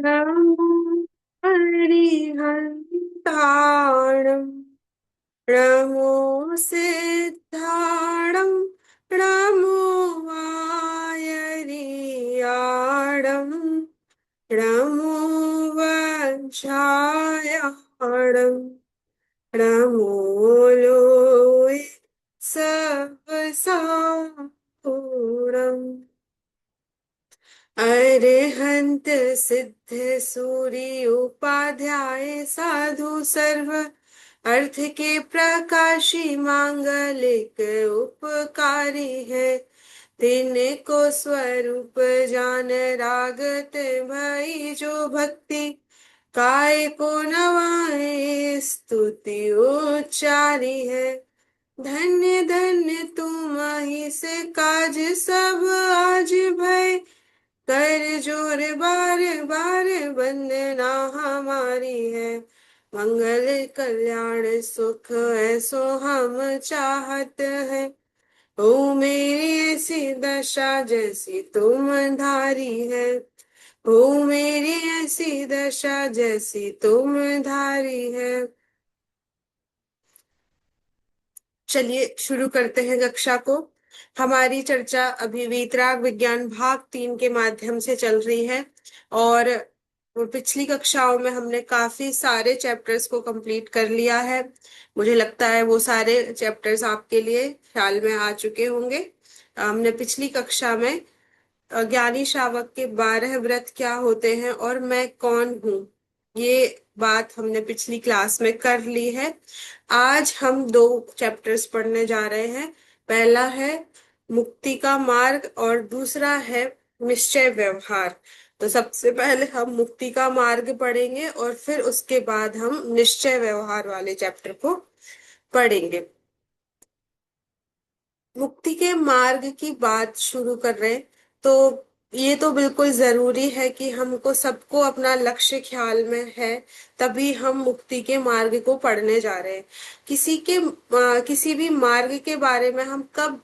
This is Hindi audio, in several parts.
नमो हरिहन्ताणं नमो सिद्धाणं नमो वायरियाणं नमो वज्रायाणं नमो लोय सहस्रम अरिहंत सिद्ध सूर्य उपाध्याय साधु सर्व अर्थ के प्रकाशी मांगलिक उपकारी है। तिनको स्वरूप जान रागत भई जो भक्ति काय को नवाए स्तुति उच्चारी है। धन्य धन्य तुम ही से काज सब आज भय कर जोर बार बार वंदना हमारी है। मंगल कल्याण सुख ऐसो हम चाहत है। हो मेरी ऐसी दशा जैसी तुम धारी है। हो मेरी ऐसी दशा जैसी तुम धारी है। चलिए शुरू करते हैं कक्षा को। हमारी चर्चा अभी वीतराग विज्ञान भाग 3 के माध्यम से चल रही है। और पिछली कक्षाओं में हमने काफी सारे चैप्टर्स को कंप्लीट कर लिया है। मुझे लगता है वो सारे चैप्टर्स आपके लिए ख्याल में आ चुके होंगे। हमने पिछली कक्षा में ज्ञानी श्रावक के 12 व्रत क्या होते हैं और मैं कौन हूँ, ये बात हमने पिछली क्लास में कर ली है। आज हम दो चैप्टर्स पढ़ने जा रहे हैं। पहला है मुक्ति का मार्ग और दूसरा है निश्चय व्यवहार। तो सबसे पहले हम मुक्ति का मार्ग पढ़ेंगे और फिर उसके बाद हम निश्चय व्यवहार वाले चैप्टर को पढ़ेंगे। मुक्ति के मार्ग की बात शुरू कर रहे हैं तो ये तो बिल्कुल जरूरी है कि हमको सबको अपना लक्ष्य ख्याल में है, तभी हम मुक्ति के मार्ग को पढ़ने जा रहे हैं। किसी भी मार्ग के बारे में हम कब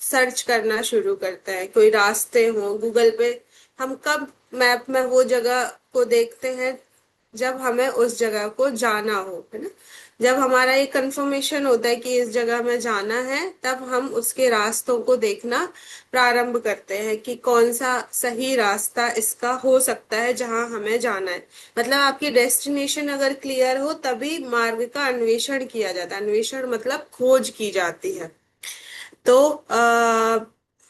सर्च करना शुरू करते हैं, कोई रास्ते हो गूगल पे, हम कब मैप में वो जगह को देखते हैं जब हमें उस जगह को जाना हो, है ना। जब हमारा ये कंफर्मेशन होता है कि इस जगह में जाना है, तब हम उसके रास्तों को देखना प्रारंभ करते हैं कि कौन सा सही रास्ता इसका हो सकता है जहां हमें जाना है। मतलब आपकी डेस्टिनेशन अगर क्लियर हो तभी मार्ग का अन्वेषण किया जाता है। अन्वेषण मतलब खोज की जाती है। तो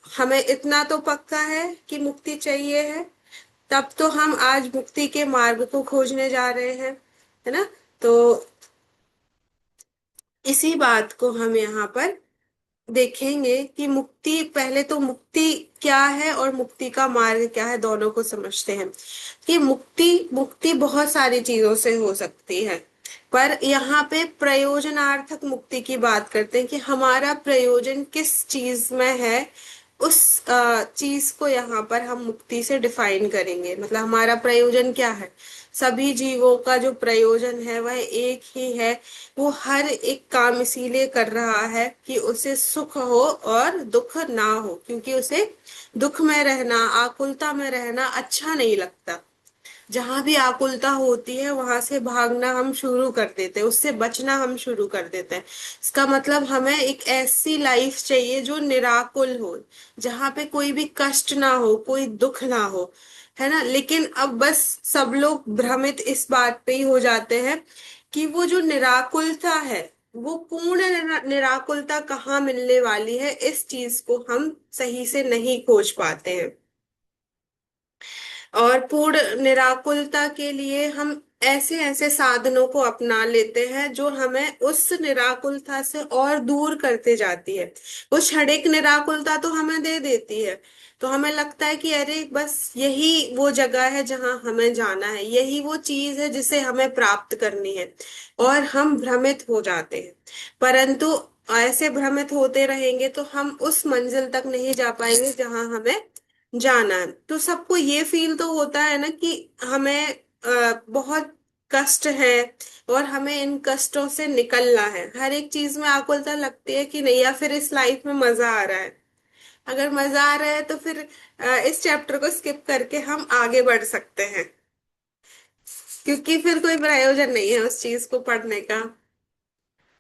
हमें इतना तो पक्का है कि मुक्ति चाहिए है, तब तो हम आज मुक्ति के मार्ग को खोजने जा रहे हैं, है ना। तो इसी बात को हम यहाँ पर देखेंगे कि मुक्ति, पहले तो मुक्ति क्या है और मुक्ति का मार्ग क्या है, दोनों को समझते हैं। कि मुक्ति मुक्ति बहुत सारी चीजों से हो सकती है, पर यहाँ पे प्रयोजनार्थक मुक्ति की बात करते हैं कि हमारा प्रयोजन किस चीज में है। उस चीज को यहाँ पर हम मुक्ति से डिफाइन करेंगे। मतलब हमारा प्रयोजन क्या है। सभी जीवों का जो प्रयोजन है वह एक ही है। वो हर एक काम इसीलिए कर रहा है कि उसे सुख हो और दुख ना हो, क्योंकि उसे दुख में रहना, आकुलता में रहना अच्छा नहीं लगता। जहां भी आकुलता होती है वहां से भागना हम शुरू कर देते हैं, उससे बचना हम शुरू कर देते हैं। इसका मतलब हमें एक ऐसी लाइफ चाहिए जो निराकुल हो, जहां पे कोई भी कष्ट ना हो, कोई दुख ना हो, है ना। लेकिन अब बस सब लोग भ्रमित इस बात पे ही हो जाते हैं कि वो जो निराकुलता है, वो पूर्ण निराकुलता कहाँ मिलने वाली है, इस चीज को हम सही से नहीं खोज पाते हैं। और पूर्ण निराकुलता के लिए हम ऐसे ऐसे साधनों को अपना लेते हैं जो हमें उस निराकुलता से और दूर करते जाती है। वो क्षणिक निराकुलता तो हमें दे देती है, तो हमें लगता है कि अरे बस यही वो जगह है जहां हमें जाना है, यही वो चीज है जिसे हमें प्राप्त करनी है, और हम भ्रमित हो जाते हैं। परंतु ऐसे भ्रमित होते रहेंगे तो हम उस मंजिल तक नहीं जा पाएंगे जहां हमें जाना है। तो सबको ये फील तो होता है ना कि हमें बहुत कष्ट है और हमें इन कष्टों से निकलना है। हर एक चीज में आकुलता लगती है कि नहीं, या फिर इस लाइफ में मजा आ रहा है। अगर मजा आ रहा है तो फिर इस चैप्टर को स्किप करके हम आगे बढ़ सकते हैं। क्योंकि फिर कोई प्रयोजन नहीं है उस चीज को पढ़ने का।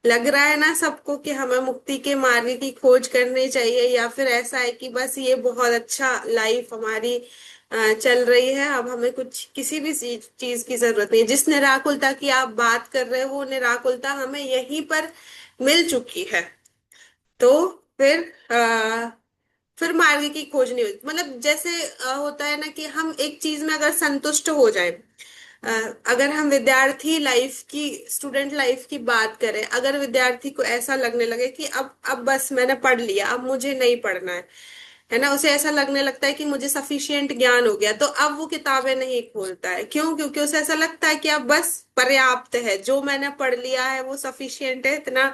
लग रहा है ना सबको कि हमें मुक्ति के मार्ग की खोज करनी चाहिए, या फिर ऐसा है कि बस ये बहुत अच्छा लाइफ हमारी चल रही है, अब हमें कुछ किसी भी चीज की जरूरत नहीं है। जिस निराकुलता की आप बात कर रहे हो वो निराकुलता हमें यहीं पर मिल चुकी है। तो फिर फिर मार्ग की खोज नहीं होती। मतलब जैसे होता है ना कि हम एक चीज में अगर संतुष्ट हो जाए, अ, अगर हम विद्यार्थी लाइफ की, स्टूडेंट लाइफ की बात करें, अगर विद्यार्थी को ऐसा लगने लगे कि अब बस मैंने पढ़ लिया, अब मुझे नहीं पढ़ना है ना, उसे ऐसा लगने लगता है कि मुझे सफिशिएंट ज्ञान हो गया, तो अब वो किताबें नहीं खोलता है। क्यों? क्योंकि उसे ऐसा लगता है कि अब बस पर्याप्त है, जो मैंने पढ़ लिया है वो सफिशिएंट है, इतना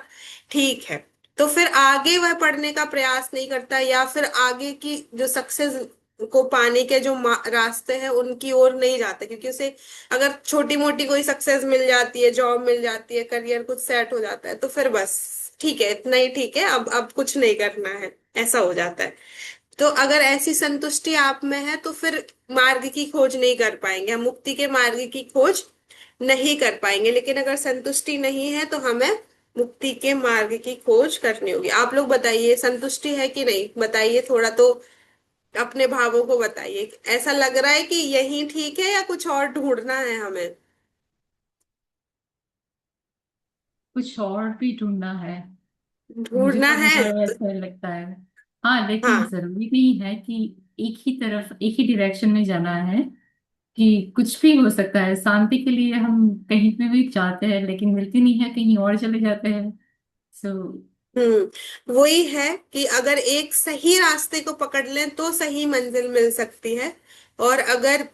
ठीक है। तो फिर आगे वह पढ़ने का प्रयास नहीं करता, या फिर आगे की जो सक्सेस को पाने के जो रास्ते हैं उनकी ओर नहीं जाता, क्योंकि उसे अगर छोटी मोटी कोई सक्सेस मिल जाती है, जॉब मिल जाती है, करियर कुछ सेट हो जाता है, तो फिर बस ठीक है, इतना ही ठीक है, अब कुछ नहीं करना है, ऐसा हो जाता है। तो अगर ऐसी संतुष्टि आप में है तो फिर मार्ग की खोज नहीं कर पाएंगे, हम मुक्ति के मार्ग की खोज नहीं कर पाएंगे। लेकिन अगर संतुष्टि नहीं है तो हमें मुक्ति के मार्ग की खोज करनी होगी। आप लोग बताइए, संतुष्टि है कि नहीं, बताइए थोड़ा तो, अपने भावों को बताइए। ऐसा लग रहा है कि यही ठीक है या कुछ और ढूंढना है हमें? कुछ और भी ढूंढना है। मुझे ढूंढना तो है हमेशा तो, ऐसा लगता है। हाँ, लेकिन हाँ। जरूरी नहीं है कि एक ही तरफ, एक ही डायरेक्शन में जाना है। कि कुछ भी हो सकता है। शांति के लिए हम कहीं पे भी जाते हैं लेकिन मिलती नहीं है, कहीं और चले जाते हैं। सो वही है कि अगर एक सही रास्ते को पकड़ लें तो सही मंजिल मिल सकती है, और अगर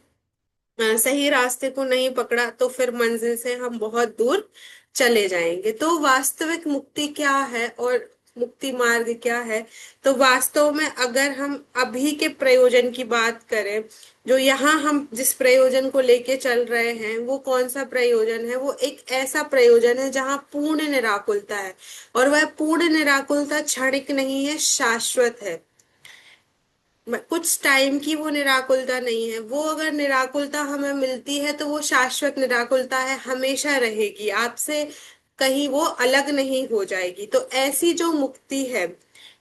सही रास्ते को नहीं पकड़ा तो फिर मंजिल से हम बहुत दूर चले जाएंगे। तो वास्तविक मुक्ति क्या है और मुक्ति मार्ग क्या है? तो वास्तव में अगर हम अभी के प्रयोजन की बात करें, जो यहाँ हम जिस प्रयोजन को लेके चल रहे हैं, वो कौन सा प्रयोजन है? वो एक ऐसा प्रयोजन है जहाँ पूर्ण निराकुलता है, और वह पूर्ण निराकुलता क्षणिक नहीं है, शाश्वत है। कुछ टाइम की वो निराकुलता नहीं है। वो अगर निराकुलता हमें मिलती है तो वो शाश्वत निराकुलता है, हमेशा रहेगी, आपसे कहीं वो अलग नहीं हो जाएगी। तो ऐसी जो मुक्ति है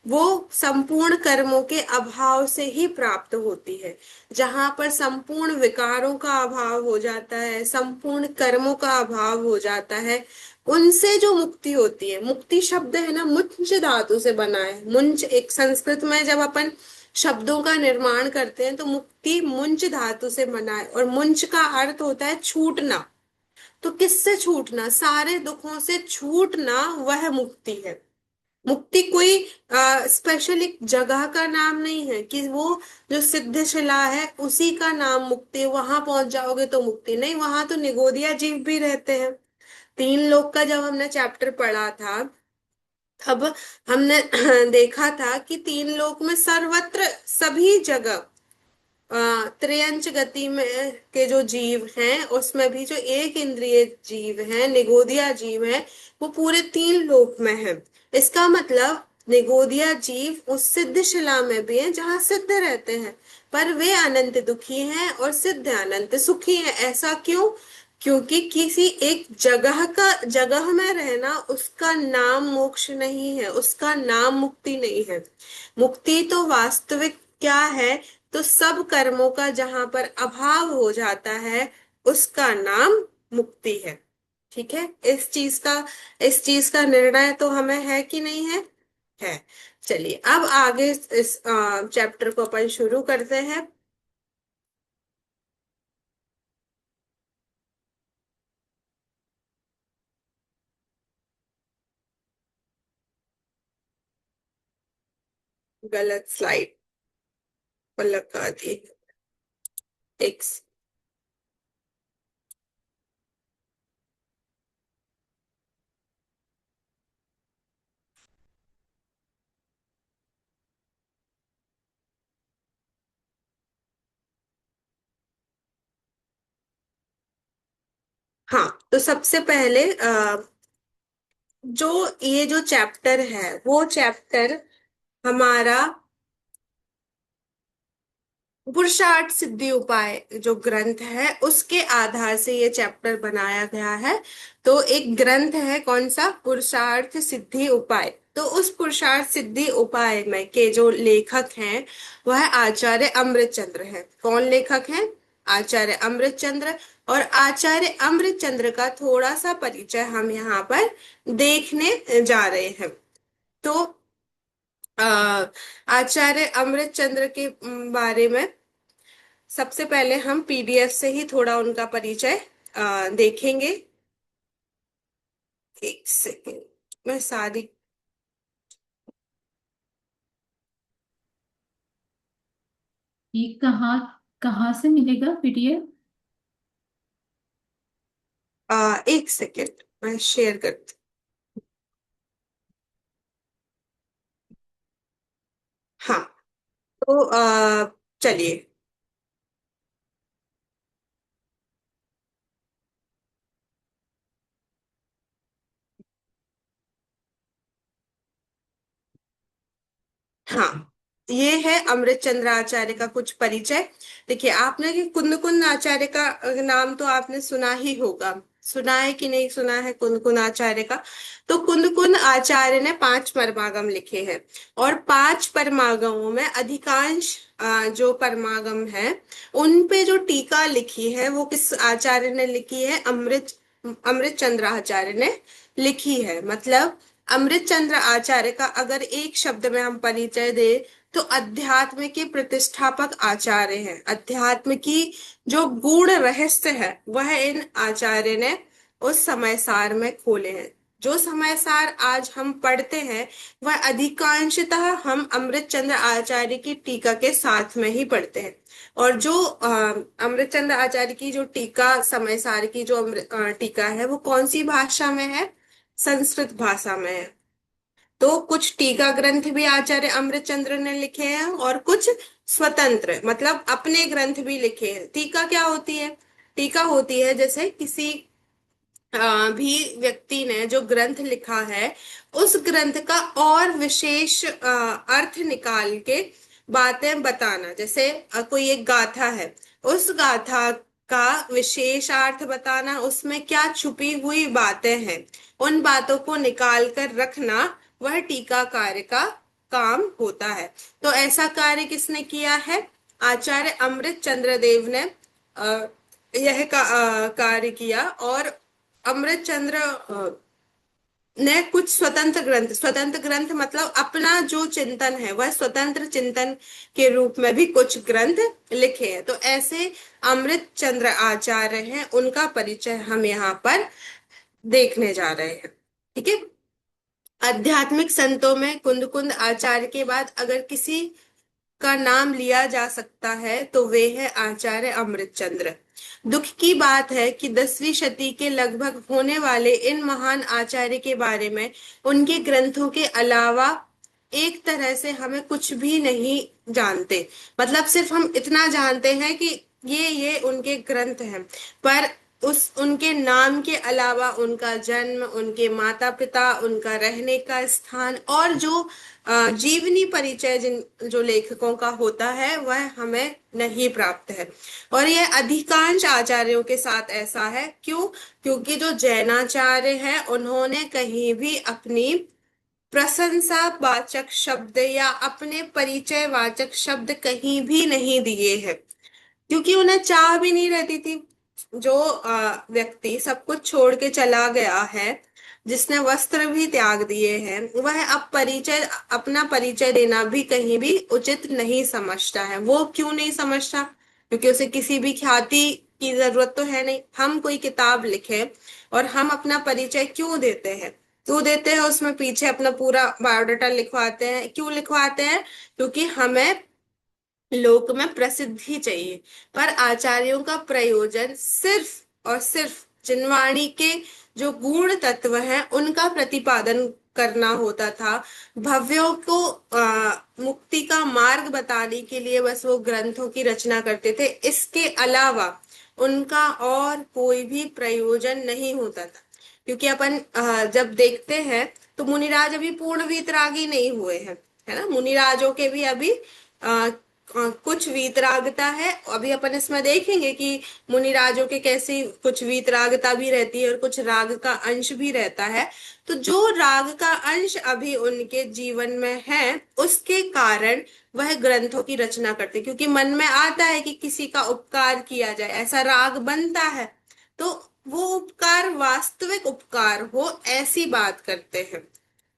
वो संपूर्ण कर्मों के अभाव से ही प्राप्त होती है। जहां पर संपूर्ण विकारों का अभाव हो जाता है, संपूर्ण कर्मों का अभाव हो जाता है, उनसे जो मुक्ति होती है। मुक्ति शब्द है ना, मुंच धातु से बना है। मुंच एक संस्कृत में जब अपन शब्दों का निर्माण करते हैं तो मुक्ति मुंच धातु से बना है, और मुंच का अर्थ होता है छूटना। तो किससे छूटना? सारे दुखों से छूटना, वह मुक्ति है। मुक्ति कोई स्पेशल एक जगह का नाम नहीं है कि वो जो सिद्ध शिला है उसी का नाम मुक्ति, वहां पहुंच जाओगे तो मुक्ति नहीं। वहां तो निगोदिया जीव भी रहते हैं। तीन लोक का जब हमने चैप्टर पढ़ा था, तब हमने देखा था कि तीन लोक में सर्वत्र सभी जगह त्रियंच गति में के जो जीव हैं, उसमें भी जो एक इंद्रिय जीव हैं, निगोदिया जीव है, वो पूरे तीन लोक में है। इसका मतलब निगोदिया जीव उस सिद्ध शिला में भी है जहाँ सिद्ध रहते हैं, पर वे अनंत दुखी हैं और सिद्ध अनंत सुखी हैं। ऐसा क्यों? क्योंकि किसी एक जगह में रहना उसका नाम मोक्ष नहीं है, उसका नाम मुक्ति नहीं है। मुक्ति तो वास्तविक क्या है? तो सब कर्मों का जहां पर अभाव हो जाता है, उसका नाम मुक्ति है। ठीक है? इस चीज का निर्णय तो हमें है कि नहीं है? है। चलिए अब आगे इस चैप्टर को अपन शुरू करते हैं। गलत स्लाइड पर लगा दी। एक्स। हाँ, तो सबसे पहले जो ये जो चैप्टर है वो चैप्टर हमारा पुरुषार्थ सिद्धि उपाय जो ग्रंथ है उसके आधार से ये चैप्टर बनाया गया है। तो एक ग्रंथ है कौन सा, पुरुषार्थ सिद्धि उपाय। तो उस पुरुषार्थ सिद्धि उपाय में के जो लेखक हैं वह आचार्य अमृतचंद्र हैं। कौन लेखक हैं, आचार्य अमृतचंद्र। और आचार्य अमृतचंद्र का थोड़ा सा परिचय हम यहाँ पर देखने जा रहे हैं। तो अ, आचार्य अमृतचंद्र के बारे में सबसे पहले हम पीडीएफ से ही थोड़ा उनका परिचय देखेंगे। एक सेकेंड, मैं सारी ये कहाँ कहाँ से मिलेगा पीडीएफ? एक सेकेंड मैं शेयर करती। हाँ, तो चलिए। हाँ, ये है अमृत चंद्र आचार्य का कुछ परिचय। देखिए, आपने कि कुंद कुंद आचार्य का नाम तो आपने सुना ही होगा। सुना है कि नहीं सुना है कुंद कुंद आचार्य का। तो कुंद कुंद आचार्य ने 5 परमागम लिखे हैं। और 5 परमागमों में अधिकांश जो परमागम है उन पे जो टीका लिखी है वो किस आचार्य ने लिखी है, अमृत चंद्र आचार्य ने लिखी है। मतलब अमृत चंद्र आचार्य का अगर एक शब्द में हम परिचय दे तो अध्यात्म के प्रतिष्ठापक आचार्य हैं। अध्यात्म की जो गूढ़ रहस्य है वह इन आचार्य ने उस समय सार में खोले हैं। जो समय सार आज हम पढ़ते हैं वह अधिकांशतः हम अमृत चंद्र आचार्य की टीका के साथ में ही पढ़ते हैं। और जो अमृत चंद्र आचार्य की जो टीका, समय सार की जो टीका है वो कौन सी भाषा में है, संस्कृत भाषा में है। तो कुछ टीका ग्रंथ भी आचार्य अमृतचंद्र ने लिखे हैं और कुछ स्वतंत्र मतलब अपने ग्रंथ भी लिखे हैं। टीका क्या होती है, टीका होती है जैसे किसी भी व्यक्ति ने जो ग्रंथ लिखा है उस ग्रंथ का और विशेष अर्थ निकाल के बातें बताना। जैसे कोई एक गाथा है, उस गाथा का विशेष अर्थ बताना, उसमें क्या छुपी हुई बातें हैं उन बातों को निकाल कर रखना, वह टीकाकार का काम होता है। तो ऐसा कार्य किसने किया है, आचार्य अमृत चंद्र देव ने यह कार्य किया। और अमृत चंद्र ने कुछ स्वतंत्र ग्रंथ मतलब अपना जो चिंतन है वह स्वतंत्र चिंतन के रूप में भी कुछ ग्रंथ लिखे हैं। तो ऐसे अमृत चंद्र आचार्य हैं, उनका परिचय हम यहाँ पर देखने जा रहे हैं। ठीक है। आध्यात्मिक संतों में कुंद कुंद आचार्य के बाद अगर किसी का नाम लिया जा सकता है तो वे है आचार्य अमृतचंद्र। दुख की बात है कि 10वीं शती के लगभग होने वाले इन महान आचार्य के बारे में उनके ग्रंथों के अलावा एक तरह से हमें कुछ भी नहीं जानते। मतलब सिर्फ हम इतना जानते हैं कि ये उनके ग्रंथ हैं, पर उस उनके नाम के अलावा उनका जन्म, उनके माता पिता, उनका रहने का स्थान और जो जीवनी परिचय जिन जो लेखकों का होता है वह हमें नहीं प्राप्त है। और यह अधिकांश आचार्यों के साथ ऐसा है। क्यों, क्योंकि जो जैनाचार्य हैं उन्होंने कहीं भी अपनी प्रशंसा वाचक शब्द या अपने परिचय वाचक शब्द कहीं भी नहीं दिए हैं, क्योंकि उन्हें चाह भी नहीं रहती थी। जो व्यक्ति सब कुछ छोड़ के चला गया है, जिसने वस्त्र भी त्याग दिए हैं, वह अब परिचय, अपना परिचय देना भी कहीं भी उचित नहीं समझता है। वो क्यों नहीं समझता, क्योंकि उसे किसी भी ख्याति की जरूरत तो है नहीं। हम कोई किताब लिखे और हम अपना परिचय क्यों देते हैं, क्यों देते हैं, उसमें पीछे अपना पूरा बायोडाटा लिखवाते हैं। क्यों लिखवाते हैं, क्योंकि हमें लोक में प्रसिद्धि चाहिए। पर आचार्यों का प्रयोजन सिर्फ और सिर्फ जिनवाणी के जो गूढ़ तत्व हैं उनका प्रतिपादन करना होता था। भव्यों को मुक्ति का मार्ग बताने के लिए बस वो ग्रंथों की रचना करते थे। इसके अलावा उनका और कोई भी प्रयोजन नहीं होता था। क्योंकि अपन जब देखते हैं तो मुनिराज अभी पूर्ण वीतरागी नहीं हुए हैं, है ना। मुनिराजों के भी अभी कुछ वीतरागता है। अभी अपन इसमें देखेंगे कि मुनिराजों के कैसी कुछ वीतरागता भी रहती है और कुछ राग का अंश भी रहता है। तो जो राग का अंश अभी उनके जीवन में है, उसके कारण वह ग्रंथों की रचना करते, क्योंकि मन में आता है कि किसी का उपकार किया जाए, ऐसा राग बनता है। तो वो उपकार वास्तविक उपकार हो, ऐसी बात करते हैं।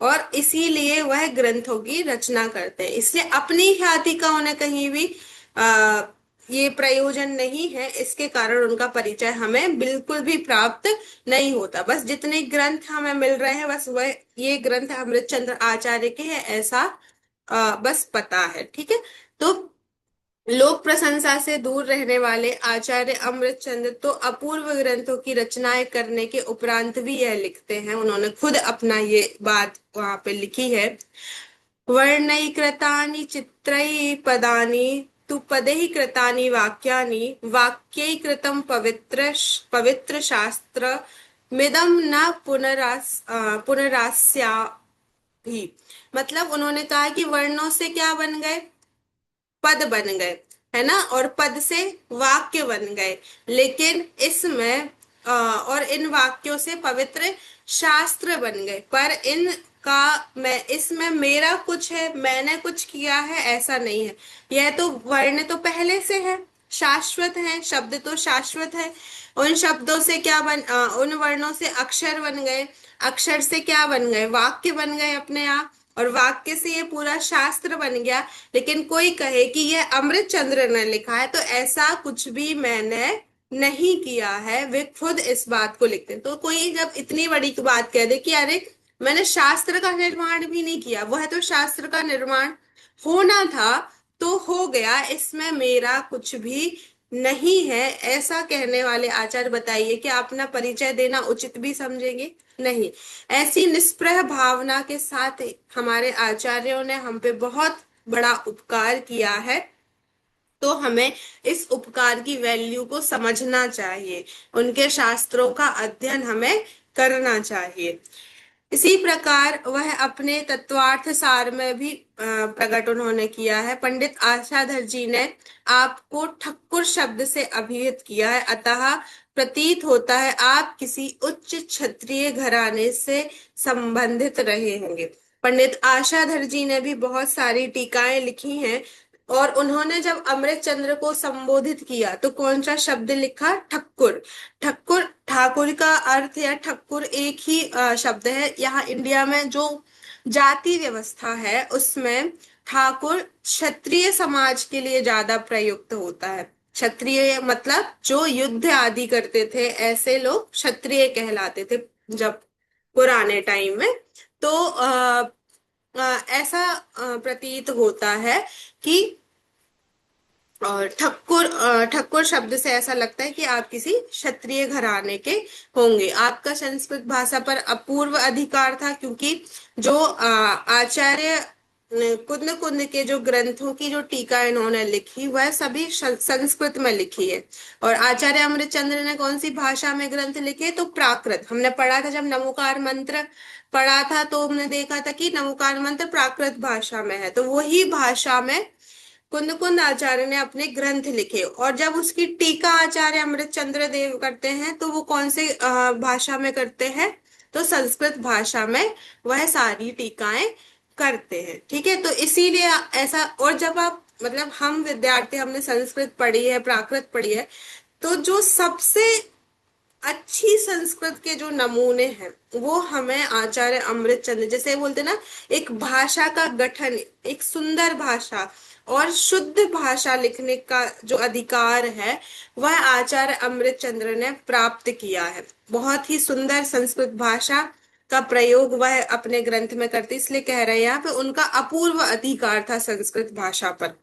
और इसीलिए वह ग्रंथों की रचना करते हैं। इसलिए अपनी ख्याति का उन्हें कहीं भी आ, ये प्रयोजन नहीं है। इसके कारण उनका परिचय हमें बिल्कुल भी प्राप्त नहीं होता। बस जितने ग्रंथ हमें मिल रहे हैं, बस वह ये ग्रंथ अमृतचंद्र आचार्य के हैं, ऐसा बस पता है। ठीक है। तो लोक प्रशंसा से दूर रहने वाले आचार्य अमृतचंद्र तो अपूर्व ग्रंथों की रचनाएं करने के उपरांत भी यह लिखते हैं, उन्होंने खुद अपना ये बात वहां पे लिखी है। वर्णैकृतानि चित्रै पदानि तु पदैः कृतानि वाक्यानि वाक्यैकृतं पवित्र शास्त्र मिदं न पुनरास्याभि। मतलब उन्होंने कहा कि वर्णों से क्या बन गए, पद बन गए, है ना, और पद से वाक्य बन गए। लेकिन इसमें और इन वाक्यों से पवित्र शास्त्र बन गए। पर इनका मैं इसमें मेरा कुछ है, मैंने कुछ किया है, ऐसा नहीं है। यह तो वर्ण तो पहले से है, शाश्वत है, शब्द तो शाश्वत है। उन शब्दों से क्या उन वर्णों से अक्षर बन गए, अक्षर से क्या बन गए, वाक्य बन गए अपने आप, और वाक्य से ये पूरा शास्त्र बन गया। लेकिन कोई कहे कि ये अमृत चंद्र ने लिखा है, तो ऐसा कुछ भी मैंने नहीं किया है, वे खुद इस बात को लिखते हैं। तो कोई जब इतनी बड़ी बात कह दे कि अरे मैंने शास्त्र का निर्माण भी नहीं किया, वह तो शास्त्र का निर्माण होना था तो हो गया, इसमें मेरा कुछ भी नहीं है, ऐसा कहने वाले आचार्य बताइए कि अपना परिचय देना उचित भी समझेंगे? नहीं। ऐसी निष्प्रह भावना के साथ हमारे आचार्यों ने हम पे बहुत बड़ा उपकार किया है। तो हमें इस उपकार की वैल्यू को समझना चाहिए, उनके शास्त्रों का अध्ययन हमें करना चाहिए। इसी प्रकार वह अपने तत्वार्थ सार में भी प्रकट उन्होंने किया है। पंडित आशाधर जी ने आपको ठक्कुर शब्द से अभिहित किया है, अतः प्रतीत होता है आप किसी उच्च क्षत्रिय घराने से संबंधित रहे होंगे। पंडित आशाधर जी ने भी बहुत सारी टीकाएं लिखी हैं, और उन्होंने जब अमृत चंद्र को संबोधित किया तो कौन सा शब्द लिखा? ठक्कुर। ठक्कुर, ठाकुर का अर्थ या ठक्कुर एक ही शब्द है। यहाँ इंडिया में जो जाति व्यवस्था है उसमें ठाकुर क्षत्रिय समाज के लिए ज्यादा प्रयुक्त होता है। क्षत्रिय मतलब जो युद्ध आदि करते थे, ऐसे लोग क्षत्रिय कहलाते थे जब पुराने टाइम में। तो ऐसा प्रतीत होता है कि ठक्कुर शब्द से ऐसा लगता है कि आप किसी क्षत्रिय घराने के होंगे। आपका संस्कृत भाषा पर अपूर्व अधिकार था, क्योंकि जो आचार्य कुंद कुंद के जो ग्रंथों की जो टीका इन्होंने लिखी, वह सभी संस्कृत में लिखी है। और आचार्य अमृतचंद्र ने कौन सी भाषा में ग्रंथ लिखे? तो प्राकृत। हमने पढ़ा था जब नमोकार मंत्र पढ़ा था, तो हमने देखा था कि नमोकार मंत्र प्राकृत भाषा में है। तो वही भाषा में कुंद कुंद आचार्य ने अपने ग्रंथ लिखे। और जब उसकी टीका आचार्य अमृतचंद्र देव करते हैं, तो वो कौन से भाषा में करते हैं? तो संस्कृत भाषा में वह सारी टीकाएं करते हैं। ठीक है। तो इसीलिए ऐसा, और जब आप मतलब हम विद्यार्थी, हमने संस्कृत पढ़ी है, प्राकृत पढ़ी है, तो जो सबसे अच्छी संस्कृत के जो नमूने हैं वो हमें आचार्य अमृतचंद्र, जैसे बोलते ना, एक भाषा का गठन, एक सुंदर भाषा और शुद्ध भाषा लिखने का जो अधिकार है, वह आचार्य अमृतचंद्र ने प्राप्त किया है। बहुत ही सुंदर संस्कृत भाषा का प्रयोग वह अपने ग्रंथ में करते, इसलिए कह रहे हैं यहाँ पे उनका अपूर्व अधिकार था संस्कृत भाषा पर।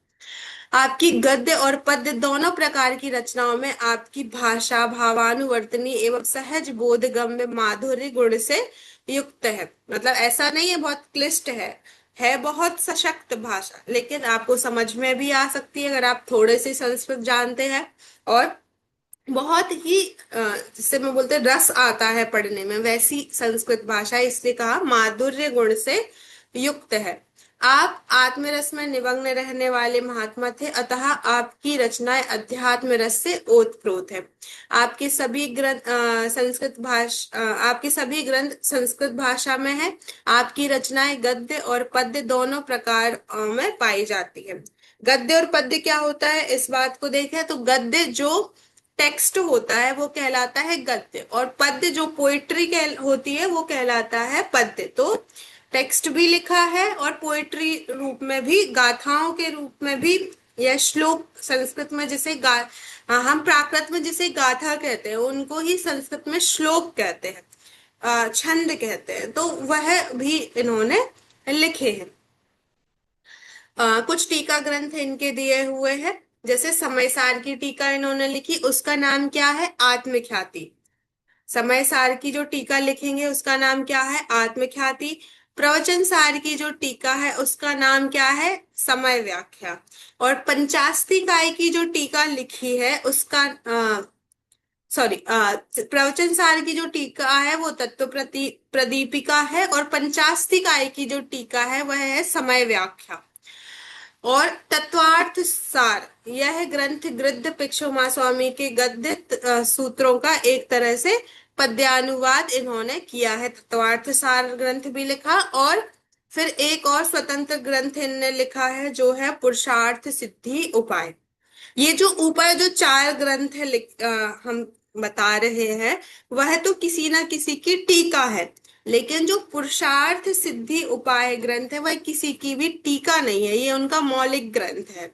आपकी गद्य और पद्य दोनों प्रकार की रचनाओं में आपकी भाषा भावानुवर्तनी एवं सहज बोधगम्य माधुर्य गुण से युक्त है। मतलब ऐसा नहीं है बहुत क्लिष्ट है बहुत सशक्त भाषा, लेकिन आपको समझ में भी आ सकती है अगर आप थोड़े से संस्कृत जानते हैं। और बहुत ही जिससे मैं बोलते रस आता है पढ़ने में, वैसी संस्कृत भाषा है, इसलिए कहा माधुर्य गुण से युक्त है। आप आत्मरस में निमग्न रहने वाले महात्मा थे, अतः आपकी रचनाएं अध्यात्म रस से ओतप्रोत है। आपके सभी ग्रंथ आपके सभी ग्रंथ संस्कृत भाषा में है। आपकी रचनाएं गद्य और पद्य दोनों प्रकार में पाई जाती है। गद्य और पद्य क्या होता है, इस बात को देखें तो गद्य जो टेक्स्ट होता है वो कहलाता है गद्य, और पद्य जो पोइट्री होती है वो कहलाता है पद्य। तो टेक्स्ट भी लिखा है और पोएट्री रूप में भी, गाथाओं के रूप में भी। यह श्लोक संस्कृत में जिसे हम प्राकृत में जिसे गाथा कहते हैं, उनको ही संस्कृत में श्लोक कहते हैं, छंद कहते हैं। तो वह भी इन्होंने लिखे हैं। कुछ टीका ग्रंथ इनके दिए हुए हैं। जैसे समय सार की टीका इन्होंने लिखी, उसका नाम क्या है, आत्मख्याति। समय सार की जो टीका लिखेंगे उसका नाम क्या है, आत्मख्याति। प्रवचन सार की जो टीका है उसका नाम क्या है, समय व्याख्या। और पंचास्ति काय की जो टीका लिखी है उसका सॉरी प्रवचन सार की जो टीका है वो तत्व प्रदीपिका है, और पंचास्ति काय की जो टीका है वह है समय व्याख्या। और तत्वार्थ सार, यह ग्रंथ गृध्र पिक्षुमा स्वामी के गद्य सूत्रों का एक तरह से पद्यानुवाद इन्होंने किया है। तत्वार्थ सार ग्रंथ भी लिखा, और फिर एक और स्वतंत्र ग्रंथ इनने लिखा है जो है पुरुषार्थ सिद्धि उपाय। ये जो ऊपर जो चार ग्रंथ है हम बता रहे हैं, वह तो किसी ना किसी की टीका है। लेकिन जो पुरुषार्थ सिद्धि उपाय ग्रंथ है वह किसी की भी टीका नहीं है, ये उनका मौलिक ग्रंथ है।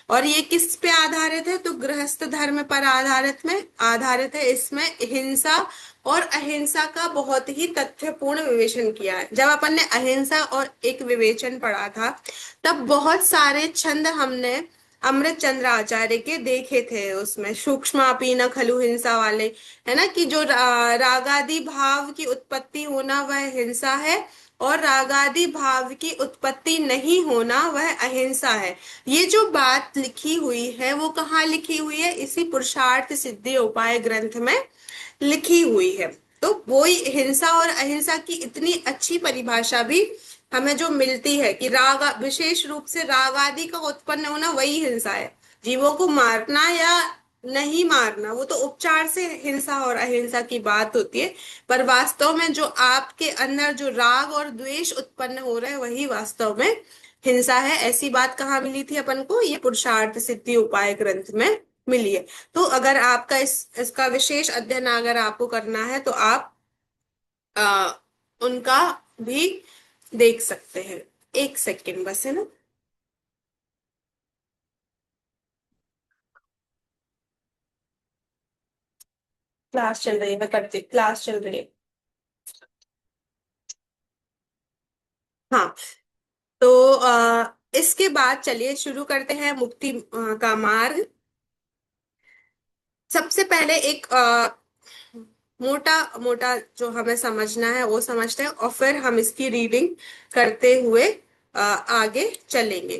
और ये किस पे आधारित है, तो गृहस्थ धर्म पर आधारित है। इसमें हिंसा और अहिंसा का बहुत ही तथ्यपूर्ण विवेचन किया है। जब अपन ने अहिंसा और एक विवेचन पढ़ा था, तब बहुत सारे छंद हमने अमृत चंद्र आचार्य के देखे थे। उसमें सूक्ष्मापि न खलु हिंसा वाले, है ना, कि जो रागादि भाव की उत्पत्ति होना वह हिंसा है, और रागादि भाव की उत्पत्ति नहीं होना वह अहिंसा है। ये जो बात लिखी हुई है वो कहाँ लिखी हुई है, इसी पुरुषार्थ सिद्धि उपाय ग्रंथ में लिखी हुई है। तो वो ही हिंसा और अहिंसा की इतनी अच्छी परिभाषा भी हमें जो मिलती है कि राग, विशेष रूप से राग आदि का उत्पन्न होना वही हिंसा है। जीवों को मारना या नहीं मारना वो तो उपचार से हिंसा और अहिंसा की बात होती है, पर वास्तव में जो आपके अंदर जो राग और द्वेष उत्पन्न हो रहा है वही वास्तव में हिंसा है। ऐसी बात कहाँ मिली थी अपन को, ये पुरुषार्थ सिद्धि उपाय ग्रंथ में मिली है। तो अगर आपका इसका विशेष अध्ययन अगर आपको करना है तो आप आ, उनका भी देख सकते हैं। एक सेकेंड बस, है ना, क्लास चल रही है, मैं करती, क्लास चल रही है। हाँ, तो इसके बाद चलिए शुरू करते हैं मुक्ति का मार्ग। सबसे पहले एक मोटा मोटा जो हमें समझना है वो समझते हैं, और फिर हम इसकी रीडिंग करते हुए आगे चलेंगे।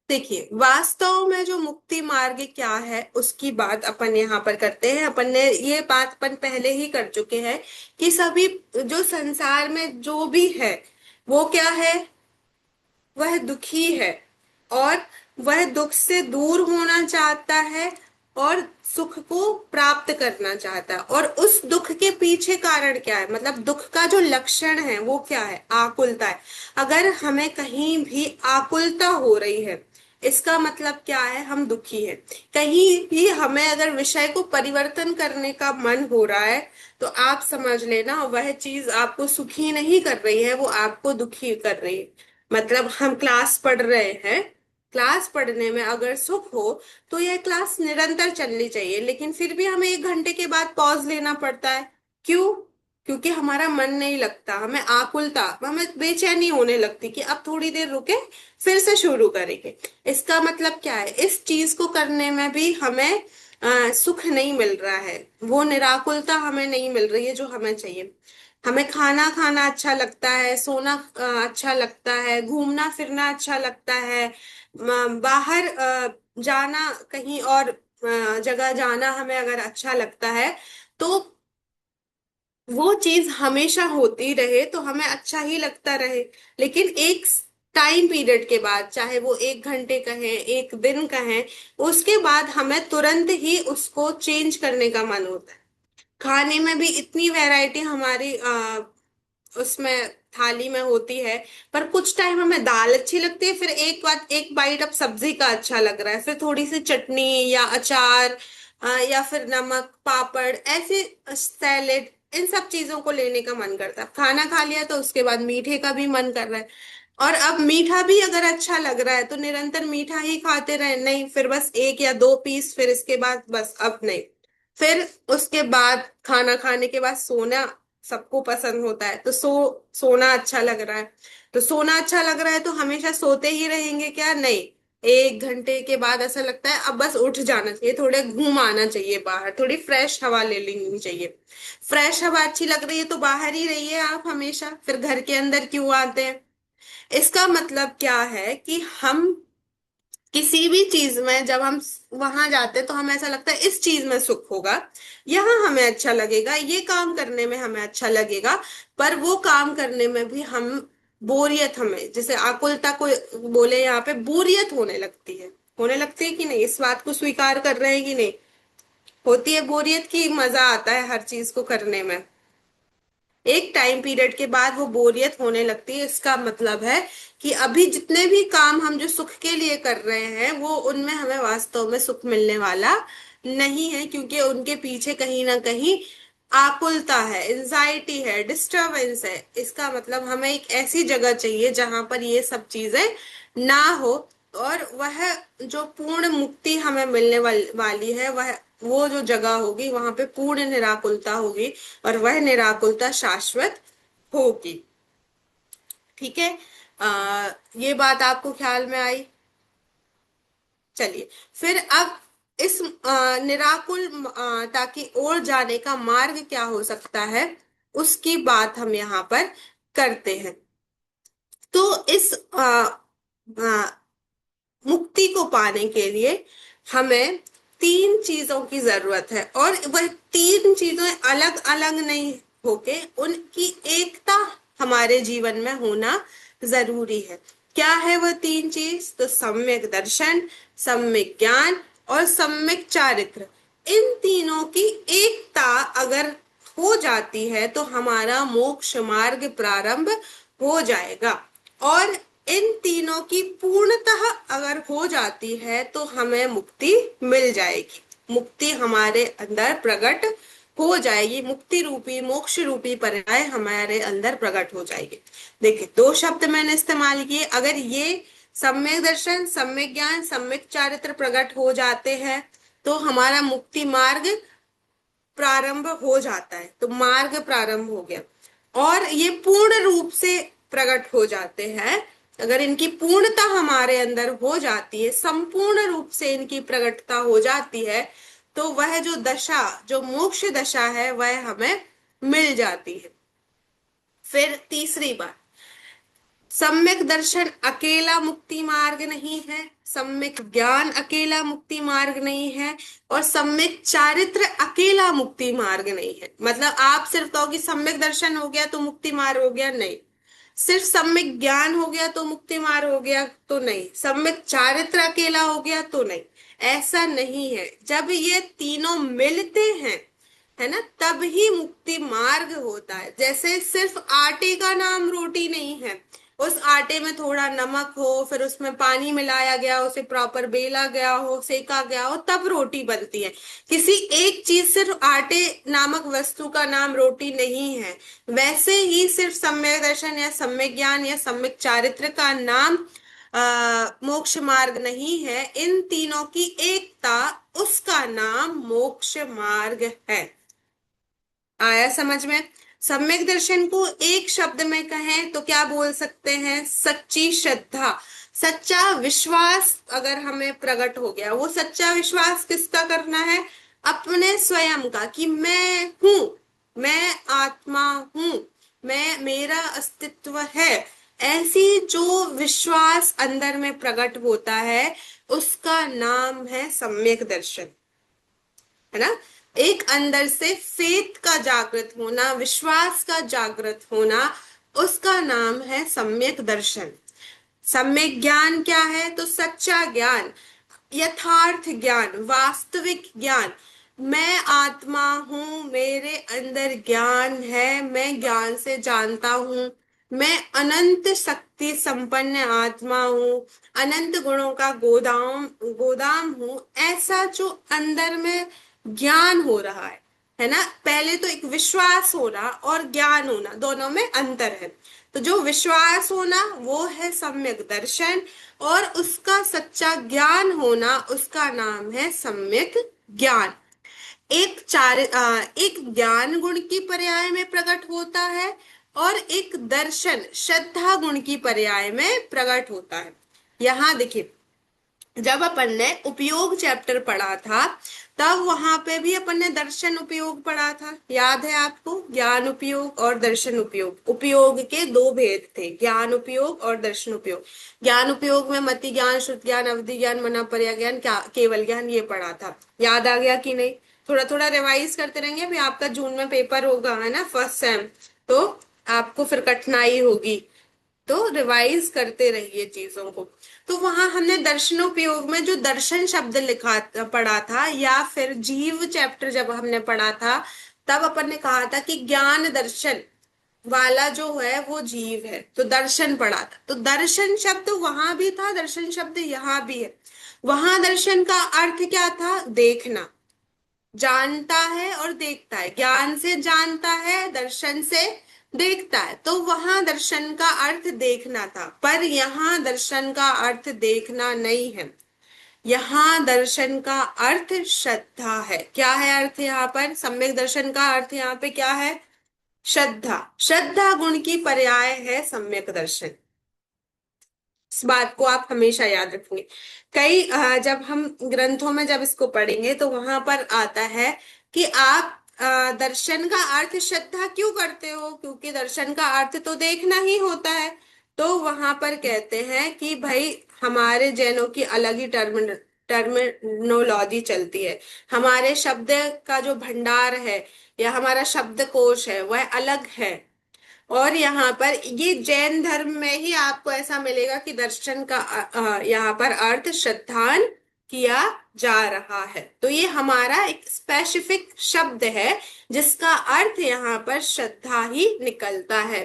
देखिए, वास्तव में जो मुक्ति मार्ग क्या है उसकी बात अपन यहाँ पर करते हैं। अपन ने ये बात अपन पहले ही कर चुके हैं कि सभी जो संसार में जो भी है वो क्या है, वह दुखी है, और वह दुख से दूर होना चाहता है और सुख को प्राप्त करना चाहता है। और उस दुख के पीछे कारण क्या है, मतलब दुख का जो लक्षण है वो क्या है, आकुलता है। अगर हमें कहीं भी आकुलता हो रही है, इसका मतलब क्या है, हम दुखी हैं। कहीं भी हमें अगर विषय को परिवर्तन करने का मन हो रहा है, तो आप समझ लेना वह चीज आपको सुखी नहीं कर रही है, वो आपको दुखी कर रही है। मतलब हम क्लास पढ़ रहे हैं, क्लास पढ़ने में अगर सुख हो तो यह क्लास निरंतर चलनी चाहिए, लेकिन फिर भी हमें 1 घंटे के बाद पॉज लेना पड़ता है। क्यों? क्योंकि हमारा मन नहीं लगता, हमें आकुलता, हमें बेचैनी होने लगती कि अब थोड़ी देर रुके फिर से शुरू करेंगे। इसका मतलब क्या है, इस चीज को करने में भी हमें सुख नहीं मिल रहा है, वो निराकुलता हमें नहीं मिल रही है जो हमें चाहिए। हमें खाना खाना अच्छा लगता है, सोना अच्छा लगता है, घूमना फिरना अच्छा लगता है, बाहर जाना, कहीं और जगह जाना हमें अगर अच्छा लगता है, तो वो चीज हमेशा होती रहे तो हमें अच्छा ही लगता रहे, लेकिन एक टाइम पीरियड के बाद, चाहे वो 1 घंटे कहें, 1 दिन कहें, उसके बाद हमें तुरंत ही उसको चेंज करने का मन होता है। खाने में भी इतनी वैरायटी हमारी उसमें थाली में होती है, पर कुछ टाइम हमें दाल अच्छी लगती है, फिर एक बाइट अब सब्जी का अच्छा लग रहा है, फिर थोड़ी सी चटनी या अचार, या फिर नमक पापड़ ऐसे, सैलेड, इन सब चीजों को लेने का मन करता है। खाना खा लिया तो उसके बाद मीठे का भी मन कर रहा है, और अब मीठा भी अगर अच्छा लग रहा है तो निरंतर मीठा ही खाते रहे, नहीं फिर बस 1 या 2 पीस, फिर इसके बाद बस अब नहीं। फिर उसके बाद खाना खाने के बाद सोना सबको पसंद होता है, तो सोना अच्छा लग रहा है, तो सोना अच्छा लग रहा है तो हमेशा सोते ही रहेंगे क्या? नहीं। 1 घंटे के बाद ऐसा लगता है अब बस उठ जाना चाहिए, थोड़े घूम आना चाहिए बाहर, थोड़ी फ्रेश हवा ले लेनी चाहिए। फ्रेश हवा अच्छी लग रही है तो बाहर ही रहिए आप हमेशा, फिर घर के अंदर क्यों आते हैं? इसका मतलब क्या है कि हम किसी भी चीज में जब हम वहां जाते हैं तो हमें ऐसा लगता है इस चीज में सुख होगा, यहाँ हमें अच्छा लगेगा, ये काम करने में हमें अच्छा लगेगा, पर वो काम करने में भी हम बोरियत, हमें जैसे आकुलता को बोले, यहाँ पे बोरियत होने लगती है। होने लगती है कि नहीं? इस बात को स्वीकार कर रहे हैं कि नहीं? होती है बोरियत की, मजा आता है हर चीज को करने में। एक टाइम पीरियड के बाद वो बोरियत होने लगती है। इसका मतलब है कि अभी जितने भी काम हम जो सुख के लिए कर रहे हैं, वो उनमें हमें वास्तव में सुख मिलने वाला नहीं है, क्योंकि उनके पीछे कहीं ना कहीं आकुलता है, एंजाइटी है, डिस्टरबेंस है। इसका मतलब हमें एक ऐसी जगह चाहिए जहां पर ये सब चीजें ना हो, और वह जो पूर्ण मुक्ति हमें मिलने वाली है, वह वो जो जगह होगी वहां पे पूर्ण निराकुलता होगी, और वह निराकुलता शाश्वत होगी। ठीक है। ये बात आपको ख्याल में आई? चलिए, फिर अब इस निराकुल ताकि ओर जाने का मार्ग क्या हो सकता है, उसकी बात हम यहाँ पर करते हैं। तो इस मुक्ति को पाने के लिए हमें 3 चीजों की जरूरत है, और वह 3 चीजें अलग अलग नहीं होके उनकी एकता हमारे जीवन में होना जरूरी है। क्या है वह 3 चीज? तो सम्यक दर्शन, सम्यक ज्ञान और सम्यक चारित्र। इन तीनों की एकता अगर हो जाती है तो हमारा मोक्ष मार्ग प्रारंभ हो जाएगा, और इन तीनों की पूर्णतः अगर हो जाती है तो हमें मुक्ति मिल जाएगी, मुक्ति हमारे अंदर प्रकट हो जाएगी, मुक्ति रूपी मोक्ष रूपी पर्याय हमारे अंदर प्रकट हो जाएगी। देखिए, 2 शब्द मैंने इस्तेमाल किए। अगर ये सम्यक दर्शन, सम्यक ज्ञान, सम्यक चारित्र प्रकट हो जाते हैं तो हमारा मुक्ति मार्ग प्रारंभ हो जाता है, तो मार्ग प्रारंभ हो गया। और ये पूर्ण रूप से प्रकट हो जाते हैं, अगर इनकी पूर्णता हमारे अंदर हो जाती है, संपूर्ण रूप से इनकी प्रकटता हो जाती है, तो वह जो दशा, जो मोक्ष दशा है, वह हमें मिल जाती है। फिर तीसरी बात, सम्यक दर्शन अकेला मुक्ति मार्ग नहीं है, सम्यक ज्ञान अकेला मुक्ति मार्ग नहीं है, और सम्यक चारित्र अकेला मुक्ति मार्ग नहीं है। मतलब आप सिर्फ कहो कि सम्यक दर्शन हो गया तो मुक्ति मार्ग हो गया, नहीं। सिर्फ सम्यक ज्ञान हो गया तो मुक्ति मार्ग हो गया, तो नहीं। सम्यक चारित्र अकेला हो गया तो नहीं। ऐसा नहीं है। जब ये तीनों मिलते हैं, है ना, तब ही मुक्ति मार्ग होता है। जैसे सिर्फ आटे का नाम रोटी नहीं है, उस आटे में थोड़ा नमक हो, फिर उसमें पानी मिलाया गया, उसे प्रॉपर बेला गया हो, सेका गया हो, तब रोटी बनती है। किसी एक चीज, सिर्फ आटे नामक वस्तु का नाम रोटी नहीं है। वैसे ही सिर्फ सम्यक दर्शन या सम्यक ज्ञान या सम्यक चारित्र का नाम मोक्ष मार्ग नहीं है। इन तीनों की एकता, उसका नाम मोक्ष मार्ग है। आया समझ में? सम्यक दर्शन को एक शब्द में कहें तो क्या बोल सकते हैं? सच्ची श्रद्धा, सच्चा विश्वास अगर हमें प्रकट हो गया। वो सच्चा विश्वास किसका करना है? अपने स्वयं का, कि मैं हूं, मैं आत्मा हूं, मैं, मेरा अस्तित्व है। ऐसी जो विश्वास अंदर में प्रकट होता है, उसका नाम है सम्यक दर्शन, है ना। एक अंदर से फेथ का जागृत होना, विश्वास का जागृत होना, उसका नाम है सम्यक दर्शन। सम्यक ज्ञान क्या है? तो सच्चा ज्ञान, यथार्थ ज्ञान, वास्तविक ज्ञान। मैं आत्मा हूं, मेरे अंदर ज्ञान है, मैं ज्ञान से जानता हूं, मैं अनंत शक्ति संपन्न आत्मा हूं, अनंत गुणों का गोदाम गोदाम हूं। ऐसा जो अंदर में ज्ञान हो रहा है ना। पहले तो एक विश्वास होना और ज्ञान होना, दोनों में अंतर है। तो जो विश्वास होना वो है सम्यक दर्शन, और उसका सच्चा ज्ञान होना उसका नाम है सम्यक ज्ञान। एक ज्ञान गुण की पर्याय में प्रकट होता है, और एक दर्शन श्रद्धा गुण की पर्याय में प्रकट होता है। यहां देखिए, जब अपन ने उपयोग चैप्टर पढ़ा था, तब वहां पे भी अपन ने दर्शन उपयोग पढ़ा था, याद है आपको? ज्ञान उपयोग और दर्शन उपयोग, उपयोग के दो भेद थे, ज्ञान उपयोग और दर्शन उपयोग। ज्ञान उपयोग में मति ज्ञान, श्रुत ज्ञान, अवधि ज्ञान, मना ज्ञान, क्या केवल ज्ञान, ये पढ़ा था। याद आ गया कि नहीं? थोड़ा थोड़ा रिवाइज करते रहेंगे, अभी आपका जून में पेपर होगा, है ना, फर्स्ट सेम। तो आपको फिर कठिनाई होगी, तो रिवाइज करते रहिए चीजों को। तो वहां हमने दर्शनोपयोग में जो दर्शन शब्द लिखा पढ़ा था, या फिर जीव चैप्टर जब हमने पढ़ा था, तब अपन ने कहा था कि ज्ञान दर्शन वाला जो है वो जीव है, तो दर्शन पढ़ा था। तो दर्शन शब्द वहां भी था, दर्शन शब्द यहाँ भी है। वहां दर्शन का अर्थ क्या था? देखना, जानता है और देखता है, ज्ञान से जानता है, दर्शन से देखता है। तो वहां दर्शन का अर्थ देखना था, पर यहाँ दर्शन का अर्थ देखना नहीं है। यहाँ दर्शन का अर्थ श्रद्धा है। क्या है अर्थ यहाँ पर? सम्यक दर्शन का अर्थ यहाँ पे क्या है? श्रद्धा। श्रद्धा गुण की पर्याय है सम्यक दर्शन। इस बात को आप हमेशा याद रखेंगे। जब हम ग्रंथों में जब इसको पढ़ेंगे तो वहां पर आता है कि आप दर्शन का अर्थ श्रद्धा क्यों करते हो, क्योंकि दर्शन का अर्थ तो देखना ही होता है। तो वहां पर कहते हैं कि भाई, हमारे जैनों की अलग ही टर्मिनोलॉजी चलती है। हमारे शब्द का जो भंडार है या हमारा शब्दकोश है वह अलग है। और यहाँ पर ये जैन धर्म में ही आपको ऐसा मिलेगा कि दर्शन का यहाँ पर अर्थ श्रद्धान किया जा रहा है। तो ये हमारा एक स्पेसिफिक शब्द है जिसका अर्थ यहाँ पर श्रद्धा ही निकलता है।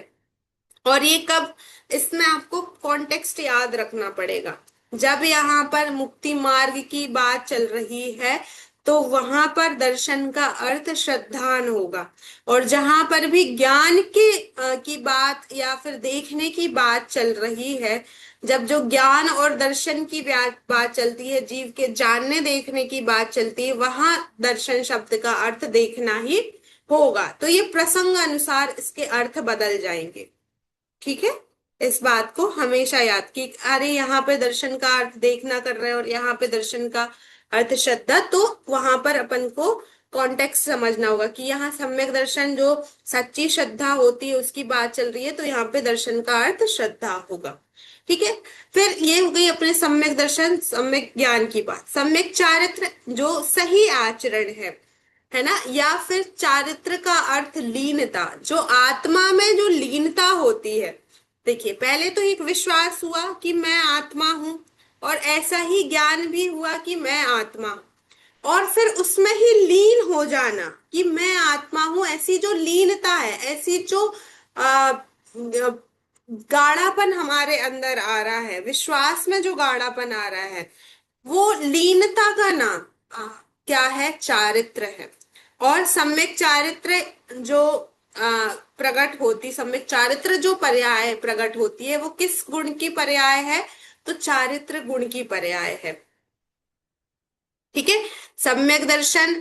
और ये कब, इसमें आपको कॉन्टेक्स्ट याद रखना पड़ेगा। जब यहाँ पर मुक्ति मार्ग की बात चल रही है, तो वहां पर दर्शन का अर्थ श्रद्धान होगा। और जहां पर भी ज्ञान की बात या फिर देखने की बात चल रही है, जब जो ज्ञान और दर्शन की बात चलती है, जीव के जानने देखने की बात चलती है, वहां दर्शन शब्द का अर्थ देखना ही होगा। तो ये प्रसंग अनुसार इसके अर्थ बदल जाएंगे। ठीक है? इस बात को हमेशा याद कि अरे यहाँ पे दर्शन का अर्थ देखना कर रहे हैं और यहाँ पे दर्शन का अर्थ श्रद्धा, तो वहां पर अपन को कॉन्टेक्स्ट समझना होगा कि यहाँ सम्यक दर्शन जो सच्ची श्रद्धा होती है उसकी बात चल रही है, तो यहाँ पे दर्शन का अर्थ श्रद्धा होगा। ठीक है? फिर ये हो गई अपने सम्यक दर्शन सम्यक ज्ञान की बात। सम्यक चारित्र जो सही आचरण है ना, या फिर चारित्र का अर्थ लीनता, जो आत्मा में जो लीनता होती है। देखिए, पहले तो एक विश्वास हुआ कि मैं आत्मा हूं, और ऐसा ही ज्ञान भी हुआ कि मैं आत्मा हूं, और फिर उसमें ही लीन हो जाना कि मैं आत्मा हूं। ऐसी जो लीनता है, ऐसी जो आ, गाढ़ापन हमारे अंदर आ रहा है, विश्वास में जो गाढ़ापन आ रहा है, वो लीनता का नाम क्या है? चारित्र है। और सम्यक चारित्र जो प्रकट होती, सम्यक चारित्र जो पर्याय प्रकट होती है, वो किस गुण की पर्याय है? तो चारित्र गुण की पर्याय है। ठीक है? सम्यक दर्शन,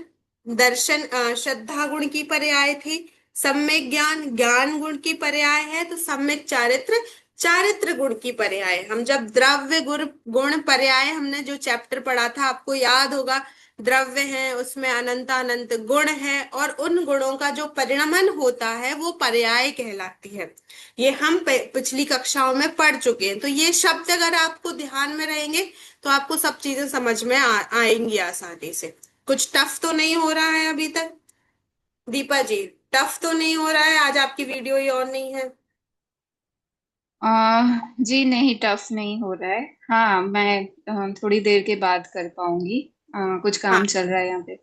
दर्शन श्रद्धा गुण की पर्याय थी। सम्यक ज्ञान ज्ञान गुण की पर्याय है। तो सम्यक चारित्र चारित्र गुण की पर्याय। हम जब द्रव्य गुण गुण पर्याय हमने जो चैप्टर पढ़ा था, आपको याद होगा, द्रव्य है उसमें अनंत अनंत गुण है, और उन गुणों का जो परिणमन होता है वो पर्याय कहलाती है। ये हम पिछली कक्षाओं में पढ़ चुके हैं। तो ये शब्द अगर आपको ध्यान में रहेंगे तो आपको सब चीजें समझ में आएंगी आसानी से। कुछ टफ तो नहीं हो रहा है अभी तक? दीपा जी, टफ तो नहीं हो रहा है? आज आपकी वीडियो ही ऑन नहीं है। जी नहीं, टफ नहीं हो रहा है। हाँ, मैं थोड़ी देर के बाद कर पाऊंगी। कुछ हाँ, काम चल रहा है यहाँ पे।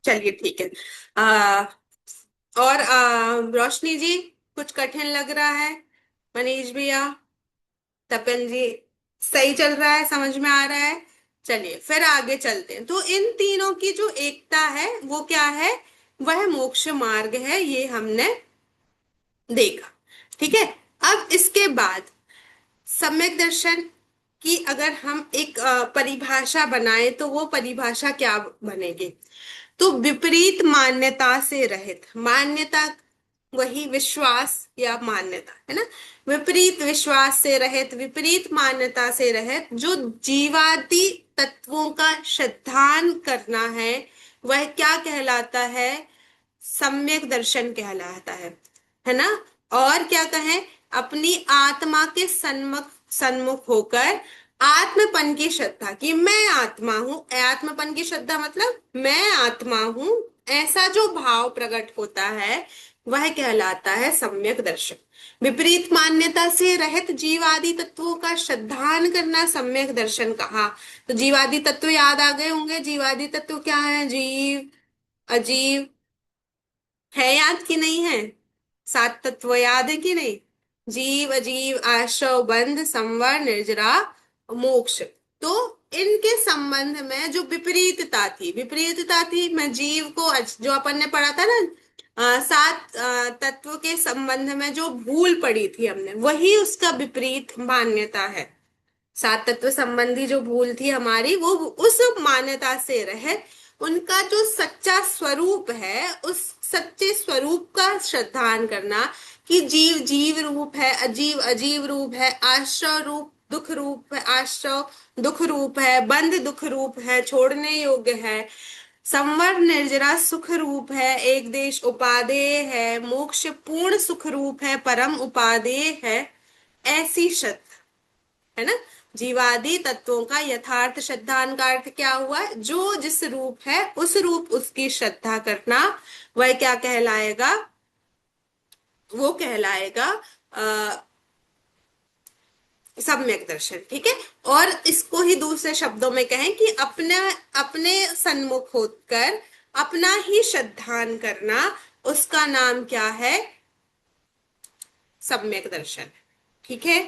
चलिए ठीक है। आ, और रोशनी जी, कुछ कठिन लग रहा है? मनीष भैया, तपन जी, सही चल रहा है, समझ में आ रहा है? चलिए फिर आगे चलते हैं। तो इन तीनों की जो एकता है वो क्या है? वह मोक्ष मार्ग है, ये हमने देखा। ठीक है। अब इसके बाद सम्यक दर्शन की अगर हम एक परिभाषा बनाए तो वो परिभाषा क्या बनेगी? तो विपरीत मान्यता से रहित, मान्यता वही विश्वास या मान्यता है ना। विपरीत विश्वास से रहित, विपरीत मान्यता से रहित जो जीवादि तत्वों का श्रद्धान करना है, वह क्या कहलाता है? सम्यक दर्शन कहलाता है ना। और क्या कहें? अपनी आत्मा के सन्मुख सन्मुख होकर आत्मपन की श्रद्धा, कि मैं आत्मा हूं, आत्मपन की श्रद्धा मतलब मैं आत्मा हूं, ऐसा जो भाव प्रकट होता है वह कहलाता है सम्यक दर्शन। विपरीत मान्यता से रहित जीवादि तत्वों का श्रद्धान करना सम्यक दर्शन कहा। तो जीवादि तत्व याद आ गए होंगे। जीवादि तत्व क्या है? जीव, अजीव, है याद कि नहीं है? सात तत्व याद है कि नहीं? जीव, अजीव, आश्रव, बंध, संवर, निर्जरा, मोक्ष। तो इनके संबंध में जो विपरीतता थी, विपरीतता थी, मैं जीव को जो अपन ने पढ़ा था ना, सात तत्व के संबंध में जो भूल पड़ी थी हमने, वही उसका विपरीत मान्यता है। सात तत्व संबंधी जो भूल थी हमारी, वो उस मान्यता से रहित उनका जो सच्चा स्वरूप है, उस सच्चे स्वरूप का श्रद्धान करना, कि जीव जीव रूप है, अजीव अजीव रूप है, आश्रव रूप दुख रूप है, आश्रव दुख रूप है, बंध दुख रूप है, छोड़ने योग्य है, संवर निर्जरा सुख रूप है, एक देश उपादेय है, मोक्ष पूर्ण सुख रूप है, परम उपादेय है, ऐसी श्रद्धा, है ना। जीवादि तत्वों का यथार्थ श्रद्धान का अर्थ क्या हुआ? जो जिस रूप है उस रूप उसकी श्रद्धा करना, वह क्या कहलाएगा? वो कहलाएगा सम्यक दर्शन। ठीक है। और इसको ही दूसरे शब्दों में कहें कि अपने अपने सन्मुख होकर अपना ही श्रद्धान करना, उसका नाम क्या है? सम्यक दर्शन। ठीक है।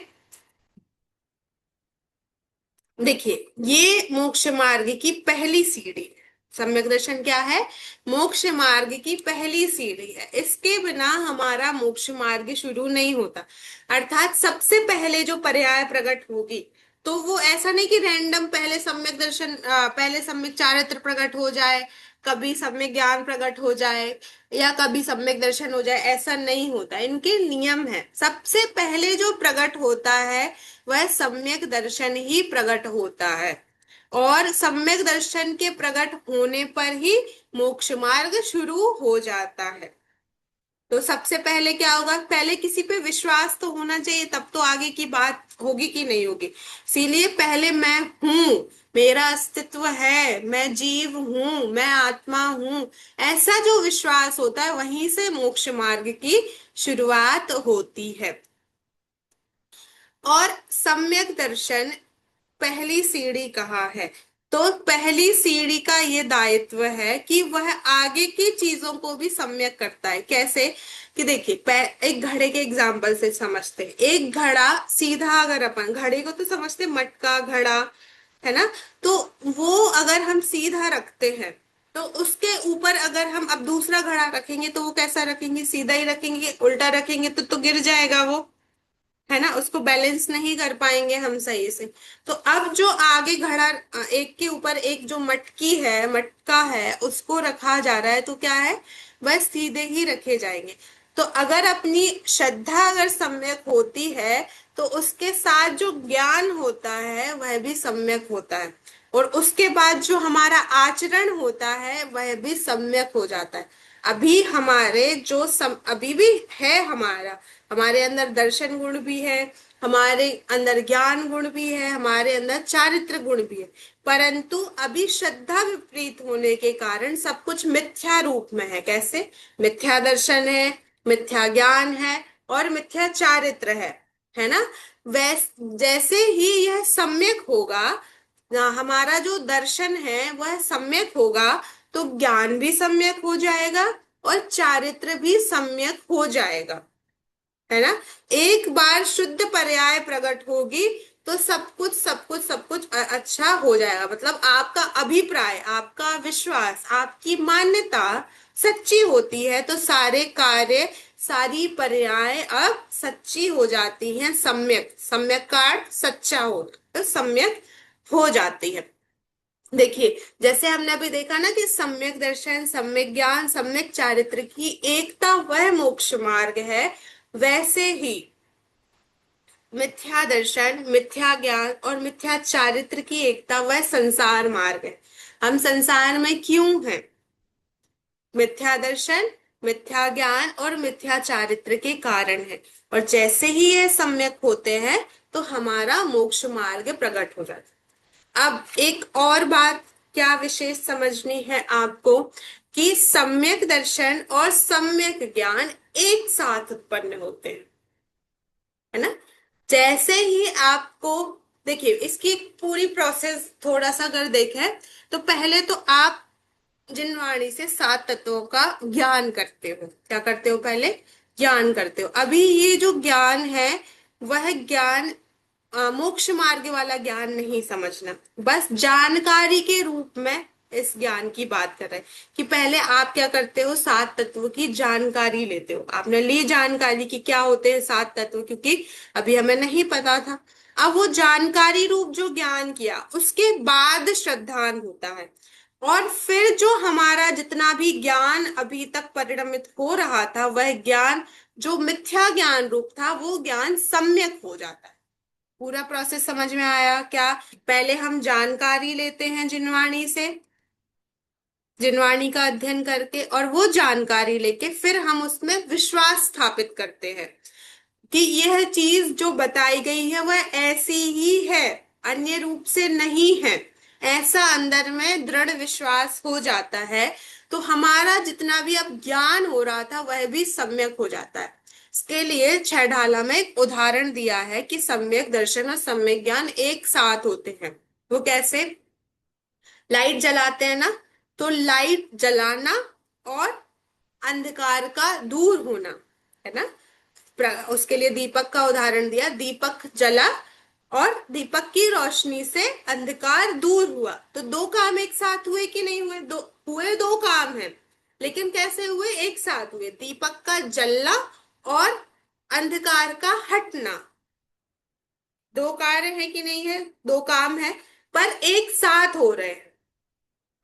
देखिए, ये मोक्ष मार्ग की पहली सीढ़ी है। सम्यक दर्शन क्या है? मोक्ष मार्ग की पहली सीढ़ी है। इसके बिना हमारा मोक्ष मार्ग शुरू नहीं होता। अर्थात सबसे पहले जो पर्याय प्रकट होगी, तो वो ऐसा नहीं कि रैंडम पहले सम्यक दर्शन, पहले सम्यक चारित्र प्रकट हो जाए, कभी सम्यक ज्ञान प्रकट हो जाए, या कभी सम्यक दर्शन हो जाए, ऐसा नहीं होता। इनके नियम है। सबसे पहले जो प्रकट होता है वह सम्यक दर्शन ही प्रकट होता है। और सम्यक दर्शन के प्रकट होने पर ही मोक्ष मार्ग शुरू हो जाता है। तो सबसे पहले क्या होगा? पहले किसी पे विश्वास तो होना चाहिए, तब तो आगे की बात होगी कि नहीं होगी। इसीलिए पहले मैं हूं, मेरा अस्तित्व है, मैं जीव हूं, मैं आत्मा हूं, ऐसा जो विश्वास होता है, वहीं से मोक्ष मार्ग की शुरुआत होती है। और सम्यक दर्शन पहली सीढ़ी कहाँ है? तो पहली सीढ़ी का ये दायित्व है कि वह आगे की चीजों को भी सम्यक करता है। कैसे? कि देखिए, एक घड़े के एग्जाम्पल से समझते हैं। एक घड़ा सीधा, अगर अपन घड़े को तो समझते हैं, मटका घड़ा, है ना। तो वो अगर हम सीधा रखते हैं, तो उसके ऊपर अगर हम अब दूसरा घड़ा रखेंगे तो वो कैसा रखेंगे? सीधा ही रखेंगे। उल्टा रखेंगे तो गिर जाएगा वो, है ना। उसको बैलेंस नहीं कर पाएंगे हम सही से। तो अब जो आगे घड़ा, एक के ऊपर एक जो मटकी है, मटका है, उसको रखा जा रहा है, तो क्या है? वह सीधे ही रखे जाएंगे। तो अगर अपनी श्रद्धा अगर सम्यक होती है, तो उसके साथ जो ज्ञान होता है वह भी सम्यक होता है, और उसके बाद जो हमारा आचरण होता है वह भी सम्यक हो जाता है। अभी हमारे जो अभी भी है हमारा, हमारे अंदर दर्शन गुण भी है, हमारे अंदर ज्ञान गुण भी है, हमारे अंदर चारित्र गुण भी है, परंतु अभी श्रद्धा विपरीत होने के कारण सब कुछ मिथ्या रूप में है। कैसे? मिथ्या दर्शन है, मिथ्या ज्ञान है और मिथ्या चारित्र है ना। जैसे ही यह सम्यक होगा, हमारा जो दर्शन है वह सम्यक होगा, तो ज्ञान भी सम्यक हो जाएगा और चारित्र भी सम्यक हो जाएगा, है ना। एक बार शुद्ध पर्याय प्रकट होगी तो सब कुछ अच्छा हो जाएगा। मतलब आपका अभिप्राय, आपका विश्वास, आपकी मान्यता सच्ची होती है तो सारे कार्य, सारी पर्याय अब सच्ची हो जाती हैं। सम्यक, सम्यक का अर्थ सच्चा हो, तो सम्यक हो जाती है। देखिए, जैसे हमने अभी देखा ना कि सम्यक दर्शन, सम्यक ज्ञान, सम्यक चारित्र की एकता वह मोक्ष मार्ग है, वैसे ही मिथ्या दर्शन, मिथ्या ज्ञान और मिथ्या चारित्र की एकता वह संसार मार्ग है। हम संसार में क्यों हैं? मिथ्या दर्शन, मिथ्या ज्ञान और मिथ्या चारित्र के कारण है। और जैसे ही ये सम्यक होते हैं तो हमारा मोक्ष मार्ग प्रकट हो जाता है। अब एक और बात क्या विशेष समझनी है आपको, कि सम्यक दर्शन और सम्यक ज्ञान एक साथ उत्पन्न होते हैं, है ना। जैसे ही आपको, देखिए इसकी पूरी प्रोसेस थोड़ा सा अगर देखें तो पहले तो आप जिन वाणी से सात तत्वों का ज्ञान करते हो, क्या करते हो? पहले ज्ञान करते हो। अभी ये जो ज्ञान है वह ज्ञान मोक्ष मार्ग वाला ज्ञान नहीं समझना, बस जानकारी के रूप में इस ज्ञान की बात कर रहे हैं। कि पहले आप क्या करते हो? सात तत्व की जानकारी लेते हो। आपने ली जानकारी की क्या होते हैं सात तत्व, क्योंकि अभी हमें नहीं पता था। अब वो जानकारी रूप जो ज्ञान किया, उसके बाद श्रद्धान होता है। और फिर जो हमारा जितना भी ज्ञान अभी तक परिणमित हो रहा था, वह ज्ञान जो मिथ्या ज्ञान रूप था, वो ज्ञान सम्यक हो जाता है। पूरा प्रोसेस समझ में आया क्या? पहले हम जानकारी लेते हैं जिनवाणी से, जिनवाणी का अध्ययन करके, और वो जानकारी लेके फिर हम उसमें विश्वास स्थापित करते हैं कि यह चीज जो बताई गई है वह ऐसी ही है, अन्य रूप से नहीं है। ऐसा अंदर में दृढ़ विश्वास हो जाता है तो हमारा जितना भी अब ज्ञान हो रहा था वह भी सम्यक हो जाता है। इसके लिए छह ढाला में एक उदाहरण दिया है कि सम्यक दर्शन और सम्यक ज्ञान एक साथ होते हैं। वो कैसे? लाइट जलाते हैं ना, तो लाइट जलाना और अंधकार का दूर होना, है ना। उसके लिए दीपक का उदाहरण दिया, दीपक जला और दीपक की रोशनी से अंधकार दूर हुआ, तो दो काम एक साथ हुए कि नहीं हुए? दो काम है, लेकिन कैसे हुए? एक साथ हुए। दीपक का जलना और अंधकार का हटना, दो कार्य है कि नहीं है? दो काम है, पर एक साथ हो रहे हैं,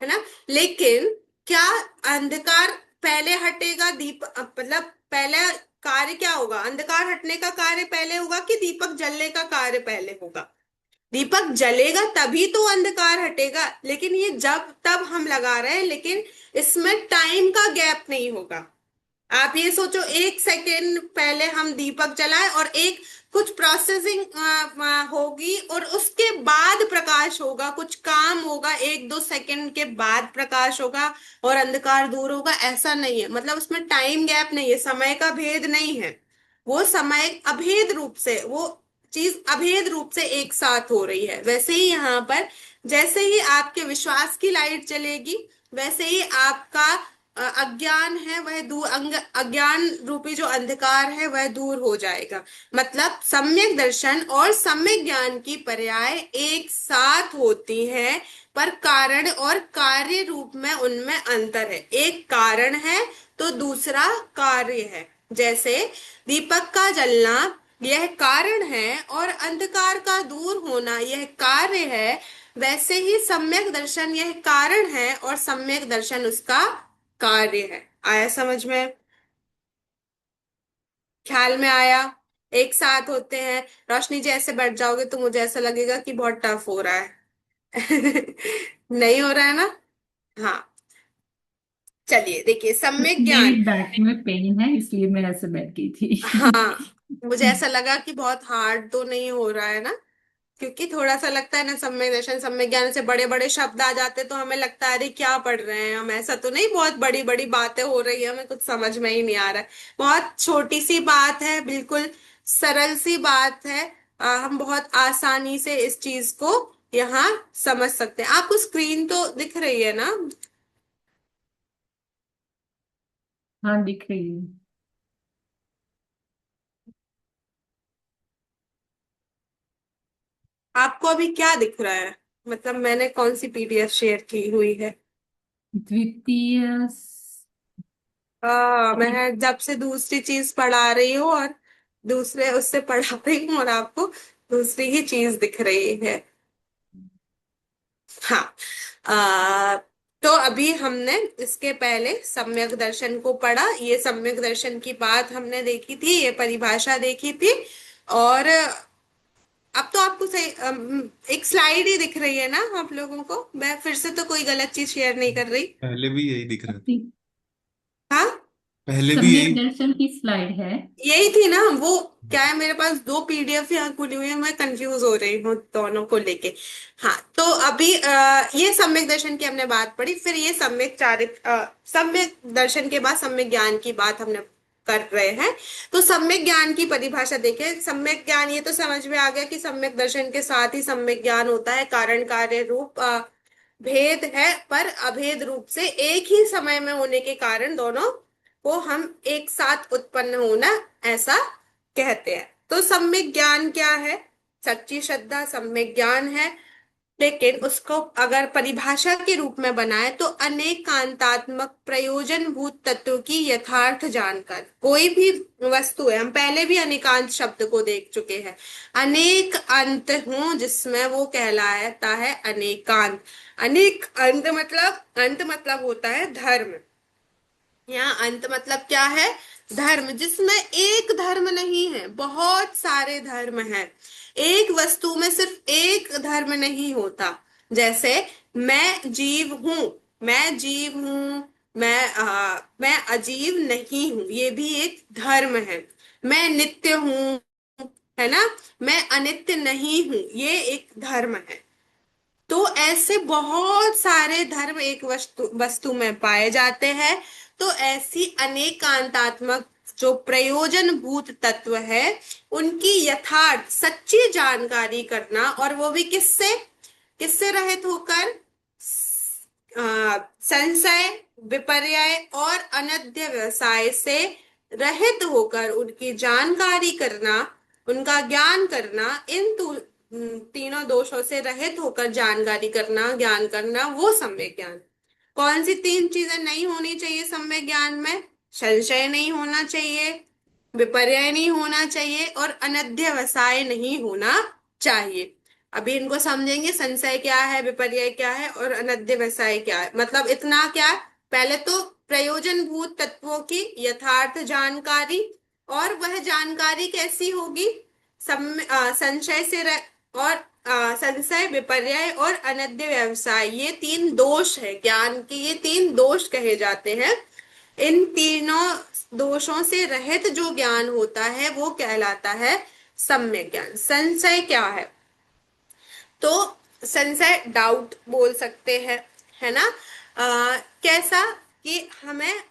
है ना। लेकिन क्या अंधकार पहले हटेगा? मतलब पहले कार्य क्या होगा? अंधकार हटने का कार्य पहले होगा कि दीपक जलने का कार्य पहले होगा? दीपक जलेगा तभी तो अंधकार हटेगा। लेकिन ये जब तब हम लगा रहे हैं, लेकिन इसमें टाइम का गैप नहीं होगा। आप ये सोचो, एक सेकेंड पहले हम दीपक जलाए और एक कुछ प्रोसेसिंग होगी और उसके बाद प्रकाश होगा, कुछ काम होगा, एक दो सेकंड के बाद प्रकाश होगा और अंधकार दूर होगा, ऐसा नहीं है। मतलब उसमें टाइम गैप नहीं है, समय का भेद नहीं है। वो समय अभेद रूप से, वो चीज अभेद रूप से एक साथ हो रही है। वैसे ही यहाँ पर जैसे ही आपके विश्वास की लाइट चलेगी, वैसे ही आपका अज्ञान है वह दूर, अज्ञान रूपी जो अंधकार है वह दूर हो जाएगा। मतलब सम्यक दर्शन और सम्यक ज्ञान की पर्याय एक साथ होती है, पर कारण और कार्य रूप में उनमें अंतर है। एक कारण है तो दूसरा कार्य है। जैसे दीपक का जलना यह कारण है और अंधकार का दूर होना यह कार्य है, वैसे ही सम्यक दर्शन यह कारण है और सम्यक दर्शन उसका कार्य है। आया समझ में? ख्याल में आया? एक साथ होते हैं। रोशनी जी ऐसे बैठ जाओगे तो मुझे ऐसा लगेगा कि बहुत टफ हो रहा है। नहीं हो रहा है ना? हाँ, चलिए देखिए, सम्यक मेरी ज्ञान। बैक में पेन है इसलिए मैं ऐसे बैठ गई थी। हाँ, मुझे ऐसा लगा कि बहुत हार्ड तो नहीं हो रहा है ना, क्योंकि थोड़ा सा लगता है ना, सम्यक दर्शन सम्यक ज्ञान से बड़े बड़े शब्द आ जाते तो हमें लगता है अरे क्या पढ़ रहे हैं हम, ऐसा तो नहीं बहुत बड़ी बड़ी बातें हो रही है, हमें कुछ समझ में ही नहीं आ रहा है। बहुत छोटी सी बात है, बिल्कुल सरल सी बात है। हम बहुत आसानी से इस चीज को यहाँ समझ सकते हैं। आपको स्क्रीन तो दिख रही है ना? हाँ, दिख रही है। आपको अभी क्या दिख रहा है? मतलब मैंने कौन सी पीडीएफ शेयर की हुई है? द्वितीय मैं जब से दूसरी चीज पढ़ा रही हूँ और दूसरे उससे पढ़ा रही हूँ और आपको दूसरी ही चीज दिख रही है। हाँ। आ, तो अभी हमने इसके पहले सम्यक दर्शन को पढ़ा, ये सम्यक दर्शन की बात हमने देखी थी, ये परिभाषा देखी थी। और अब तो आपको सही एक स्लाइड ही दिख रही है ना आप लोगों को? मैं फिर से तो कोई गलत चीज शेयर नहीं कर रही? पहले भी यही दिख रहा था। हाँ, पहले भी सम्यक यही। दर्शन की स्लाइड है। यही थी ना वो। क्या है, मेरे पास दो पीडीएफ यहाँ खुली हुई है, मैं कंफ्यूज हो रही हूँ दोनों को लेके। हाँ, तो अभी ये सम्यक दर्शन की हमने बात पढ़ी, फिर ये सम्यक दर्शन के बाद सम्यक ज्ञान की बात हमने कर रहे हैं। तो सम्यक ज्ञान की परिभाषा देखें। सम्यक ज्ञान, ये तो समझ में आ गया कि सम्यक दर्शन के साथ ही सम्यक ज्ञान होता है। कारण कार्य रूप भेद है, पर अभेद रूप से एक ही समय में होने के कारण दोनों को हम एक साथ उत्पन्न होना, ऐसा कहते हैं। तो सम्यक ज्ञान क्या है? सच्ची श्रद्धा सम्यक ज्ञान है। लेकिन उसको अगर परिभाषा के रूप में बनाए तो अनेकांतात्मक प्रयोजनभूत तत्व की यथार्थ जानकर, कोई भी वस्तु है, हम पहले भी अनेकांत शब्द को देख चुके हैं। अनेक अंत हो जिसमें वो कहलाता है अनेकांत। अनेक अंत मतलब, अंत मतलब होता है धर्म। यहाँ अंत मतलब क्या है? धर्म, जिसमें एक धर्म नहीं है, बहुत सारे धर्म हैं। एक वस्तु में सिर्फ एक धर्म नहीं होता। जैसे मैं जीव हूं, मैं जीव हूं, मैं अजीब नहीं हूं, ये भी एक धर्म है। मैं नित्य हूं, है ना? मैं अनित्य नहीं हूं, ये एक धर्म है। तो ऐसे बहुत सारे धर्म एक वस्तु वस्तु में पाए जाते हैं। तो ऐसी अनेकांतात्मक जो प्रयोजन भूत तत्व है, उनकी यथार्थ सच्ची जानकारी करना, और वो भी किससे, किससे रहित होकर? संशय, विपर्यय और अनध्य व्यवसाय से रहित होकर उनकी जानकारी करना, उनका ज्ञान करना। तीनों दोषों से रहित होकर जानकारी करना, ज्ञान करना, वो सम्यक ज्ञान। कौन सी तीन चीजें नहीं होनी चाहिए सम्यक ज्ञान में? संशय नहीं होना चाहिए, विपर्यय नहीं होना चाहिए, और अनध्यवसाय नहीं होना चाहिए। अभी इनको समझेंगे, संशय क्या है, विपर्यय क्या है, और अनध्यवसाय क्या है। मतलब इतना क्या, पहले तो प्रयोजन भूत तत्वों की यथार्थ जानकारी। और वह जानकारी कैसी होगी? संशय से और संशय, विपर्यय और अनद्य व्यवसाय, ये तीन दोष है ज्ञान के, ये तीन दोष कहे जाते हैं। इन तीनों दोषों से रहित जो ज्ञान होता है वो कहलाता है सम्यक ज्ञान। संशय क्या है? तो संशय डाउट बोल सकते हैं, है ना? कैसा कि हमें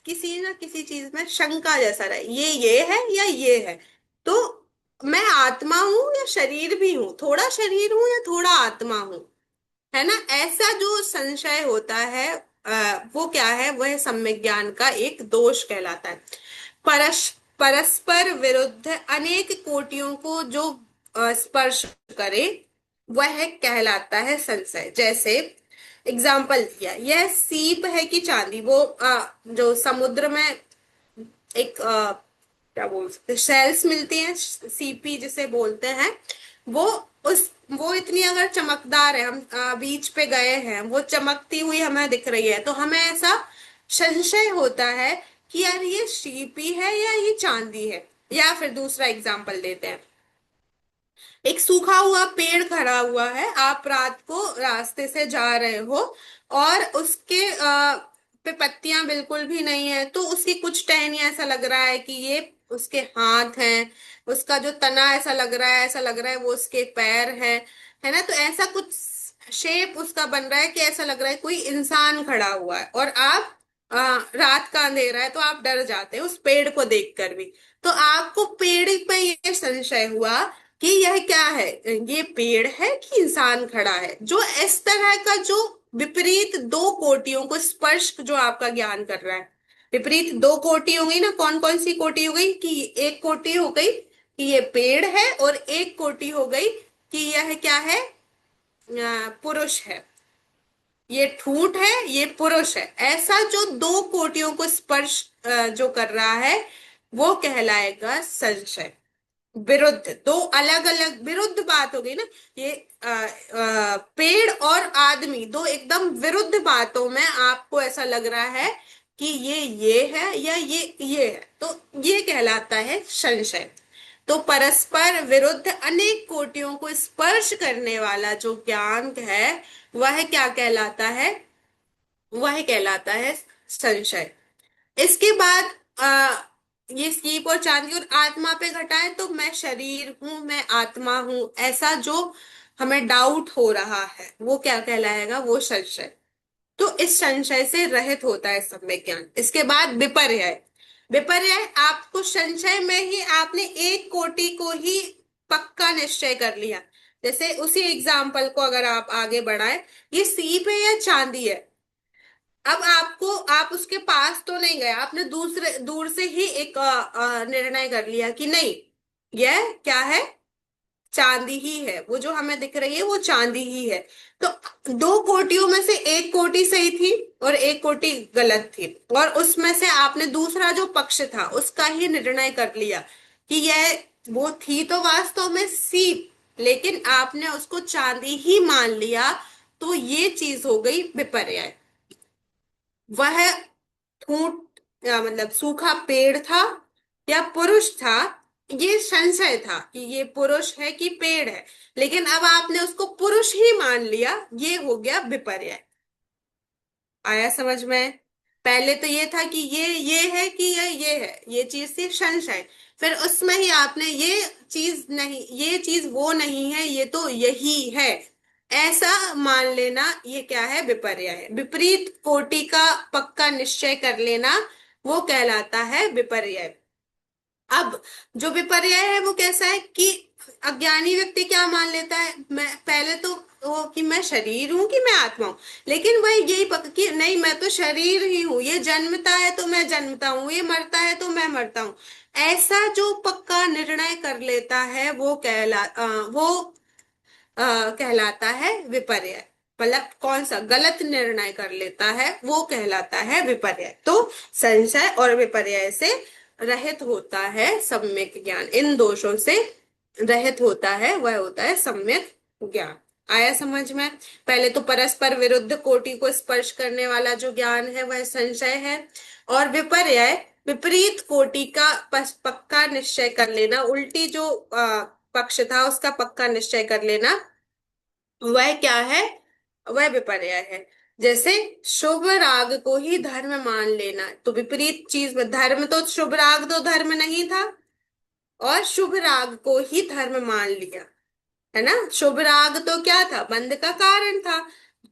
किसी ना किसी चीज में शंका जैसा रहे, ये है या ये है। तो मैं आत्मा हूं या शरीर भी हूं, थोड़ा शरीर हूं या थोड़ा आत्मा हूं, है ना? ऐसा जो संशय होता है, वो क्या है? वह सम्यक ज्ञान का एक दोष कहलाता है। परस्पर विरुद्ध अनेक कोटियों को जो स्पर्श करे, वह कहलाता है संशय। जैसे एग्जाम्पल दिया, यह सीप है कि चांदी? वो जो समुद्र में एक क्या बोल सकते, शेल्स मिलती हैं, सीपी जिसे बोलते हैं, वो उस वो इतनी अगर चमकदार है, हम बीच पे गए हैं, वो चमकती हुई हमें दिख रही है, तो हमें ऐसा संशय होता है कि यार ये सीपी है या ये चांदी है। या फिर दूसरा एग्जाम्पल देते हैं, एक सूखा हुआ पेड़ खड़ा हुआ है, आप रात को रास्ते से जा रहे हो और उसके पे पत्तियां बिल्कुल भी नहीं है, तो उसकी कुछ टहनियां, ऐसा लग रहा है कि ये उसके हाथ हैं, उसका जो तना ऐसा लग रहा है, ऐसा लग रहा है वो उसके पैर है ना। तो ऐसा कुछ शेप उसका बन रहा है कि ऐसा लग रहा है कोई इंसान खड़ा हुआ है, और आप रात का अंधेरा है तो आप डर जाते हैं उस पेड़ को देखकर भी। तो आपको पेड़ पे ये संशय हुआ कि यह क्या है, ये पेड़ है कि इंसान खड़ा है। जो इस तरह का जो विपरीत दो कोटियों को स्पर्श जो आपका ज्ञान कर रहा है, विपरीत दो कोटि हो गई ना। कौन कौन सी कोटि हो गई कि एक कोटि हो गई कि ये पेड़ है, और एक कोटि हो गई कि यह क्या है, पुरुष है, ये ठूंठ है, ये पुरुष है। ऐसा जो दो कोटियों को स्पर्श जो कर रहा है वो कहलाएगा संशय। विरुद्ध, दो अलग अलग विरुद्ध बात हो गई ना। ये पेड़ और आदमी, दो एकदम विरुद्ध बातों में आपको ऐसा लग रहा है कि ये है या ये है, तो ये कहलाता है संशय। तो परस्पर विरुद्ध अनेक कोटियों को स्पर्श करने वाला जो ज्ञान है वह क्या कहलाता है, वह कहलाता है संशय। इसके बाद ये सीप और चांदी और आत्मा पे घटाए तो मैं शरीर हूं, मैं आत्मा हूं, ऐसा जो हमें डाउट हो रहा है वो क्या कहलाएगा, वो संशय। तो इस संशय से रहित होता है सम्यक ज्ञान। इसके बाद विपर्यय। विपर्यय, आपको संशय में ही आपने एक कोटि को ही पक्का निश्चय कर लिया। जैसे उसी एग्जाम्पल को अगर आप आगे बढ़ाए, ये सीप है या चांदी है। अब आपको, आप उसके पास तो नहीं गए, आपने दूसरे दूर से ही एक निर्णय कर लिया कि नहीं, यह क्या है, चांदी ही है, वो जो हमें दिख रही है वो चांदी ही है। तो दो कोटियों में से एक कोटि सही थी और एक कोटि गलत थी, और उसमें से आपने दूसरा जो पक्ष था उसका ही निर्णय कर लिया कि यह, वो थी तो वास्तव में सीप, लेकिन आपने उसको चांदी ही मान लिया। तो ये चीज हो गई विपर्य। वह ठूंठ मतलब सूखा पेड़ था या पुरुष था, ये संशय था कि ये पुरुष है कि पेड़ है, लेकिन अब आपने उसको पुरुष ही मान लिया, ये हो गया विपर्य। आया समझ में। पहले तो ये था कि ये है कि ये है, ये चीज थी संशय। फिर उसमें ही आपने ये चीज नहीं, ये चीज वो नहीं है, ये तो यही है, ऐसा मान लेना, ये क्या है, विपर्य है। विपरीत कोटि का पक्का निश्चय कर लेना वो कहलाता है विपर्य। अब जो विपर्य है वो कैसा है कि अज्ञानी व्यक्ति क्या मान लेता है, मैं पहले तो वो कि मैं शरीर हूं कि मैं आत्मा हूं, लेकिन वह यही पक कि नहीं, मैं तो शरीर ही हूं, ये जन्मता है तो मैं जन्मता हूं, ये मरता है तो मैं मरता हूं। ऐसा जो पक्का निर्णय कर लेता है वो कहलाता है विपर्य। मतलब कौन सा गलत निर्णय कर लेता है वो कहलाता है विपर्य। तो संशय और विपर्य से रहित होता है सम्यक ज्ञान, इन दोषों से रहित होता है वह होता है सम्यक ज्ञान। आया समझ में। पहले तो परस्पर विरुद्ध कोटि को स्पर्श करने वाला जो ज्ञान है वह संशय है, और विपर्य विपरीत कोटि का पक्का निश्चय कर लेना, उल्टी जो पक्ष था उसका पक्का निश्चय कर लेना, वह क्या है, वह विपर्य है। जैसे शुभ राग को ही धर्म मान लेना, तो विपरीत चीज में धर्म, तो शुभ राग तो धर्म नहीं था, और शुभ राग को ही धर्म मान लिया, है ना। शुभ राग तो क्या था, बंध का कारण था,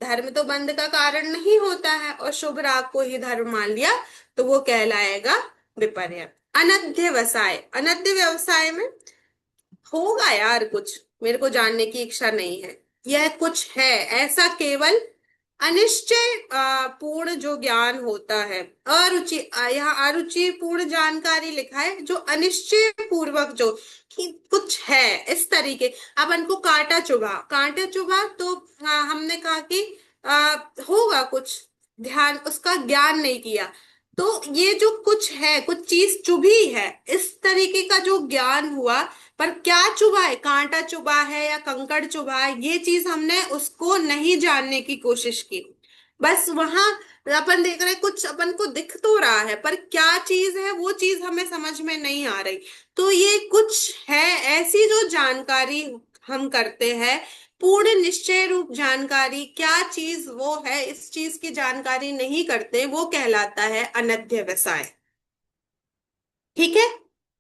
धर्म तो बंध का कारण नहीं होता है, और शुभ राग को ही धर्म मान लिया, तो वो कहलाएगा विपर्य। अनध्य व्यवसाय, अनध्य व्यवसाय में होगा यार कुछ, मेरे को जानने की इच्छा नहीं है, यह कुछ है ऐसा केवल अनिश्चय पूर्ण जो ज्ञान होता है। अरुचि, यहाँ अरुचि पूर्ण जानकारी लिखा है, जो अनिश्चय पूर्वक जो कि कुछ है इस तरीके। अब इनको कांटा चुभा, कांटा चुभा तो हमने कहा कि होगा कुछ, ध्यान उसका ज्ञान नहीं किया। तो ये जो कुछ है, कुछ चीज चुभी है, इस तरीके का जो ज्ञान हुआ, पर क्या चुभा है, कांटा चुभा है या कंकड़ चुभा है, ये चीज हमने उसको नहीं जानने की कोशिश की। बस वहां अपन देख रहे हैं, कुछ अपन को दिख तो रहा है, पर क्या चीज है वो चीज हमें समझ में नहीं आ रही। तो ये कुछ है, ऐसी जो जानकारी हम करते हैं, पूर्ण निश्चय रूप जानकारी, क्या चीज वो है, इस चीज की जानकारी नहीं करते, वो कहलाता है अनध्य व्यवसाय। ठीक है।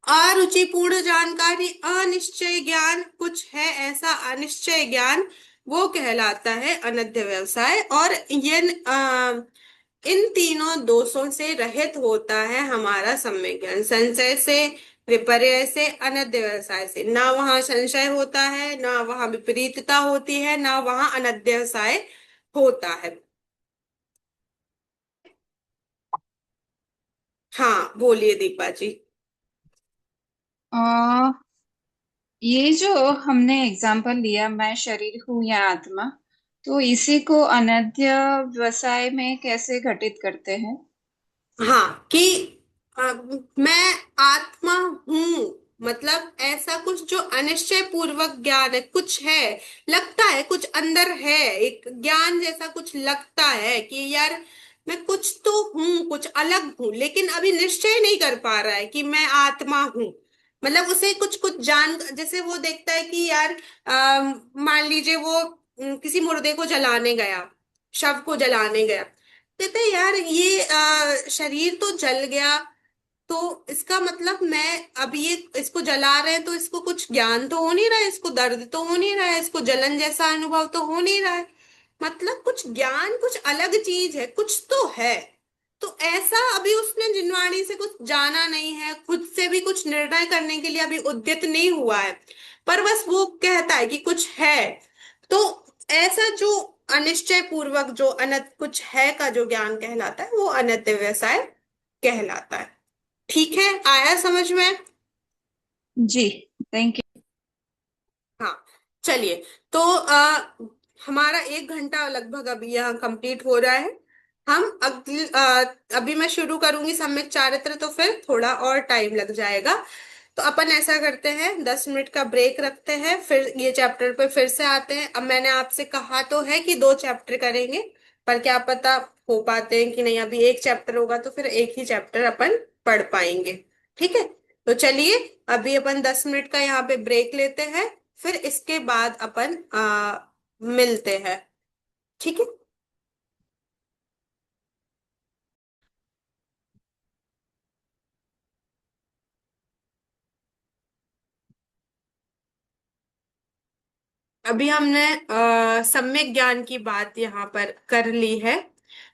अरुचिपूर्ण जानकारी, अनिश्चय ज्ञान, कुछ है ऐसा अनिश्चय ज्ञान, वो कहलाता है अनध्य व्यवसाय। और ये इन तीनों दोषों से रहित होता है हमारा सम्यक ज्ञान, संशय से, विपर्य से, अनध्य व्यवसाय से। ना वहां संशय होता है, ना वहां विपरीतता होती है, ना वहां अनध्य व्यवसाय होता है। हाँ बोलिए दीपा जी। आ, ये जो हमने एग्जाम्पल लिया, मैं शरीर हूँ या आत्मा, तो इसी को अनद्य व्यवसाय में कैसे घटित करते हैं? हाँ कि अ, मैं आत्मा हूं, मतलब ऐसा कुछ जो अनिश्चय पूर्वक ज्ञान है, कुछ है, लगता है कुछ अंदर है, एक ज्ञान जैसा कुछ लगता है कि यार मैं कुछ तो हूं, कुछ अलग हूं, लेकिन अभी निश्चय नहीं कर पा रहा है कि मैं आत्मा हूं। मतलब उसे कुछ कुछ जान, जैसे वो देखता है कि यार मान लीजिए वो किसी मुर्दे को जलाने गया, शव को जलाने गया, कहते हैं यार ये शरीर तो जल गया, तो इसका मतलब मैं अब ये इसको जला रहे हैं तो इसको कुछ ज्ञान तो हो नहीं रहा है, इसको दर्द तो हो नहीं रहा है, इसको जलन जैसा अनुभव तो हो नहीं रहा है, मतलब कुछ ज्ञान, कुछ अलग चीज है, कुछ तो है। तो ऐसा अभी उसने जिनवाणी से कुछ जाना नहीं है, खुद से भी कुछ निर्णय करने के लिए अभी उद्यत नहीं हुआ है, पर बस वो कहता है कि कुछ है। तो ऐसा जो अनिश्चय पूर्वक जो अनत कुछ है का जो ज्ञान कहलाता है वो अनत व्यवसाय कहलाता है। ठीक है, आया समझ में? जी, थैंक यू। हाँ चलिए। तो हमारा 1 घंटा लगभग अभी यहाँ कंप्लीट हो रहा है। हम अगली अभी मैं शुरू करूंगी सम्यक चारित्र, तो फिर थोड़ा और टाइम लग जाएगा। तो अपन ऐसा करते हैं, 10 मिनट का ब्रेक रखते हैं, फिर ये चैप्टर पे फिर से आते हैं। अब मैंने आपसे कहा तो है कि 2 चैप्टर करेंगे, पर क्या पता हो पाते हैं कि नहीं, अभी एक चैप्टर होगा तो फिर एक ही चैप्टर अपन पढ़ पाएंगे। ठीक है, तो चलिए अभी अपन 10 मिनट का यहाँ पे ब्रेक लेते हैं, फिर इसके बाद अपन मिलते हैं। ठीक है। अभी हमने सम्यक ज्ञान की बात यहाँ पर कर ली है,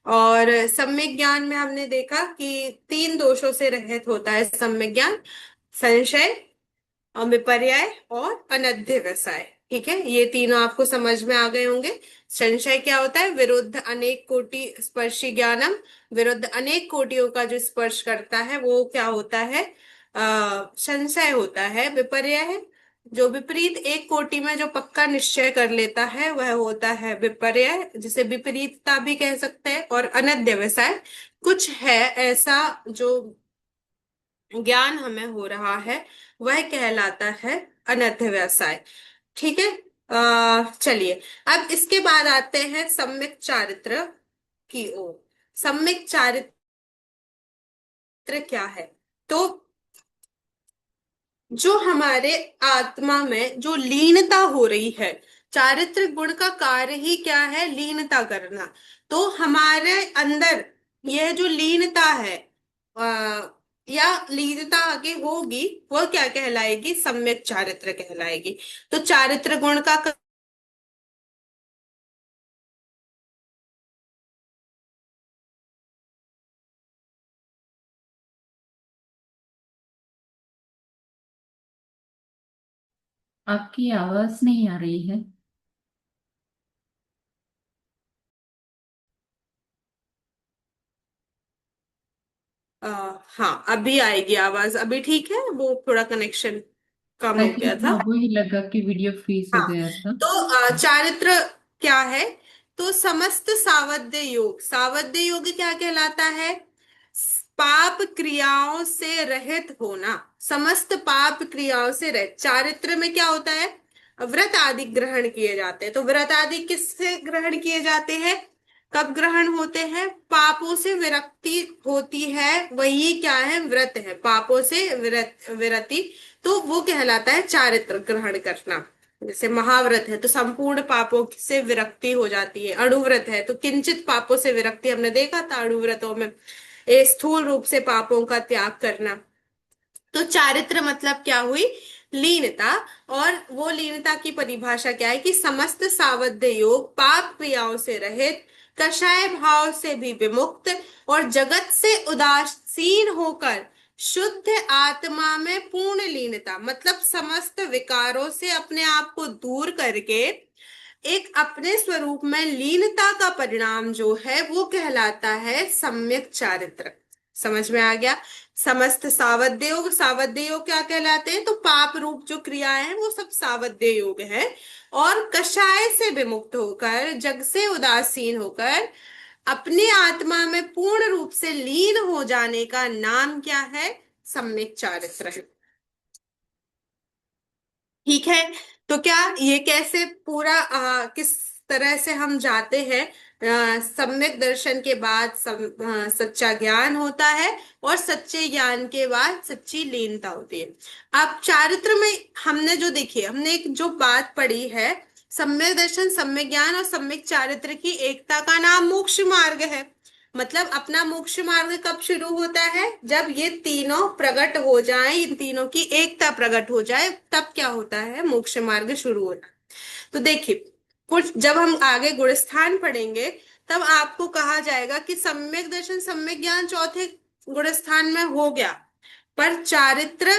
और सम्यक ज्ञान में हमने देखा कि 3 दोषों से रहित होता है सम्यक ज्ञान, संशय, विपर्य और अनध्य व्यवसाय। ठीक है, ये तीनों आपको समझ में आ गए होंगे। संशय क्या होता है? विरुद्ध अनेक कोटि स्पर्शी ज्ञानम, विरुद्ध अनेक कोटियों का जो स्पर्श करता है वो क्या होता है? संशय होता है। विपर्य है, जो विपरीत एक कोटि में जो पक्का निश्चय कर लेता है वह होता है विपर्य, जिसे विपरीतता भी कह सकते हैं। और अनध्य व्यवसाय, कुछ है ऐसा जो ज्ञान हमें हो रहा है, वह कहलाता है अनर्थ व्यवसाय। ठीक है। चलिए अब इसके बाद आते हैं सम्यक चारित्र की ओर। सम्यक चारित्र क्या है? तो जो हमारे आत्मा में जो लीनता हो रही है, चारित्र गुण का कार्य ही क्या है? लीनता करना। तो हमारे अंदर यह जो लीनता है, आ, या लीनता आगे होगी, वह क्या कहलाएगी? सम्यक चारित्र कहलाएगी। तो चारित्र गुण का आपकी आवाज नहीं आ रही है। आ, हाँ अभी आएगी आवाज, अभी ठीक है, वो थोड़ा कनेक्शन कम हो पहले गया था। हाँ वही लगा कि वीडियो फ्रीज हो हाँ, गया था। तो चारित्र क्या है? तो समस्त सावध्य योग, सावध्य योग क्या कहलाता है? पाप क्रियाओं से रहित होना, समस्त पाप क्रियाओं से रहित। चारित्र में क्या होता है? व्रत आदि ग्रहण किए जाते हैं। तो व्रत आदि किससे ग्रहण किए जाते हैं? कब ग्रहण होते हैं? पापों से विरक्ति होती है, वही क्या है? व्रत है, पापों से विरति। तो वो कहलाता है चारित्र ग्रहण करना। जैसे महाव्रत है तो संपूर्ण पापों से विरक्ति हो जाती है, अणुव्रत है तो किंचित पापों से विरक्ति, हमने देखा था अणुव्रतों में, ये स्थूल रूप से पापों का त्याग करना। तो चारित्र मतलब क्या हुई? लीनता। और वो लीनता की परिभाषा क्या है कि समस्त सावध्य योग, पाप क्रियाओं से रहित, कषाय भाव से भी विमुक्त, और जगत से उदासीन होकर शुद्ध आत्मा में पूर्ण लीनता, मतलब समस्त विकारों से अपने आप को दूर करके एक अपने स्वरूप में लीनता का परिणाम जो है वो कहलाता है सम्यक चारित्र। समझ में आ गया? समस्त सावध्य योग, सावध्य योग क्या कहलाते हैं? तो पाप रूप जो क्रियाएं हैं वो सब सावध्य योग है। और कषाय से विमुक्त होकर, जग से उदासीन होकर अपने आत्मा में पूर्ण रूप से लीन हो जाने का नाम क्या है? सम्यक चारित्र है। ठीक है। तो क्या ये कैसे पूरा किस तरह से हम जाते हैं? सम्यक दर्शन के बाद सच्चा ज्ञान होता है, और सच्चे ज्ञान के बाद सच्ची लीनता होती है। अब चारित्र में हमने जो देखी, हमने एक जो बात पढ़ी है, सम्यक दर्शन, सम्यक ज्ञान और सम्यक चारित्र की एकता का नाम मोक्ष मार्ग है। मतलब अपना मोक्ष मार्ग कब शुरू होता है? जब ये तीनों प्रकट हो जाएं, इन तीनों की एकता प्रकट हो जाए, तब क्या होता है? मोक्ष मार्ग शुरू होता है। तो देखिए, कुछ जब हम आगे गुणस्थान पढ़ेंगे तब आपको कहा जाएगा कि सम्यक दर्शन, सम्यक ज्ञान चौथे गुणस्थान में हो गया, पर चारित्र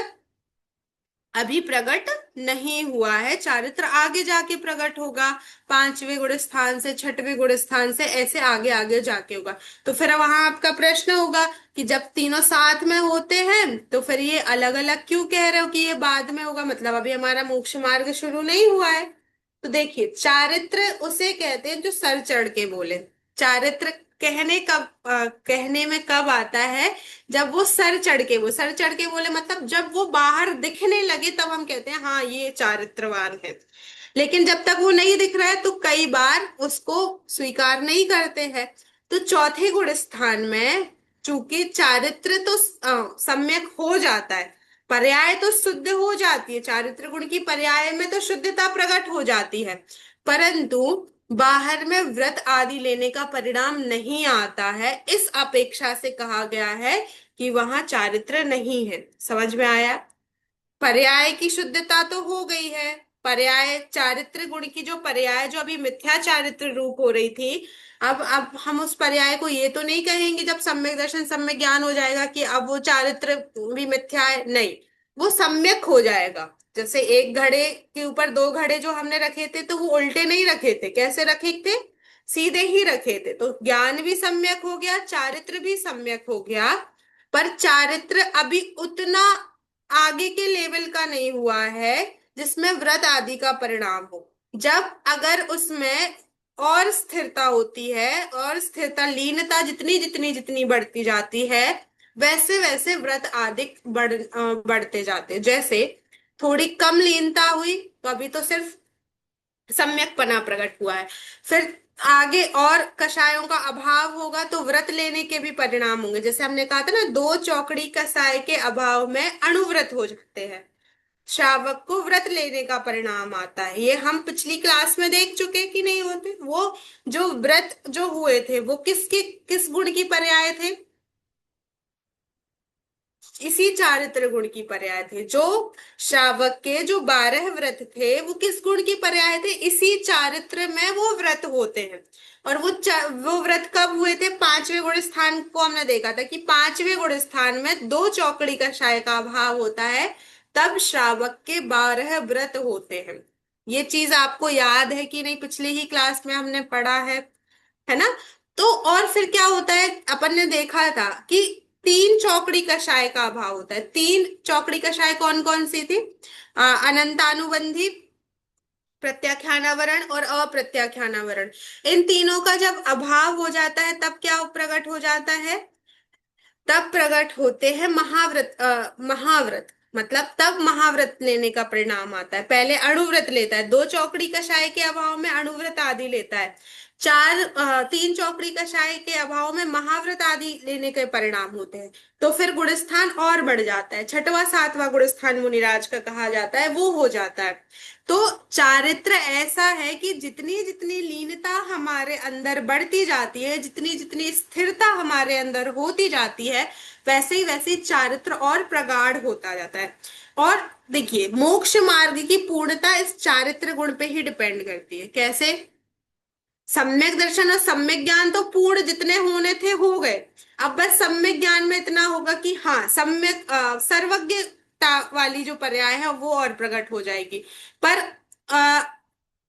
अभी प्रकट नहीं हुआ है। चारित्र आगे जाके प्रकट होगा, पांचवें गुण स्थान से, छठवें गुण स्थान से, ऐसे आगे आगे जाके होगा। तो फिर वहां आपका प्रश्न होगा कि जब तीनों साथ में होते हैं तो फिर ये अलग अलग क्यों कह रहे हो कि ये बाद में होगा? मतलब अभी हमारा मोक्ष मार्ग शुरू नहीं हुआ है। तो देखिए, चारित्र उसे कहते हैं जो सर चढ़ के बोले। चारित्र कहने में कब आता है? जब वो सर चढ़ के, वो सर चढ़ के बोले मतलब जब वो बाहर दिखने लगे तब हम कहते हैं हाँ ये चारित्रवान है। लेकिन जब तक वो नहीं दिख रहा है तो कई बार उसको स्वीकार नहीं करते हैं। तो चौथे गुण स्थान में चूंकि चारित्र तो सम्यक हो जाता है, पर्याय तो शुद्ध हो जाती है, चारित्र गुण की पर्याय में तो शुद्धता प्रकट हो जाती है, परंतु बाहर में व्रत आदि लेने का परिणाम नहीं आता है। इस अपेक्षा से कहा गया है कि वहां चारित्र नहीं है। समझ में आया? पर्याय की शुद्धता तो हो गई है, पर्याय चारित्र गुण की जो पर्याय जो अभी मिथ्या चारित्र रूप हो रही थी, अब हम उस पर्याय को ये तो नहीं कहेंगे जब सम्यक दर्शन सम्यक ज्ञान हो जाएगा कि अब वो चारित्र भी मिथ्या है, नहीं, वो सम्यक हो जाएगा। जैसे एक घड़े के ऊपर दो घड़े जो हमने रखे थे तो वो उल्टे नहीं रखे थे, कैसे रखे थे? सीधे ही रखे थे। तो ज्ञान भी सम्यक हो गया, चारित्र भी सम्यक हो गया, पर चारित्र अभी उतना आगे के लेवल का नहीं हुआ है जिसमें व्रत आदि का परिणाम हो। जब अगर उसमें और स्थिरता होती है, और स्थिरता, लीनता जितनी जितनी जितनी बढ़ती जाती है, वैसे वैसे व्रत आदि बढ़ते जाते हैं। जैसे थोड़ी कम लीनता हुई तो अभी तो सिर्फ सम्यकपना प्रकट हुआ है, फिर आगे और कषायों का अभाव होगा तो व्रत लेने के भी परिणाम होंगे। जैसे हमने कहा था ना, दो चौकड़ी कषाय के अभाव में अणुव्रत हो जाते हैं, श्रावक को व्रत लेने का परिणाम आता है। ये हम पिछली क्लास में देख चुके कि नहीं होते? वो जो व्रत जो हुए थे वो किस गुण की पर्याय थे? इसी चारित्र गुण की पर्याय थे। जो श्रावक के जो 12 व्रत थे वो किस गुण की पर्याय थे? इसी चारित्र में वो व्रत होते हैं। और वो व्रत कब हुए थे? पांचवें गुण स्थान को हमने देखा था कि पांचवें गुण स्थान में दो चौकड़ी कषाय का अभाव होता है, तब श्रावक के 12 व्रत होते हैं। ये चीज आपको याद है कि नहीं? पिछली ही क्लास में हमने पढ़ा है ना? तो और फिर क्या होता है, अपन ने देखा था कि तीन चौकड़ी कषाय का अभाव होता है। तीन चौकड़ी कषाय कौन कौन सी थी? अनंतानुबंधी, प्रत्याख्यानावरण और अप्रत्याख्यानावरण। इन तीनों का जब अभाव हो जाता है तब क्या प्रकट हो जाता है? तब प्रकट होते हैं महाव्रत। महाव्रत मतलब तब महाव्रत लेने का परिणाम आता है। पहले अणुव्रत लेता है, दो चौकड़ी कषाय के अभाव में अणुव्रत आदि लेता है, तीन चौकड़ी कषाय के अभाव में महाव्रत आदि लेने के परिणाम होते हैं। तो फिर गुणस्थान और बढ़ जाता है, छठवां सातवां गुणस्थान मुनिराज का कहा जाता है वो हो जाता है। तो चारित्र ऐसा है कि जितनी जितनी लीनता हमारे अंदर बढ़ती जाती है, जितनी जितनी स्थिरता हमारे अंदर होती जाती है, वैसे ही वैसे ही चारित्र और प्रगाढ़ होता जाता है। और देखिए, मोक्ष मार्ग की पूर्णता इस चारित्र गुण पे ही डिपेंड करती है। कैसे? सम्यक दर्शन और सम्यक ज्ञान तो पूर्ण जितने होने थे हो गए। अब बस सम्यक ज्ञान में इतना होगा कि हाँ, सम्यक सर्वज्ञता वाली जो पर्याय है वो और प्रकट हो जाएगी। पर अ,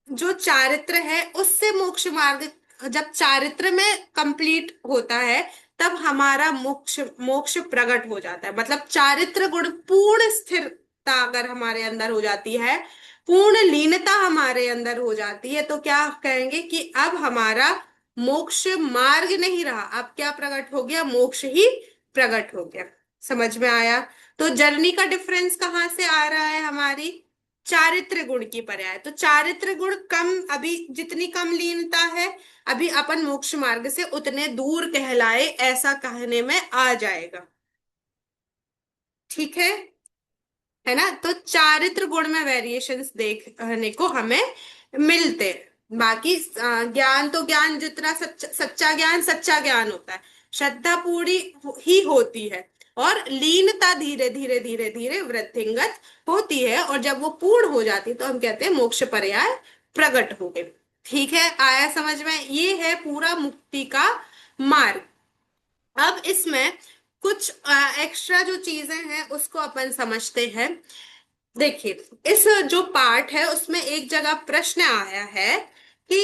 जो चारित्र है उससे मोक्ष मार्ग, जब चारित्र में कंप्लीट होता है तब हमारा मोक्ष मोक्ष प्रकट हो जाता है। मतलब चारित्र गुण पूर्ण स्थिरता अगर हमारे अंदर हो जाती है, पूर्ण लीनता हमारे अंदर हो जाती है, तो क्या कहेंगे कि अब हमारा मोक्ष मार्ग नहीं रहा, अब क्या प्रकट हो गया? मोक्ष ही प्रकट हो गया। समझ में आया? तो जर्नी का डिफरेंस कहाँ से आ रहा है? हमारी चारित्र गुण की पर्याय। तो चारित्र गुण कम, अभी जितनी कम लीनता है, अभी अपन मोक्ष मार्ग से उतने दूर कहलाए, ऐसा कहने में आ जाएगा। ठीक है ना? तो चारित्र गुण में वेरिएशंस देखने को हमें मिलते हैं। बाकी ज्ञान तो ज्ञान, जितना सच्चा ज्ञान सच्चा ज्ञान होता है, श्रद्धा पूरी ही होती है, और लीनता धीरे धीरे धीरे धीरे वृद्धिंगत होती है, और जब वो पूर्ण हो जाती है तो हम कहते हैं मोक्ष पर्याय प्रकट हो गए। ठीक है, आया समझ में? ये है पूरा मुक्ति का मार्ग। अब इसमें कुछ एक्स्ट्रा जो चीजें हैं उसको अपन समझते हैं। देखिए, इस जो पार्ट है उसमें एक जगह प्रश्न आया है कि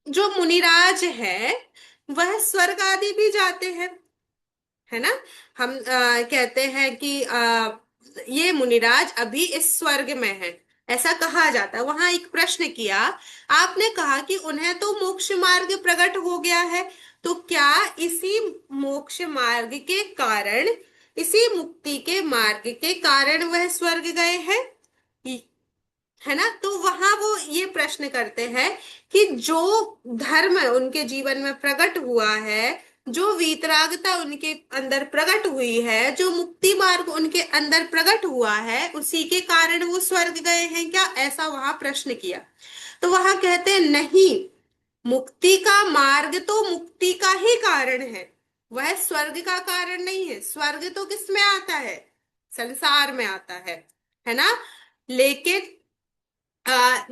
जो मुनिराज है वह स्वर्ग आदि भी जाते हैं, है ना? हम कहते हैं कि ये मुनिराज अभी इस स्वर्ग में है, ऐसा कहा जाता है। वहां एक प्रश्न किया, आपने कहा कि उन्हें तो मोक्ष मार्ग प्रकट हो गया है, तो क्या इसी मोक्ष मार्ग के कारण, इसी मुक्ति के मार्ग के कारण वह स्वर्ग गए हैं? है ना? तो वहां वो ये प्रश्न करते हैं कि जो धर्म उनके जीवन में प्रकट हुआ है, जो वीतरागता उनके अंदर प्रकट हुई है, जो मुक्ति मार्ग उनके अंदर प्रकट हुआ है, उसी के कारण वो स्वर्ग गए हैं क्या? ऐसा वहां प्रश्न किया। तो वहां कहते हैं नहीं, मुक्ति का मार्ग तो मुक्ति का ही कारण है, वह स्वर्ग का कारण नहीं है। स्वर्ग तो किस में आता है? संसार में आता है ना? लेकिन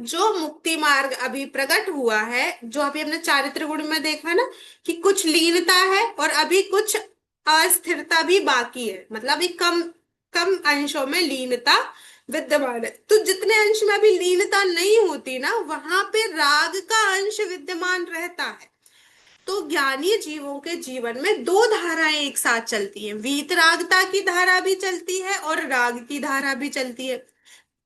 जो मुक्ति मार्ग अभी प्रकट हुआ है, जो अभी हमने चारित्र गुण में देखा ना, कि कुछ लीनता है और अभी कुछ अस्थिरता भी बाकी है, मतलब अभी कम कम अंशों में लीनता विद्यमान है। तो जितने अंश में अभी लीनता नहीं होती ना, वहां पे राग का अंश विद्यमान रहता है। तो ज्ञानी जीवों के जीवन में दो धाराएं एक साथ चलती हैं, वीतरागता की धारा भी चलती है और राग की धारा भी चलती है।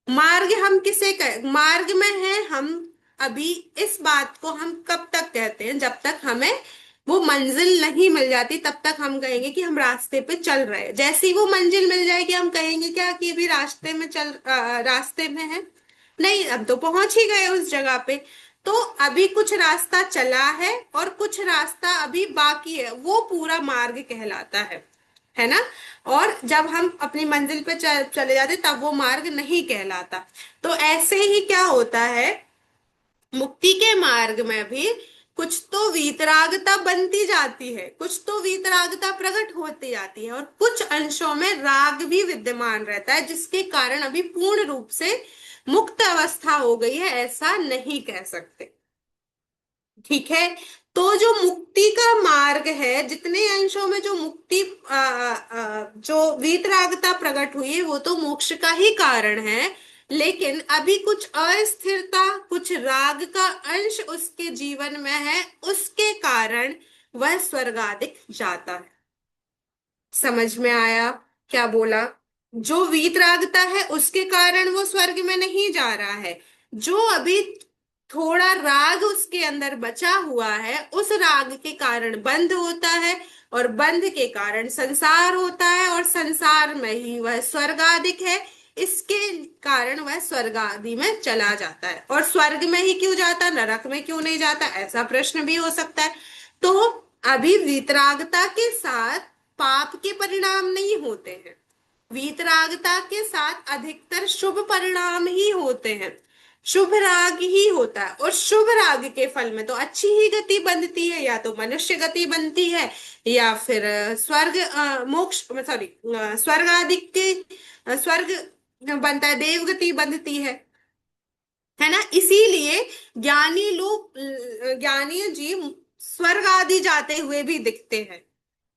मार्ग हम किसे कह, मार्ग में है हम, अभी इस बात को हम कब तक कहते हैं? जब तक हमें वो मंजिल नहीं मिल जाती तब तक हम कहेंगे कि हम रास्ते पे चल रहे हैं। जैसे ही वो मंजिल मिल जाएगी हम कहेंगे क्या कि अभी रास्ते में है? नहीं, अब तो पहुंच ही गए उस जगह पे। तो अभी कुछ रास्ता चला है और कुछ रास्ता अभी बाकी है, वो पूरा मार्ग कहलाता है ना? और जब हम अपनी मंजिल पे चले जाते तब वो मार्ग नहीं कहलाता। तो ऐसे ही क्या होता है, मुक्ति के मार्ग में भी कुछ तो वीतरागता बनती जाती है, कुछ तो वीतरागता प्रकट होती जाती है, और कुछ अंशों में राग भी विद्यमान रहता है, जिसके कारण अभी पूर्ण रूप से मुक्त अवस्था हो गई है ऐसा नहीं कह सकते। ठीक है? तो जो मुक्ति का मार्ग है, जितने अंशों में जो मुक्ति जो वीतरागता प्रकट हुई है वो तो मोक्ष का ही कारण है, लेकिन अभी कुछ अस्थिरता, कुछ राग का अंश उसके जीवन में है, उसके कारण वह स्वर्गाधिक जाता है। समझ में आया क्या बोला? जो वीतरागता है उसके कारण वो स्वर्ग में नहीं जा रहा है, जो अभी थोड़ा राग उसके अंदर बचा हुआ है, उस राग के कारण बंध होता है, और बंध के कारण संसार होता है, और संसार में ही वह स्वर्गाधिक है। इसके कारण वह स्वर्ग आदि में चला जाता है। और स्वर्ग में ही क्यों जाता, नरक में क्यों नहीं जाता, ऐसा प्रश्न भी हो सकता है। तो अभी वीतरागता के साथ पाप के परिणाम नहीं होते हैं, वीतरागता के साथ अधिकतर शुभ परिणाम ही होते हैं, शुभ राग ही होता है। और शुभ राग के फल में तो अच्छी ही गति बनती है, या तो मनुष्य गति बनती है, या फिर स्वर्ग मोक्ष, सॉरी, स्वर्ग आदि के स्वर्ग बनता है, देव गति बनती है ना। इसीलिए ज्ञानी लोग, ज्ञानी जीव स्वर्ग आदि जाते हुए भी दिखते हैं,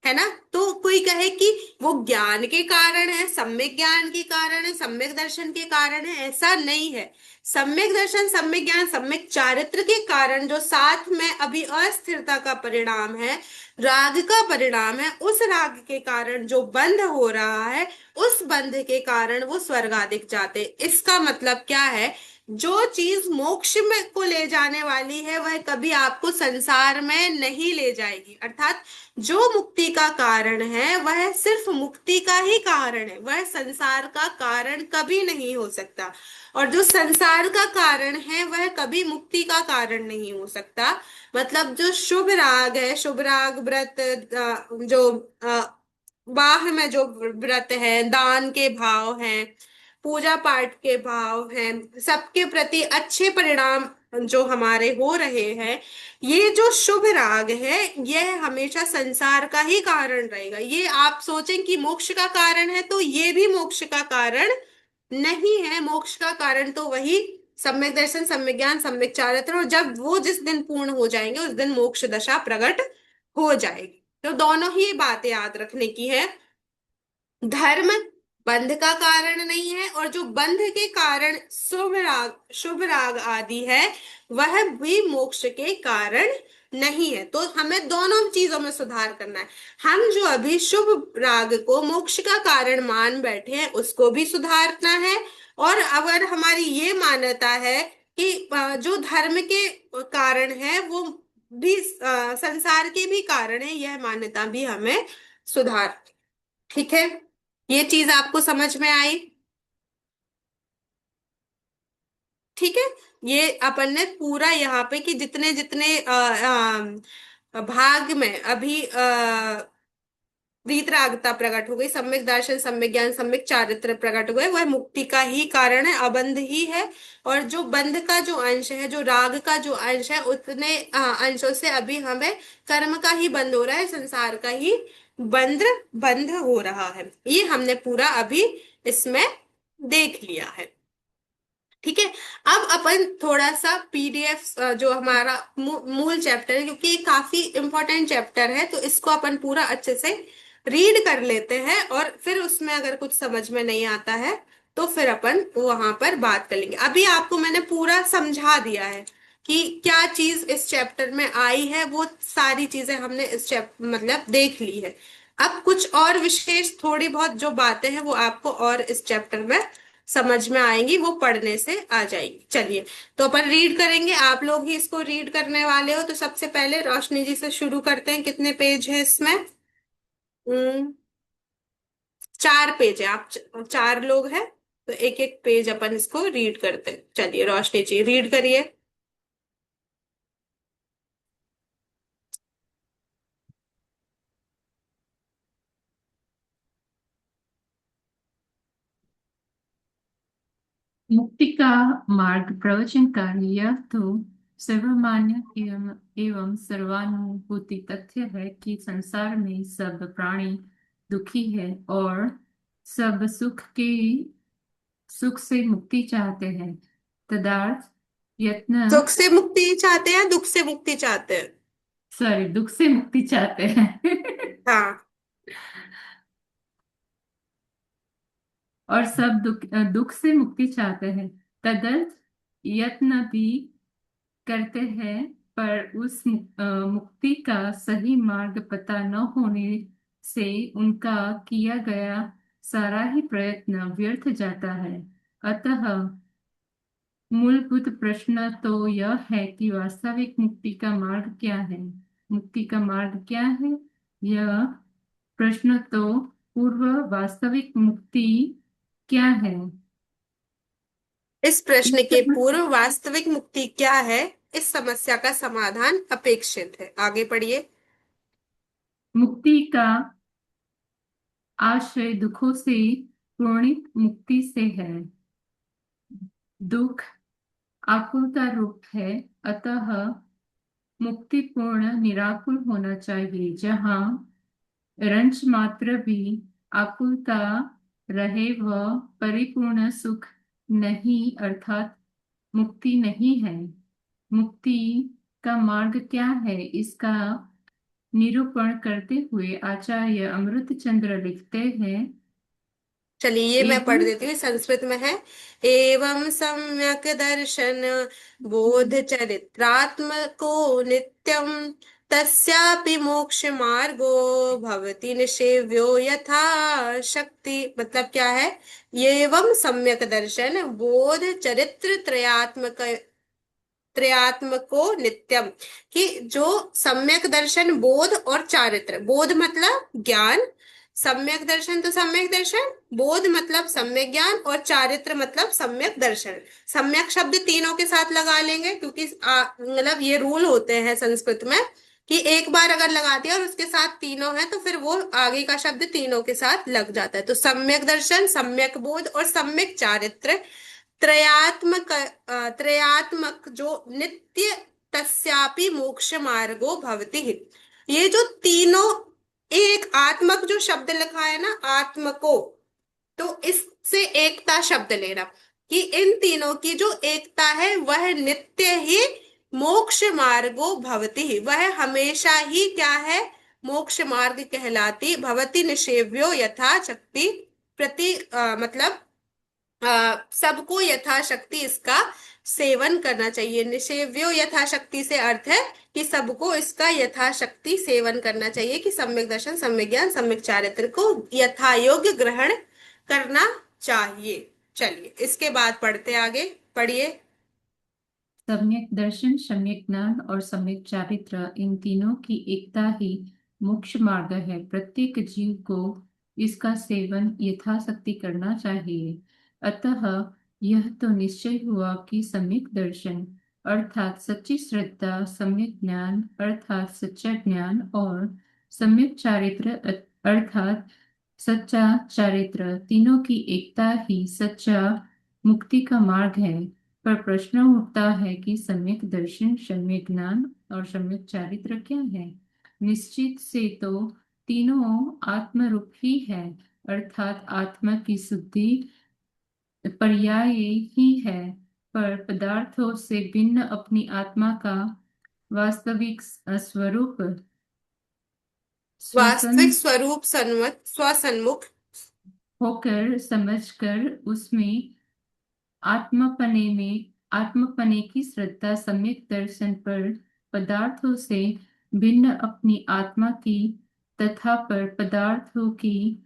है ना। तो कोई कहे कि वो ज्ञान के कारण है, सम्यक ज्ञान के कारण है, सम्यक दर्शन के कारण है, ऐसा नहीं है। सम्यक दर्शन, सम्यक ज्ञान, सम्यक चारित्र के कारण जो साथ में अभी अस्थिरता का परिणाम है, राग का परिणाम है, उस राग के कारण जो बंध हो रहा है, उस बंध के कारण वो स्वर्गाधिक जाते। इसका मतलब क्या है, जो चीज मोक्ष में को ले जाने वाली है वह कभी आपको संसार में नहीं ले जाएगी। अर्थात जो मुक्ति का कारण है वह सिर्फ मुक्ति का ही कारण है, वह संसार का कारण कभी नहीं हो सकता। और जो संसार का कारण है वह कभी मुक्ति का कारण नहीं हो सकता। मतलब जो शुभ राग है, शुभ राग व्रत, जो वाह में जो व्रत है, दान के भाव हैं, पूजा पाठ के भाव हैं, सबके प्रति अच्छे परिणाम जो हमारे हो रहे हैं, ये जो शुभ राग है यह हमेशा संसार का ही कारण रहेगा। ये आप सोचें कि मोक्ष का कारण है, तो ये भी मोक्ष का कारण नहीं है। मोक्ष का कारण तो वही सम्यक दर्शन, सम्यक ज्ञान, सम्यक चारित्र, और जब वो जिस दिन पूर्ण हो जाएंगे उस दिन मोक्ष दशा प्रकट हो जाएगी। तो दोनों ही बातें याद रखने की है। धर्म बंध का कारण नहीं है, और जो बंध के कारण शुभ राग आदि है वह भी मोक्ष के कारण नहीं है। तो हमें दोनों चीजों में सुधार करना है। हम जो अभी शुभ राग को मोक्ष का कारण मान बैठे हैं उसको भी सुधारना है। और अगर हमारी ये मान्यता है कि जो धर्म के कारण है वो भी संसार के भी कारण है, यह मान्यता भी हमें सुधार। ठीक है, ये चीज आपको समझ में आई। ठीक है, ये अपन ने पूरा यहाँ पे कि जितने जितने भाग में अभी वीतरागता प्रकट हो गई, सम्यक दर्शन, सम्यक ज्ञान, सम्यक चारित्र प्रकट हुए, वह मुक्ति का ही कारण है, अबंध ही है। और जो बंध का जो अंश है, जो राग का जो अंश है, उतने अंशों से अभी हमें कर्म का ही बंध हो रहा है, संसार का ही बंध बंध हो रहा है। ये हमने पूरा अभी इसमें देख लिया है। ठीक है, अब अपन थोड़ा सा पीडीएफ, जो हमारा मूल चैप्टर है, क्योंकि ये काफी इंपॉर्टेंट चैप्टर है, तो इसको अपन पूरा अच्छे से रीड कर लेते हैं, और फिर उसमें अगर कुछ समझ में नहीं आता है तो फिर अपन वहां पर बात कर लेंगे। अभी आपको मैंने पूरा समझा दिया है कि क्या चीज इस चैप्टर में आई है, वो सारी चीजें हमने इस चैप्टर मतलब देख ली है। अब कुछ और विशेष थोड़ी बहुत जो बातें हैं वो आपको और इस चैप्टर में समझ में आएंगी, वो पढ़ने से आ जाएगी। चलिए, तो अपन रीड करेंगे, आप लोग ही इसको रीड करने वाले हो। तो सबसे पहले रोशनी जी से शुरू करते हैं। कितने पेज है इसमें? 4 पेज है। आप चार लोग हैं, तो एक एक पेज अपन इसको रीड करते हैं। चलिए रोशनी जी रीड करिए। मुक्ति का मार्ग प्रवचन कार्य यह तो सर्वमान्य एवं सर्वानुभूति तथ्य है कि संसार में सब प्राणी दुखी है और सब सुख से मुक्ति चाहते हैं। तदार्थ यत्न सुख से मुक्ति चाहते हैं, दुख से मुक्ति चाहते हैं? सॉरी, दुख से मुक्ति चाहते हैं। हाँ। और सब दुख से मुक्ति चाहते हैं। तदर्थ यत्न भी करते हैं, पर उस मुक्ति का सही मार्ग पता न होने से उनका किया गया सारा ही प्रयत्न व्यर्थ जाता है। अतः मूलभूत प्रश्न तो यह है कि वास्तविक मुक्ति का मार्ग क्या है। मुक्ति का मार्ग क्या है, यह प्रश्न तो पूर्व वास्तविक मुक्ति क्या है इस प्रश्न इस के पूर्व वास्तविक मुक्ति क्या है? इस समस्या का समाधान अपेक्षित है। आगे पढ़िए। मुक्ति का आश्रय दुखों से पूर्णित मुक्ति से है। दुख आकुलता रूप है, अतः मुक्ति पूर्ण निराकुल होना चाहिए। जहाँ रंच मात्र भी आकुलता रहे वह परिपूर्ण सुख नहीं, अर्थात मुक्ति नहीं है। मुक्ति का मार्ग क्या है, इसका निरूपण करते हुए आचार्य अमृत चंद्र लिखते हैं। चलिए ये मैं पढ़ एवं देती हूँ, संस्कृत में है। एवं सम्यक दर्शन बोध चरित्रात्मको नित्यम तस्यापि मोक्ष मार्गो भवति निषेव्यो यथा शक्ति। मतलब क्या है? एवं सम्यक दर्शन बोध चरित्र त्रयात्मक त्रयात्मको नित्यम, कि जो सम्यक दर्शन बोध और चारित्र, बोध मतलब ज्ञान, सम्यक दर्शन तो सम्यक दर्शन, बोध मतलब सम्यक ज्ञान, और चारित्र मतलब सम्यक दर्शन। सम्यक शब्द तीनों के साथ लगा लेंगे, क्योंकि मतलब ये रूल होते हैं संस्कृत में कि एक बार अगर लगा दिया और उसके साथ तीनों है तो फिर वो आगे का शब्द तीनों के साथ लग जाता है। तो सम्यक दर्शन, सम्यक बोध और सम्यक चारित्र त्रयात्मक त्रयात्मक जो नित्य तस्यापि मोक्ष मार्गो भवति ही। ये जो तीनों, एक आत्मक जो शब्द लिखा है ना, आत्मको, तो इससे एकता शब्द लेना, कि इन तीनों की जो एकता है वह नित्य ही मोक्ष मार्गो भवति ही, वह हमेशा ही क्या है? मोक्ष मार्ग कहलाती। भवति निषेव्यो यथाशक्ति, प्रति मतलब सबको यथाशक्ति इसका सेवन करना चाहिए। निषेव्यो यथाशक्ति से अर्थ है कि सबको इसका यथाशक्ति सेवन करना चाहिए, कि सम्यक दर्शन, सम्यक ज्ञान, सम्यक चारित्र को यथा योग्य ग्रहण करना चाहिए। चलिए इसके बाद पढ़ते आगे। पढ़िए। सम्यक दर्शन, सम्यक ज्ञान और सम्यक चारित्र, इन तीनों की एकता ही मोक्ष मार्ग है। प्रत्येक जीव को इसका सेवन यथाशक्ति करना चाहिए। अतः यह तो निश्चय हुआ कि सम्यक दर्शन अर्थात सच्ची श्रद्धा, सम्यक ज्ञान अर्थात सच्चा ज्ञान और सम्यक चारित्र अर्थात सच्चा चारित्र, तीनों की एकता ही सच्चा मुक्ति का मार्ग है। पर प्रश्न उठता है कि सम्यक दर्शन, सम्यक ज्ञान और सम्यक चारित्र क्या है? निश्चित से तो तीनों आत्मरूप ही है, अर्थात आत्मा की शुद्धि पर्याय ही है। पर पदार्थों से भिन्न अपनी आत्मा का वास्तविक स्वरूप स्वसन वास्तविक स्वरूप सन्मत स्वसन्मुख होकर समझकर उसमें आत्मपने की श्रद्धा, सम्यक दर्शन पर पदार्थों से भिन्न अपनी आत्मा की तथा पर पदार्थों की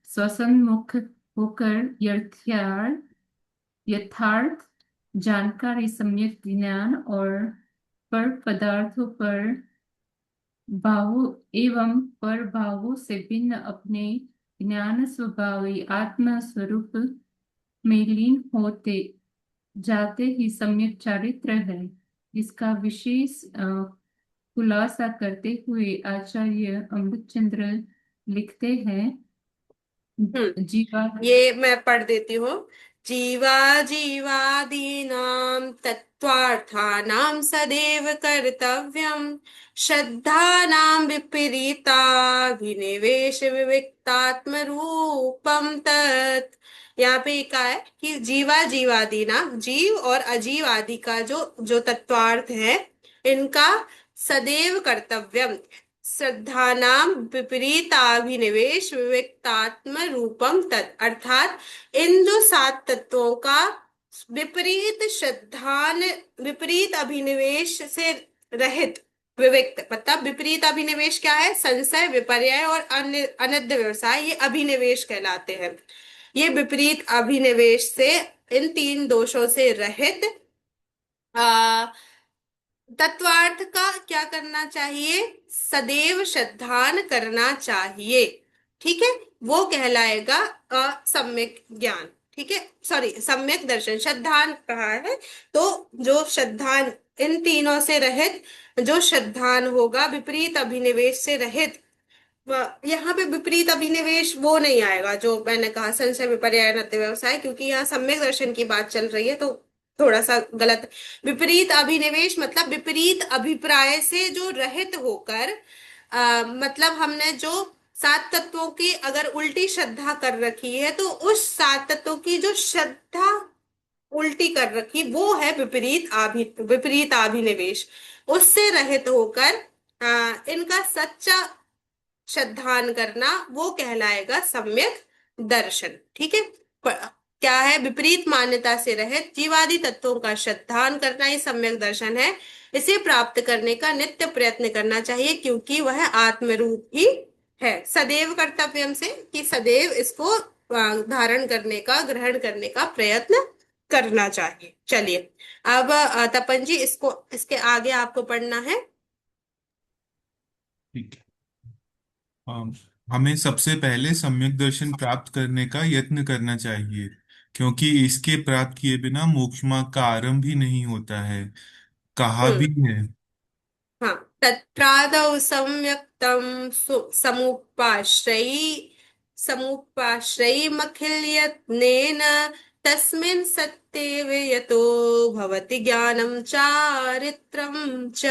स्वसन्मुख होकर यथार्थ जानकारी, सम्यक ज्ञान और पर पदार्थों पर भावों एवं पर भावों से भिन्न अपने ज्ञान स्वभावी आत्मा स्वरूप में लीन होते जाते ही सम्यक चारित्र है। इसका विशेष खुलासा करते हुए आचार्य अमृतचंद्र लिखते हैं। हम्म जीवा ये मैं पढ़ देती हूँ। जीवा जीवादीनां तत्त्वार्थानां सदैव कर्तव्यम् श्रद्धानां विपरीताभिनिवेश विविक्तात्मरूपम तत्। यहाँ पे क्या है कि जीवा जीवादि ना, जीव और अजीव आदि का जो जो तत्वार्थ है, इनका सदैव कर्तव्यम श्रद्धानाम विपरीताभिनिवेश विविक्तात्म रूपम तत्, अर्थात इन जो सात तत्वों का विपरीत श्रद्धान, विपरीत अभिनिवेश से रहित, विविक्त मतलब विपरीत अभिनिवेश क्या है? संशय, विपर्यय और अन्य अनद्य व्यवसाय, ये अभिनिवेश कहलाते हैं। ये विपरीत अभिनिवेश से, इन तीन दोषों से रहित तत्वार्थ का क्या करना चाहिए? सदैव श्रद्धान करना चाहिए। ठीक है, वो कहलाएगा असम्यक ज्ञान। ठीक है, सॉरी, सम्यक दर्शन, श्रद्धान कहा है। तो जो श्रद्धान, इन तीनों से रहित जो श्रद्धान होगा, विपरीत अभिनिवेश से रहित, यहाँ पे विपरीत अभिनिवेश वो नहीं आएगा जो मैंने कहा संशय विपर्याय नत्य व्यवसाय, क्योंकि यहाँ सम्यक दर्शन की बात चल रही है, तो थोड़ा सा गलत। विपरीत अभिनिवेश मतलब विपरीत अभिप्राय से जो रहित होकर, मतलब हमने जो सात तत्वों की अगर उल्टी श्रद्धा कर रखी है, तो उस सात तत्वों की जो श्रद्धा उल्टी कर रखी, वो है विपरीत अभिनिवेश। उससे रहित होकर इनका सच्चा श्रद्धान करना, वो कहलाएगा सम्यक दर्शन। ठीक है, क्या है, विपरीत मान्यता से रहित जीवादि तत्वों का श्रद्धान करना ही सम्यक दर्शन है। इसे प्राप्त करने का नित्य प्रयत्न करना चाहिए, क्योंकि वह आत्मरूप ही है। सदैव कर्तव्यम से, कि सदैव इसको धारण करने का, ग्रहण करने का प्रयत्न करना चाहिए। चलिए, अब तपन जी, इसको, इसके आगे आपको पढ़ना है। ठीक है। अम, हमें सबसे पहले सम्यक दर्शन प्राप्त करने का यत्न करना चाहिए, क्योंकि इसके प्राप्त किए बिना मोक्ष मार्ग का आरंभ ही नहीं होता है। कहा भी हम्म। है। हाँ, तत्रादौ सम्यक्तं समुपाश्रयीमखिलयत्नेन तस्मिन् सत्येव यतो भवति ज्ञानं चारित्रं च।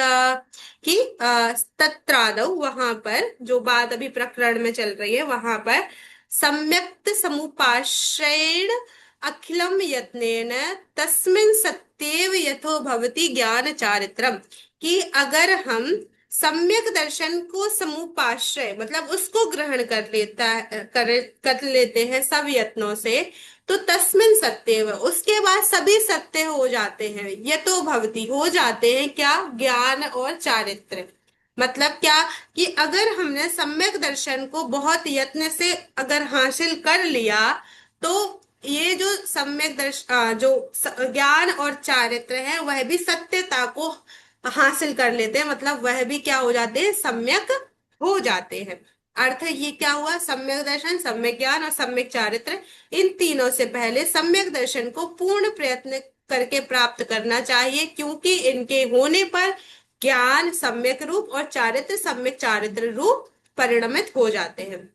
कि तत्रादौ, वहां पर जो बात अभी प्रकरण में चल रही है, वहां पर सम्यक्त समुपाश्रयेण अखिलम यत्नेन तस्मिन् सत्येव यथो भवति ज्ञान चारित्रम। कि अगर हम सम्यक दर्शन को समुपाश्रय, मतलब उसको ग्रहण कर लेता है, कर लेते हैं सब यत्नों से, तो तस्मिन सत्येव, उसके बाद सभी सत्य हो जाते हैं। ये तो भवती, हो जाते हैं क्या, ज्ञान और चारित्र। मतलब क्या, कि अगर हमने सम्यक दर्शन को बहुत यत्न से अगर हासिल कर लिया, तो ये जो सम्यक ज्ञान और चारित्र है, वह भी सत्यता को हासिल कर लेते हैं। मतलब वह भी क्या हो जाते हैं, सम्यक हो जाते हैं। अर्थ ये क्या हुआ, सम्यक दर्शन, सम्यक ज्ञान और सम्यक चारित्र, इन तीनों से पहले सम्यक दर्शन को पूर्ण प्रयत्न करके प्राप्त करना चाहिए, क्योंकि इनके होने पर ज्ञान सम्यक रूप और चारित्र सम्यक चारित्र रूप परिणमित हो जाते हैं।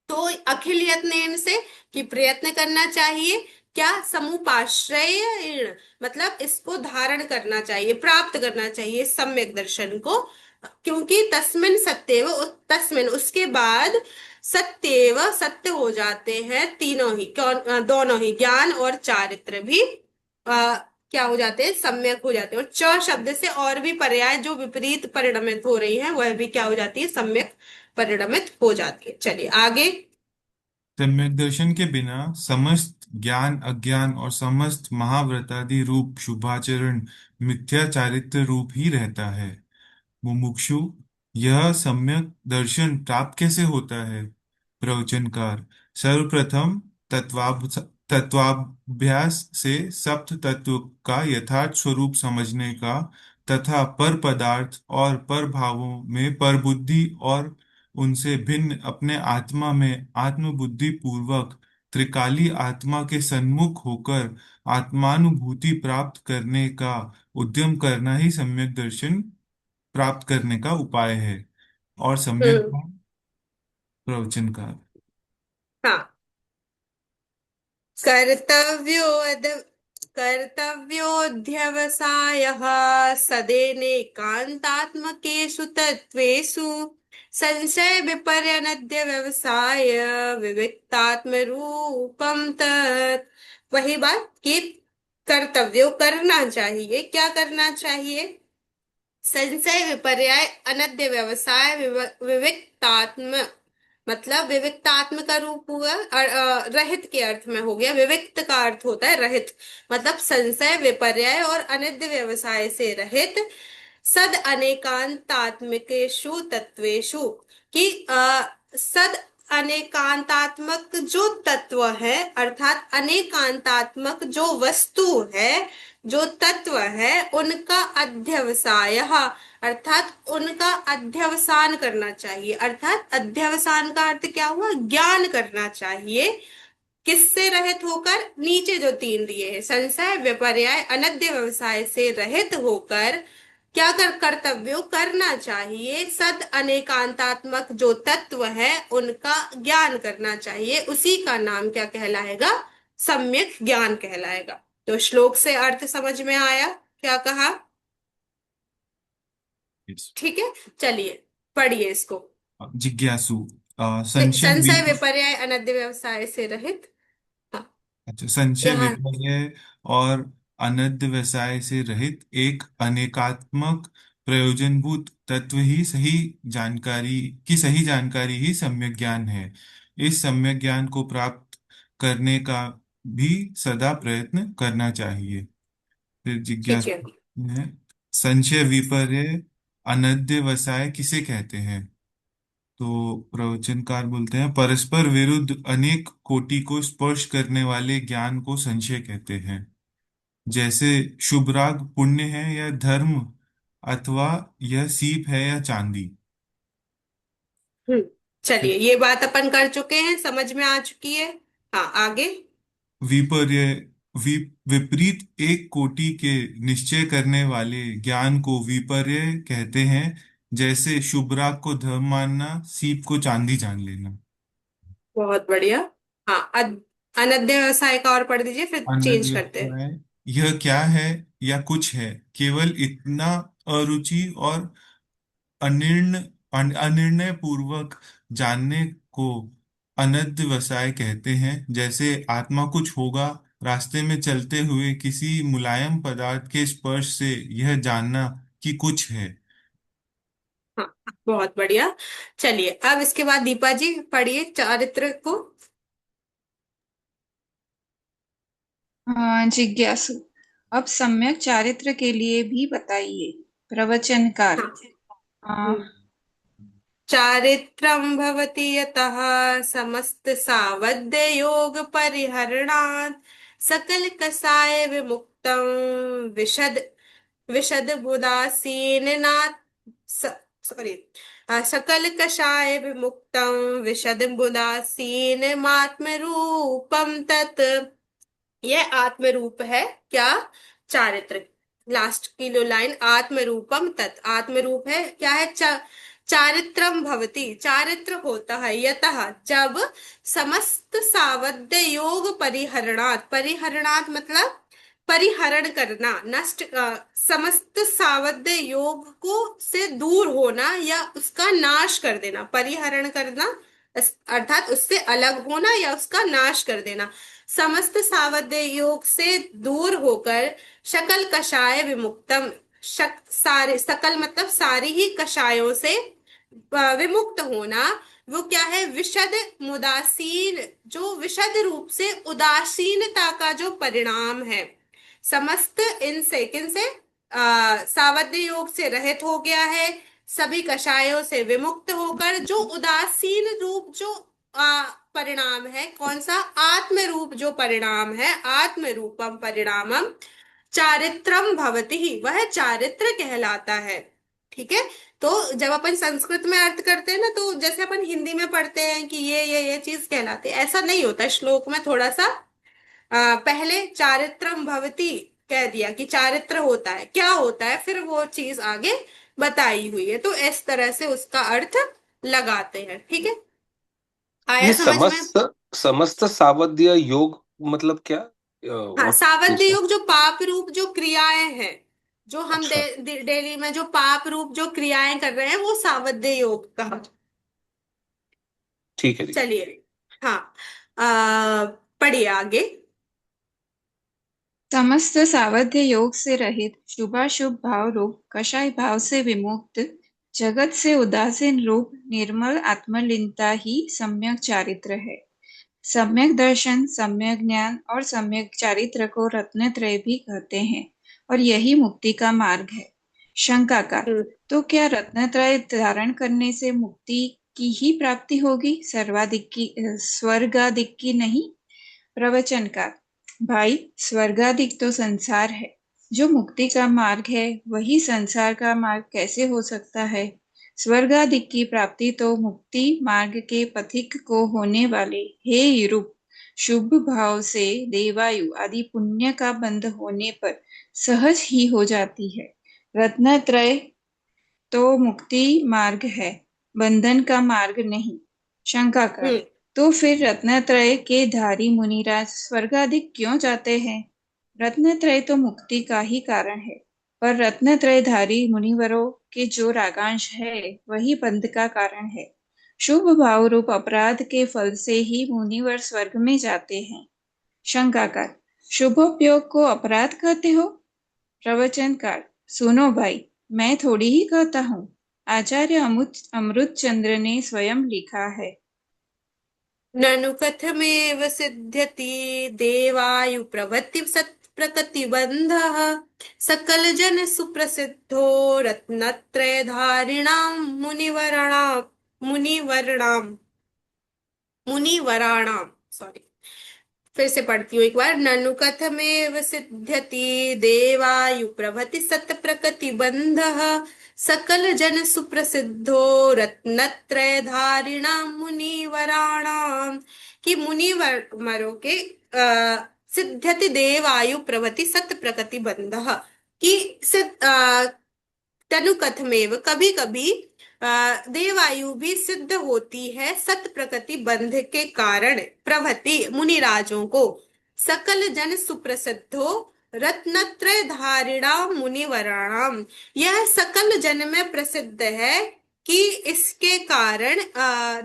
तो अखिल यत्न से, कि प्रयत्न करना चाहिए, क्या, समुपाश्रय, मतलब इसको धारण करना चाहिए, प्राप्त करना चाहिए सम्यक दर्शन को। क्योंकि तस्मिन सत्येव, तस्मिन उसके बाद सत्येव सत्य हो जाते हैं तीनों ही, कौन, दोनों ही, ज्ञान और चारित्र भी क्या हो जाते हैं, सम्यक हो जाते हैं। और च शब्द से और भी पर्याय जो विपरीत परिणमित हो रही हैं, वह भी क्या हो जाती है, सम्यक परिणमित हो जाती है। चलिए आगे। सम्यक दर्शन के बिना समस्त ज्ञान अज्ञान और समस्त महाव्रतादि रूप शुभाचरण मिथ्या चारित्र रूप ही रहता है। मुमुक्षु, यह सम्यक दर्शन प्राप्त कैसे होता है? प्रवचनकार, सर्वप्रथम तत्वाभ्यास से सप्त तत्व का यथार्थ स्वरूप समझने का, तथा पर पदार्थ और पर भावों में पर बुद्धि और उनसे भिन्न अपने आत्मा में आत्मबुद्धि पूर्वक त्रिकाली आत्मा के सन्मुख होकर आत्मानुभूति प्राप्त करने का उद्यम करना ही सम्यक दर्शन प्राप्त करने का उपाय है। और सम्यक हम्म। प्रवचनकार। हाँ, कर्तव्यो कर्तव्योऽध्यवसायः सदेनेकान्तात्मकेषु तत्त्वेषु संशय विपर्यनद्य व्यवसाय विविक्तात्मरूपम तत्। वही बात कि कर्तव्यो, करना चाहिए, क्या करना चाहिए, संशय विपर्याय अनद्य व्यवसाय विविक्तात्म, मतलब विविक्तात्म का रूप हुआ, और रहित के अर्थ में हो गया। विविक्त का अर्थ होता है रहित, मतलब संशय विपर्याय और अनित्य व्यवसाय से रहित, सद अनेकांतात्मिकेषु तत्वेषु। कि सद अनेकांतात्मक जो तत्व है, अर्थात अनेकांतात्मक जो वस्तु है, जो तत्व है, उनका अध्यवसाय, अर्थात उनका अध्यवसान करना चाहिए। अर्थात अध्यवसान का अर्थ क्या हुआ, ज्ञान करना चाहिए। किससे रहित होकर? नीचे जो तीन दिए हैं, संशय विपर्यय अनद्य व्यवसाय से रहित होकर क्या कर्तव्यों करना चाहिए? सद अनेकांतात्मक जो तत्व है उनका ज्ञान करना चाहिए, उसी का नाम क्या कहलाएगा? सम्यक ज्ञान कहलाएगा। तो श्लोक से अर्थ समझ में आया? क्या कहा? Yes. ठीक है, चलिए पढ़िए इसको। जिज्ञासु, संशय संशय विपर्यय अनद्य व्यवसाय से रहित। हाँ, अच्छा, संशय यहाँ। विपर्य और अनद्य व्यवसाय से रहित एक अनेकात्मक प्रयोजनभूत तत्व ही सही जानकारी ही सम्यक ज्ञान है। इस सम्यक ज्ञान को प्राप्त करने का भी सदा प्रयत्न करना चाहिए। फिर ठीक है। जिज्ञासा है, संशय विपर्य अनद्य व्यवसाय किसे कहते हैं? तो प्रवचनकार बोलते हैं, परस्पर विरुद्ध अनेक कोटि को स्पर्श करने वाले ज्ञान को संशय कहते हैं। जैसे शुभ राग पुण्य है या धर्म, अथवा यह सीप है या चांदी। हम्म, चलिए ये बात अपन कर चुके हैं, समझ में आ चुकी है। हाँ, आगे। विपर्य वि, विपरीत एक कोटि के निश्चय करने वाले ज्ञान को विपर्य कहते हैं। जैसे शुभ राग को धर्म मानना, सीप को चांदी जान लेना। बहुत बढ़िया। हाँ, अनद्य व्यवसाय का और पढ़ दीजिए, फिर चेंज अनद्य करते हैं। है, यह क्या है या कुछ है, केवल इतना अरुचि और अनिर्णय पूर्वक जानने को अनद्य व्यवसाय कहते हैं। जैसे आत्मा कुछ होगा, रास्ते में चलते हुए किसी मुलायम पदार्थ के स्पर्श से यह जानना कि कुछ है। हाँ, बहुत बढ़िया। चलिए अब इसके बाद दीपा जी पढ़िए चारित्र को। जिज्ञासु, अब सम्यक चारित्र के लिए भी बताइए। प्रवचनकार। हाँ। अ, हम्म। चारित्रं भवति यतः समस्त सावध्य योग परिहरणात् सकल कसाय विमुक्तं विशद विशद बुदासीननात् सॉरी सकल कषाय विमुक्तं विशद बुदासीनमात्म रूपम तत्। यह आत्म रूप है क्या? चारित्र। लास्ट की लो लाइन, आत्म रूपम तत्, आत्म रूप है क्या है? चारित्रम भवति, चारित्र होता है यतः जब समस्त सावध्य योग परिहरणात्, परिहरणात् मतलब परिहरण करना, नष्ट समस्त सावध्य योग को से दूर होना या उसका नाश कर देना, परिहरण करना अर्थात उससे अलग होना या उसका नाश कर देना। समस्त सावध्य योग से दूर होकर शकल कषाय विमुक्तम, सारे सकल मतलब सारी ही कषायों से विमुक्त होना। वो क्या है? विशद मुदासीन, जो विशद रूप से उदासीनता का जो परिणाम है। समस्त इनसे किनसे? सावध्य योग से रहित हो गया है, सभी कषायों से विमुक्त होकर जो उदासीन रूप जो परिणाम है, कौन सा? आत्म रूप जो परिणाम है, आत्म रूपम परिणामम चारित्रम भवति ही, वह चारित्र कहलाता है। ठीक है। तो जब अपन संस्कृत में अर्थ करते हैं ना, तो जैसे अपन हिंदी में पढ़ते हैं कि ये चीज कहलाती है, ऐसा नहीं होता। श्लोक में थोड़ा सा पहले चारित्रम भवति कह दिया कि चारित्र होता है, क्या होता है, फिर वो चीज आगे बताई हुई है। तो इस तरह से उसका अर्थ लगाते हैं। ठीक है, आया ये समझ में? समस्त समस्त सावध्य योग मतलब क्या? हाँ, व्हाट सावध्य इज दैट? योग जो पाप रूप जो क्रियाएं हैं, जो हम अच्छा, डेली में जो पाप रूप जो क्रियाएं कर रहे हैं, वो सावध्य योग का। ठीक है जी। चलिए। हाँ, पढ़िए आगे। समस्त सावध्य योग से रहित, शुभाशुभ भाव रूप कषाय भाव से विमुक्त, जगत से उदासीन रूप निर्मल आत्मलीनता ही सम्यक चारित्र है। सम्यक दर्शन, सम्यक ज्ञान और सम्यक चारित्र को रत्नत्रय भी कहते हैं, और यही मुक्ति का मार्ग है। शंका का, हम्म, तो क्या रत्नत्रय धारण करने से मुक्ति की ही प्राप्ति होगी, स्वर्गादिक की नहीं? प्रवचन का, भाई स्वर्गादिक तो संसार है, जो मुक्ति का मार्ग है वही संसार का मार्ग कैसे हो सकता है? स्वर्गादिक की प्राप्ति तो मुक्ति मार्ग के पथिक को होने वाले हे रूप शुभ भाव से देवायु आदि पुण्य का बंध होने पर सहज ही हो जाती है। रत्नत्रय तो मुक्ति मार्ग है, बंधन का मार्ग नहीं। शंका कर, हम्म तो फिर रत्नत्रय के धारी मुनिराज स्वर्गाधिक क्यों जाते हैं? रत्नत्रय तो मुक्ति का ही कारण है, पर रत्नत्रयधारी मुनिवरों के जो रागांश है वही बंध का कारण है। शुभ भाव रूप अपराध के फल से ही मुनिवर स्वर्ग में जाते हैं। शंकाकार, शुभोपयोग को अपराध कहते हो? प्रवचनकार, सुनो भाई, मैं थोड़ी ही कहता हूँ, आचार्य अमृत चंद्र ने स्वयं लिखा है। ननु कथमेव सिद्ध्यति देवायु प्रभृति सत्प्रकृतिबन्धः सकल जन सुप्रसिद्धो रत्नत्रयधारिणां मुनिवराणाम मुनिवराणाम सॉरी, फिर से पढ़ती हूँ एक बार। ननु कथमेव सिद्ध्यति देवायु प्रभृति सत प्रकृति बंधः सकल जन सुप्रसिद्धो रत्नत्रय धारिणाम मुनिवराणाम, कि मुनिवरों के सिद्ध्यति देवायु प्रभृति सत प्रकृति बंधः, कि तनु कथमेव कभी कभी देवायु भी सिद्ध होती है सत प्रकृति बंध के कारण प्रभृति मुनिराजों को, सकल जन सुप्रसिद्धो रत्नत्रय धारिणा मुनिवराणाम, यह सकल जन में प्रसिद्ध है कि इसके कारण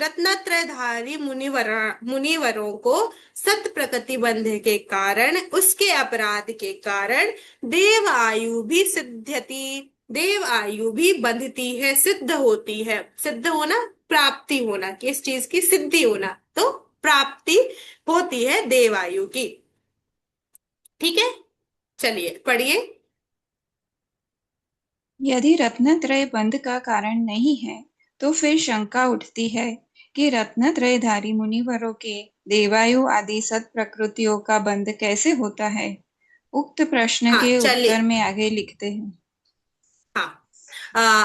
रत्नत्रयधारी मुनिवरों को सत प्रकृति बंध के कारण, उसके अपराध के कारण देव आयु भी सिद्ध्यति, देव आयु भी बंधती है, सिद्ध होती है। सिद्ध होना प्राप्ति होना, किस चीज की सिद्धि होना, तो प्राप्ति होती है देव आयु की। ठीक है, चलिए पढ़िए। यदि रत्नत्रय बंध का कारण नहीं है, तो फिर शंका उठती है कि रत्नत्रयधारी मुनिवरों के देवायु आदि सत प्रकृतियों का बंध कैसे होता है। उक्त प्रश्न हाँ के चलिए, उत्तर में आगे लिखते हैं। हाँ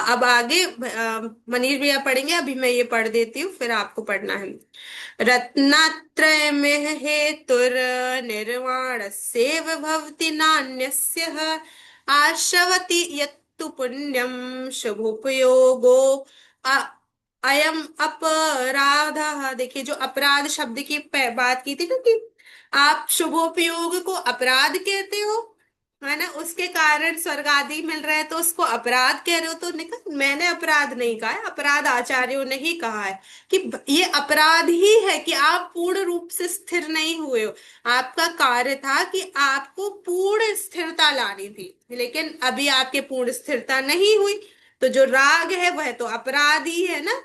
अब आगे मनीष भैया पढ़ेंगे, अभी मैं ये पढ़ देती हूँ, फिर आपको पढ़ना है। रत्नात्रय में हेतुर निर्वाण सेव भवति नान्यस्य आशवति यत्तु पुण्यम शुभोपयोगो अ- अयम अपराध। देखिए, जो अपराध शब्द की बात की थी ना, कि आप शुभोपयोग को अपराध कहते हो, है ना, उसके कारण स्वर्ग आदि मिल रहा है, तो उसको अपराध कह रहे हो। तो मैंने अपराध नहीं कहा है, अपराध आचार्यों ने ही कहा है कि ये अपराध ही है कि आप पूर्ण रूप से स्थिर नहीं हुए हो। आपका कार्य था कि आपको पूर्ण स्थिरता लानी थी, लेकिन अभी आपके पूर्ण स्थिरता नहीं हुई, तो जो राग है वह तो अपराध ही है ना।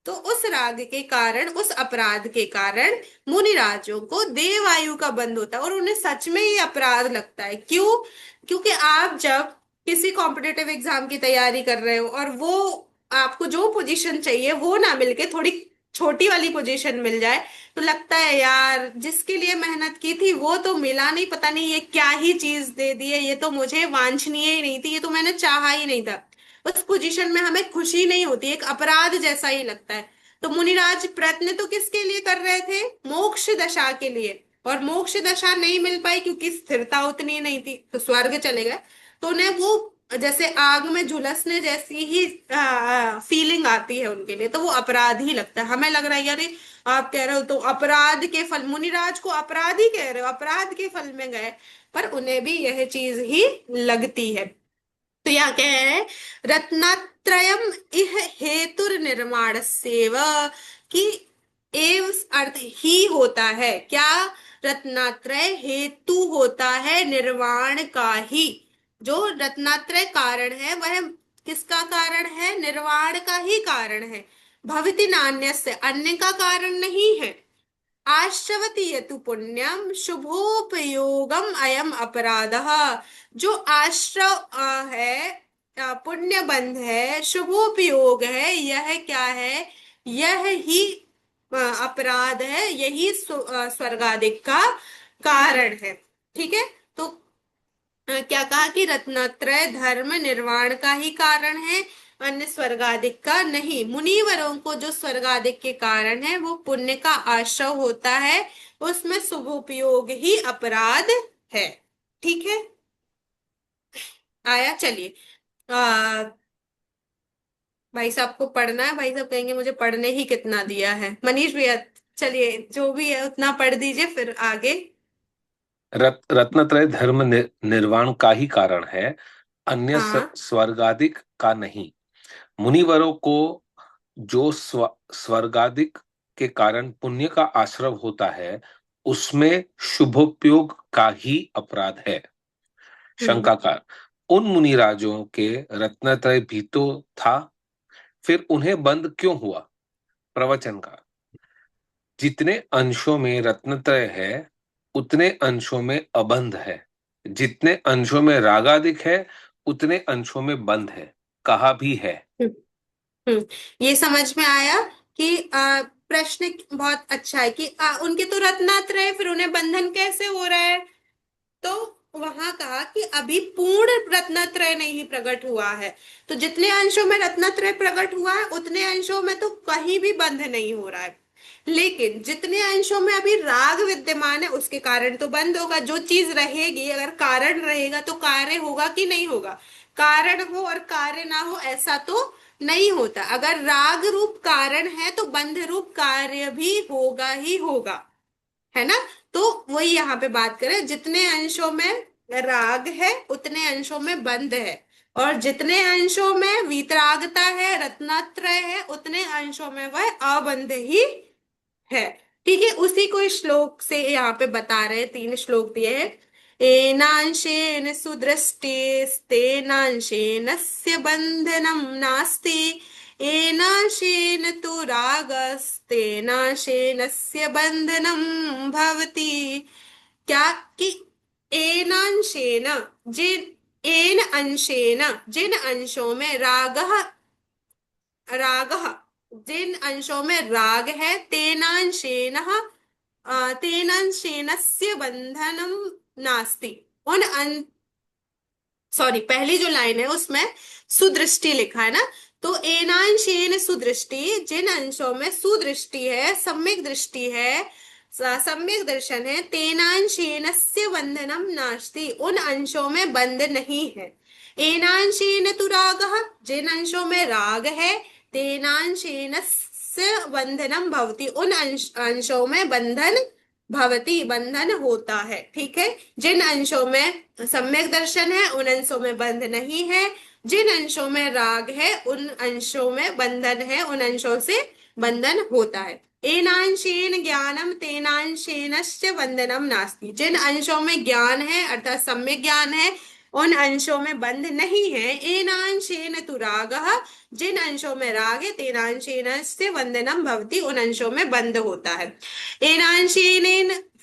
तो उस राग के कारण, उस अपराध के कारण मुनिराजों को देवायु का बंध होता है, और उन्हें सच में ये अपराध लगता है। क्यों? क्योंकि आप जब किसी कॉम्पिटेटिव एग्जाम की तैयारी कर रहे हो और वो आपको जो पोजीशन चाहिए वो ना मिलके थोड़ी छोटी वाली पोजीशन मिल जाए, तो लगता है यार जिसके लिए मेहनत की थी वो तो मिला नहीं, पता नहीं ये क्या ही चीज दे दी है, ये तो मुझे वांछनीय ही नहीं थी, ये तो मैंने चाहा ही नहीं था। उस पोजीशन में हमें खुशी नहीं होती, एक अपराध जैसा ही लगता है। तो मुनिराज प्रयत्न तो किसके लिए कर रहे थे? मोक्ष दशा के लिए, और मोक्ष दशा नहीं मिल पाई क्योंकि स्थिरता उतनी नहीं थी, तो स्वर्ग चले गए। तो उन्हें वो जैसे आग में झुलसने जैसी ही फीलिंग आती है उनके लिए, तो वो अपराध ही लगता है। हमें लग रहा है यार आप कह रहे हो तो अपराध के फल, मुनिराज को अपराध ही कह रहे हो, अपराध के फल में गए, पर उन्हें भी यह चीज ही लगती है। तो यहाँ क्या है, रत्नात्रयम इह हेतुर निर्माण सेव, कि एव अर्थ ही होता है क्या? रत्नात्रय हेतु होता है निर्वाण का ही। जो रत्नात्रय कारण है वह किसका कारण है? निर्वाण का ही कारण है। भवति नान्य से, अन्य का कारण नहीं है। आश्रवती यतु पुण्यम शुभोपयोगम अयम अपराधः, जो आश्रव है, पुण्य बंध है, शुभोपयोग है, यह क्या है? यह ही अपराध है, यही स्वर्गादिक का कारण है। ठीक है, तो क्या कहा कि रत्नत्रय धर्म निर्वाण का ही कारण है, अन्य स्वर्गाधिक का नहीं। मुनिवरों को जो स्वर्गाधिक के कारण है वो पुण्य का आश्रय होता है, उसमें शुभोपयोग ही अपराध है। ठीक है, आया। चलिए, आ, भाई साहब को पढ़ना है, भाई साहब कहेंगे मुझे पढ़ने ही कितना दिया है। मनीष भैया, चलिए जो भी है उतना पढ़ दीजिए, फिर आगे। रत्नत्रय धर्म निर्वाण का ही कारण है, अन्य हाँ। स्वर्गादिक का नहीं। मुनिवरों को जो स्वर्गादिक के कारण पुण्य का आश्रय होता है, उसमें शुभोपयोग का ही अपराध है। हम्म शंकाकार, उन मुनिराजों के रत्नत्रय भी तो था, फिर उन्हें बंद क्यों हुआ? प्रवचनकार, जितने अंशों में रत्नत्रय है उतने अंशों में अबंध है, जितने अंशों में रागादिक है उतने अंशों में बंध है, कहा भी है। हम्म हम्म। ये समझ में आया कि प्रश्न बहुत अच्छा है कि उनके तो रत्नात्रय, फिर उन्हें बंधन कैसे हो रहा है। तो वहां कहा कि अभी पूर्ण रत्नत्रय नहीं प्रकट हुआ है। तो जितने अंशों में रत्नत्रय प्रकट हुआ है उतने अंशों में तो कहीं भी बंध नहीं हो रहा है। लेकिन जितने अंशों में अभी राग विद्यमान है उसके कारण तो बंद होगा। जो चीज रहेगी, अगर कारण रहेगा तो कार्य होगा कि नहीं होगा। कारण हो और कार्य ना हो ऐसा तो नहीं होता। अगर राग रूप कारण है तो बंध रूप कार्य भी होगा ही होगा, है ना। तो वही यहाँ पे बात करें, जितने अंशों में राग है उतने अंशों में बंध है, और जितने अंशों में वीतरागता है, रत्नात्रय है, उतने अंशों में वह अबंध ही है। ठीक है, उसी को इस श्लोक से यहाँ पे बता रहे हैं। 3 श्लोक दिए हैं। एनांशेन सुदृष्टिस्तेनांशेन स्य बंधनम नास्ति, एनांशेन तु रागस्तेनांशेन स्य बंधनम भवति। क्या कि एनांशेन, जिन एन अंशेन, जिन अंशों में राग, राग, जिन अंशों में राग है, तेनांशेन तेनांशेनस्य बंधनम नास्ति। उन सॉरी, पहली जो लाइन है उसमें सुदृष्टि लिखा है ना। तो एनांशेन सुदृष्टि, जिन अंशों में सुदृष्टि है, सम्यक दृष्टि है, सम्यक दर्शन है, तेनांशेनस्य बंधनम नास्ति, उन अंशों में बंध नहीं है। एनांशेन तु रागः, जिन अंशों में राग है, तेनांशेनस्य बंधनम भवति, उन अंशों में बंधन भवति, बंधन होता है। ठीक है, जिन अंशों में सम्यक दर्शन है उन अंशों में बंध नहीं है, जिन अंशों में राग है उन अंशों में बंधन है, उन अंशों से बंधन होता है। एनांशेन ज्ञानम तेनांशेनस्य बंधनम नास्ति, जिन अंशों में ज्ञान है अर्थात सम्यक ज्ञान है उन अंशों में बंध नहीं है। एनांशेन तु रागः, जिन अंशों में राग है, तेनांशेनस्य बंधनम भवति, उन अंशों में बंध होता है। एनांशेन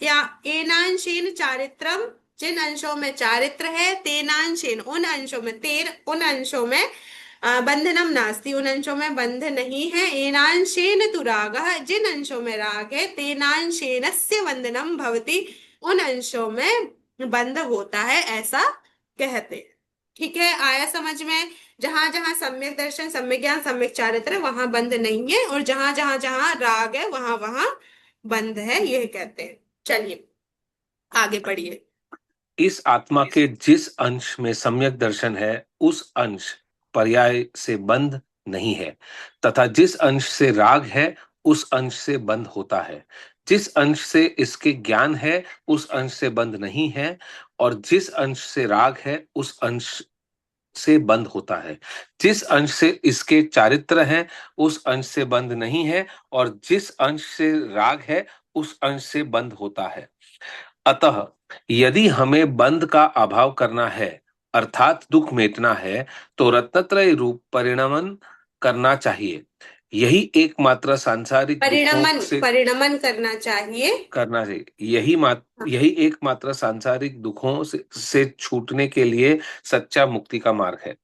या एनांशेन चारित्रम, जिन अंशों में चारित्र है, तेनांशेन, उन अंशों में, उन अंशों में बंधनम नास्ति, उन अंशों में बंध नहीं है। एनांशेन तु रागः, जिन अंशों में राग है, तेनांशेनस्य बंधनम भवति, उन अंशों में बंध होता है, ऐसा कहते हैं। ठीक है, आया समझ में। जहां जहां सम्यक दर्शन, सम्यक ज्ञान, सम्यक चारित्र है वहां बंध नहीं है, और जहां जहां जहां राग है वहां वहां बंध है, यह कहते हैं। चलिए आगे पढ़िए। इस आत्मा के जिस अंश में सम्यक दर्शन है उस अंश पर्याय से बंध नहीं है, तथा जिस अंश से राग है उस अंश से बंध होता है। जिस अंश से इसके ज्ञान है उस अंश से बंध नहीं है, और जिस अंश से राग है उस अंश से बंध होता है। जिस अंश से इसके चारित्र है उस अंश से बंध नहीं है, और जिस अंश से राग है उस अंश से बंध होता है। अतः यदि हमें बंध का अभाव करना है अर्थात दुख मेटना है, तो रत्नत्रय रूप परिणमन करना चाहिए। यही एकमात्र सांसारिक दुखों परिणमन, से परिणमन करना चाहिए। करना चाहिए। यही एकमात्र सांसारिक दुखों से छूटने के लिए सच्चा मुक्ति का मार्ग है।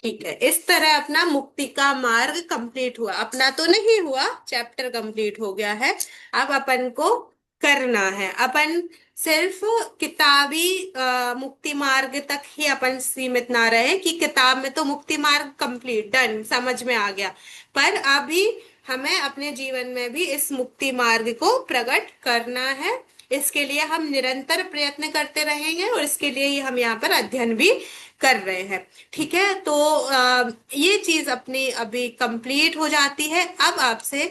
ठीक है, इस तरह अपना मुक्ति का मार्ग कंप्लीट हुआ। अपना तो नहीं हुआ, चैप्टर कंप्लीट हो गया है। अब अपन को करना है। अपन सिर्फ किताबी मुक्ति मार्ग तक ही अपन सीमित ना रहे कि किताब में तो मुक्ति मार्ग कंप्लीट डन समझ में आ गया, पर अभी हमें अपने जीवन में भी इस मुक्ति मार्ग को प्रकट करना है। इसके लिए हम निरंतर प्रयत्न करते रहेंगे और इसके लिए ही हम यहाँ पर अध्ययन भी कर रहे हैं। ठीक है, तो ये चीज अपनी अभी कंप्लीट हो जाती है। अब आपसे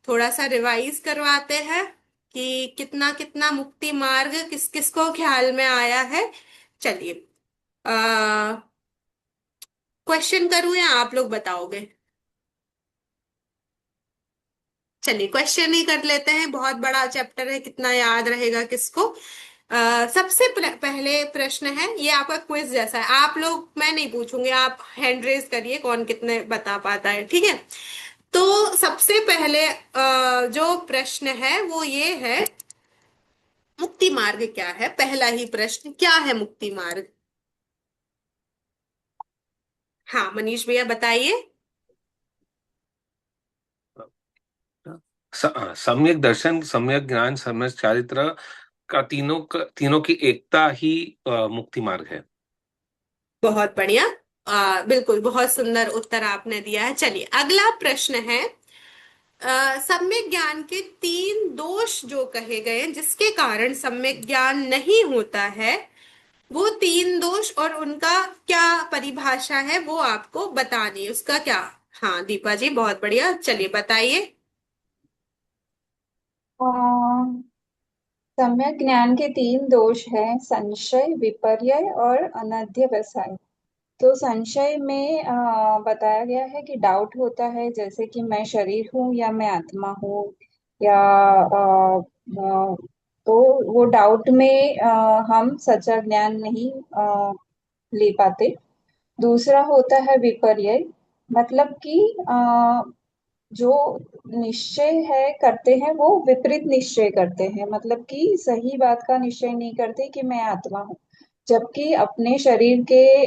थोड़ा सा रिवाइज करवाते हैं कि कितना कितना मुक्ति मार्ग किस किस को ख्याल में आया है। चलिए, क्वेश्चन करूं या आप लोग बताओगे? चलिए क्वेश्चन ही कर लेते हैं, बहुत बड़ा चैप्टर है, कितना याद रहेगा किसको। सबसे पहले प्रश्न है, ये आपका क्विज जैसा है, आप लोग, मैं नहीं पूछूंगी, आप हैंड रेज करिए कौन कितने बता पाता है। ठीक है, तो सबसे पहले जो प्रश्न है वो ये है, मुक्ति मार्ग क्या है? पहला ही प्रश्न, क्या है मुक्ति मार्ग? हाँ मनीष भैया बताइए। सम्यक दर्शन, सम्यक ज्ञान, सम्यक चारित्र का तीनों की एकता ही मुक्ति मार्ग है। बहुत बढ़िया, बिल्कुल बहुत सुंदर उत्तर आपने दिया है। चलिए अगला प्रश्न है, सम्यक ज्ञान के तीन दोष जो कहे गए हैं, जिसके कारण सम्यक ज्ञान नहीं होता है, वो तीन दोष और उनका क्या परिभाषा है वो आपको बतानी है, उसका क्या? हाँ दीपा जी बहुत बढ़िया, चलिए बताइए। सम्यक ज्ञान के तीन दोष हैं: संशय, विपर्य और अनध्यवसाय। तो संशय में बताया गया है कि डाउट होता है, जैसे कि मैं शरीर हूँ या मैं आत्मा हूँ, या तो वो डाउट में हम सच्चा ज्ञान नहीं ले पाते। दूसरा होता है विपर्य, मतलब कि जो निश्चय है करते हैं वो विपरीत निश्चय करते हैं, मतलब कि सही बात का निश्चय नहीं करते कि मैं आत्मा हूँ, जबकि अपने शरीर के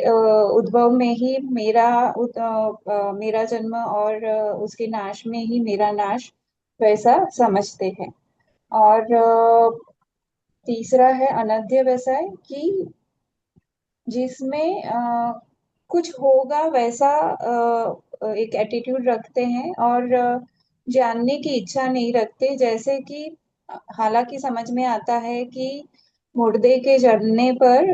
उद्भव में ही मेरा जन्म और उसके नाश में ही मेरा नाश, वैसा समझते हैं। और तीसरा है अनध्यवसाय, कि जिसमें कुछ होगा वैसा एक एटीट्यूड रखते हैं और जानने की इच्छा नहीं रखते, जैसे कि हालांकि समझ में आता है कि मुर्दे के जलने पर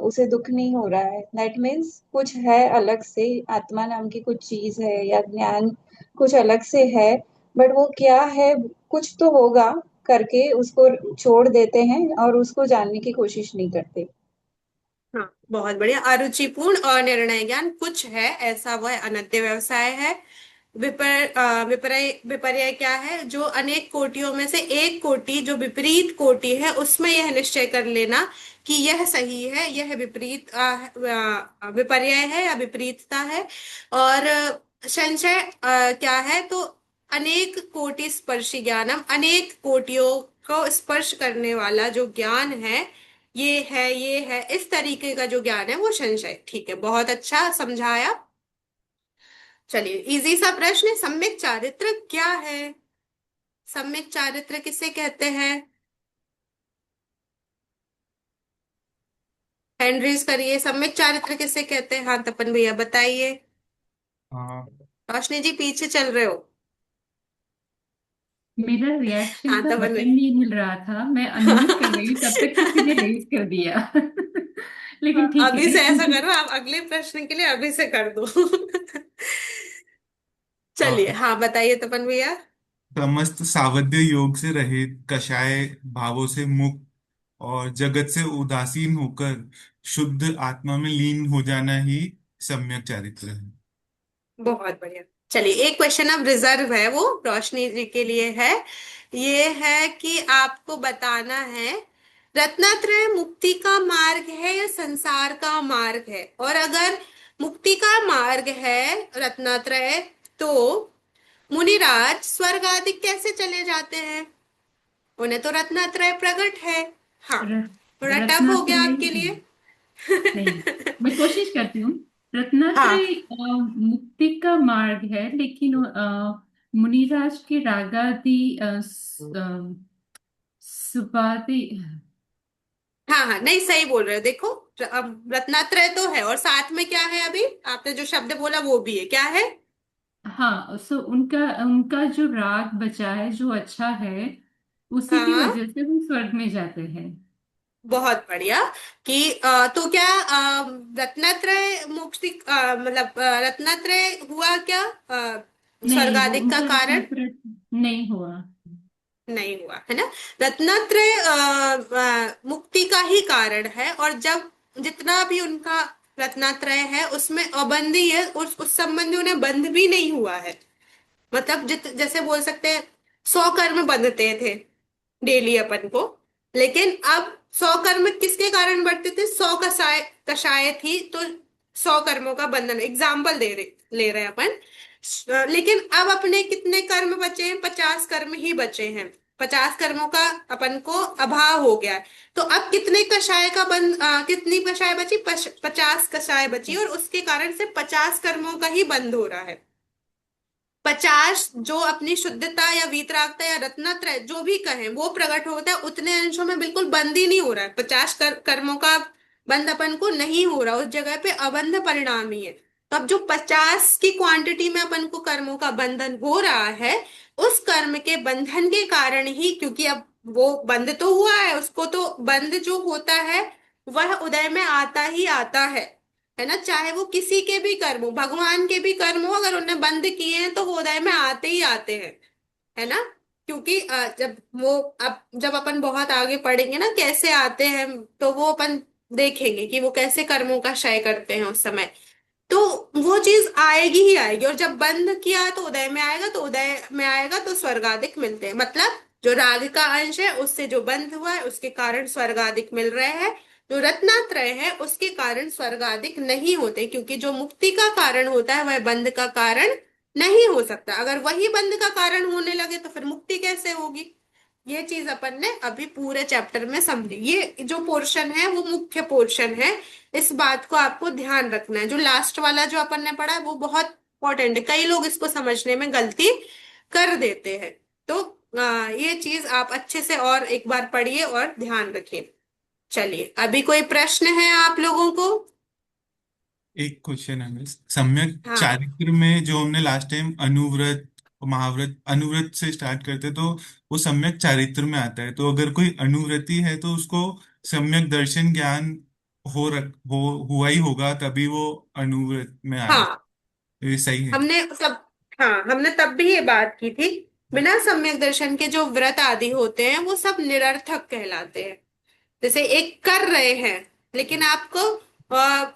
उसे दुख नहीं हो रहा है, दैट मीन्स कुछ है अलग से, आत्मा नाम की कुछ चीज है या ज्ञान कुछ अलग से है, बट वो क्या है, कुछ तो होगा करके उसको छोड़ देते हैं और उसको जानने की कोशिश नहीं करते। हाँ बहुत बढ़िया, अरुचिपूर्ण और निर्णय ज्ञान कुछ है ऐसा, वह अनद्य व्यवसाय है। विपर्य विपर्य क्या है? जो अनेक कोटियों में से एक कोटि, जो विपरीत कोटि है, उसमें यह निश्चय कर लेना कि यह सही है, यह विपरीत विपर्य है या विपरीतता है। और संशय क्या है? तो अनेक कोटि स्पर्शी ज्ञानम, अनेक कोटियों को स्पर्श करने वाला जो ज्ञान है, ये है इस तरीके का जो ज्ञान है वो संशय। ठीक है, बहुत अच्छा समझाया। चलिए इजी सा प्रश्न है, सम्यक चारित्र क्या है? सम्यक चारित्र किसे कहते हैं? हैंड रेज करिए, सम्यक चारित्र किसे कहते हैं? हाँ तपन भैया बताइए। हाँ। रोशनी जी पीछे चल रहे हो। मेरा रिएक्शन हाँ का तपन बटन भैया। नहीं मिल रहा था, मैं अनम्यूट कर रही हूँ, तब तक किसी ने रेज कर दिया। लेकिन हाँ, ठीक अभी से ऐसा है। करो, आप अगले प्रश्न के लिए अभी से कर दो। चलिए अ, हाँ बताइए तपन भैया। समस्त सावध्य योग से रहित, कषाय भावों से मुक्त और जगत से उदासीन होकर शुद्ध आत्मा में लीन हो जाना ही सम्यक चारित्र है। बहुत बढ़िया। चलिए एक क्वेश्चन अब रिजर्व है, वो रोशनी जी के लिए है। ये है कि आपको बताना है, रत्नत्रय मुक्ति का मार्ग है या संसार का मार्ग है? और अगर मुक्ति का मार्ग है रत्नत्रय, तो मुनिराज स्वर्ग आदि कैसे चले जाते हैं? उन्हें तो रत्नत्रय प्रकट है। हाँ, थोड़ा टफ हो गया रत्नात्रय आपके लिए। नहीं, मैं कोशिश करती हूँ। हाँ रत्नात्रय मुक्ति का मार्ग है, लेकिन मुनिराज के रागादि सुपाति। हाँ हाँ, नहीं सही बोल रहे हो। देखो, अब रत्नात्रय तो है और साथ में क्या है, अभी आपने जो शब्द बोला वो भी है, क्या है? हाँ, सो उनका उनका जो राग बचा है जो अच्छा है, उसी की हाँ, वजह से वो स्वर्ग में जाते हैं। बहुत बढ़िया। कि तो क्या रत्नात्रय मुक्ति मतलब रत्नात्रय हुआ क्या नहीं, वो स्वर्गाधिक का उनका कारण? रत्नत्रय नहीं हुआ। नहीं हुआ है ना। रत्नात्रय मुक्ति का ही कारण है, और जब जितना भी उनका रत्नात्रय है उसमें अबंध ही है, उस संबंध में उन्हें बंध भी नहीं हुआ है। मतलब जैसे बोल सकते हैं 100 कर्म बंधते थे डेली अपन को, लेकिन अब 100 कर्म किसके कारण बढ़ते थे? 100 कषाय थी तो 100 कर्मों का बंधन, एग्जाम्पल ले रहे हैं अपन। लेकिन अब अपने कितने कर्म बचे हैं? 50 कर्म ही बचे हैं। 50 कर्मों का अपन को अभाव हो गया है। तो अब कितने कषाय का कितनी कषाय बची? 50 कषाय बची, और उसके कारण से 50 कर्मों का ही बंध हो रहा है। 50 जो अपनी शुद्धता या वीतरागता या रत्नत्रय जो भी कहें वो प्रकट होता है, उतने अंशों में बिल्कुल बंद ही नहीं हो रहा है। 50 कर्मों का बंध अपन को नहीं हो रहा, उस जगह पे अबंध परिणाम ही है। तो अब जो 50 की क्वांटिटी में अपन को कर्मों का बंधन हो रहा है, उस कर्म के बंधन के कारण ही, क्योंकि अब वो बंध तो हुआ है, उसको तो बंध जो होता है वह उदय में आता ही आता है ना। चाहे वो किसी के भी कर्म हो, भगवान के भी कर्म हो, अगर उन्हें बंद किए हैं तो वो उदय में आते ही आते हैं, है ना। क्योंकि जब वो, अब जब अपन बहुत आगे पढ़ेंगे ना कैसे आते हैं, तो वो अपन देखेंगे कि वो कैसे कर्मों का क्षय करते हैं उस समय। तो वो चीज आएगी ही आएगी, और जब बंद किया तो उदय में आएगा, तो उदय में आएगा तो स्वर्गाधिक मिलते हैं। मतलब जो राग का अंश है उससे जो बंध हुआ है उसके कारण स्वर्गाधिक मिल रहे हैं। जो रत्नात्रय है उसके कारण स्वर्गाधिक नहीं होते, क्योंकि जो मुक्ति का कारण होता है वह बंध का कारण नहीं हो सकता। अगर वही बंध का कारण होने लगे तो फिर मुक्ति कैसे होगी? ये चीज अपन ने अभी पूरे चैप्टर में समझी। ये जो पोर्शन है वो मुख्य पोर्शन है। इस बात को आपको ध्यान रखना है। जो लास्ट वाला जो अपन ने पढ़ा है वो बहुत इंपॉर्टेंट है, कई लोग इसको समझने में गलती कर देते हैं। तो ये चीज आप अच्छे से और एक बार पढ़िए और ध्यान रखिए। चलिए, अभी कोई प्रश्न है आप लोगों को? एक क्वेश्चन है मिस, सम्यक हाँ चारित्र में जो हमने लास्ट टाइम अनुव्रत महाव्रत अनुव्रत से स्टार्ट करते तो वो सम्यक चारित्र में आता है, तो अगर कोई अनुव्रति है तो उसको सम्यक दर्शन ज्ञान हुआ ही होगा, तभी वो अनुव्रत में आएगा। हाँ, तो ये सही है। हमने सब, हाँ हमने तब भी ये बात की थी। बिना सम्यक दर्शन के जो व्रत आदि होते हैं वो सब निरर्थक कहलाते हैं। जैसे एक कर रहे हैं, लेकिन आपको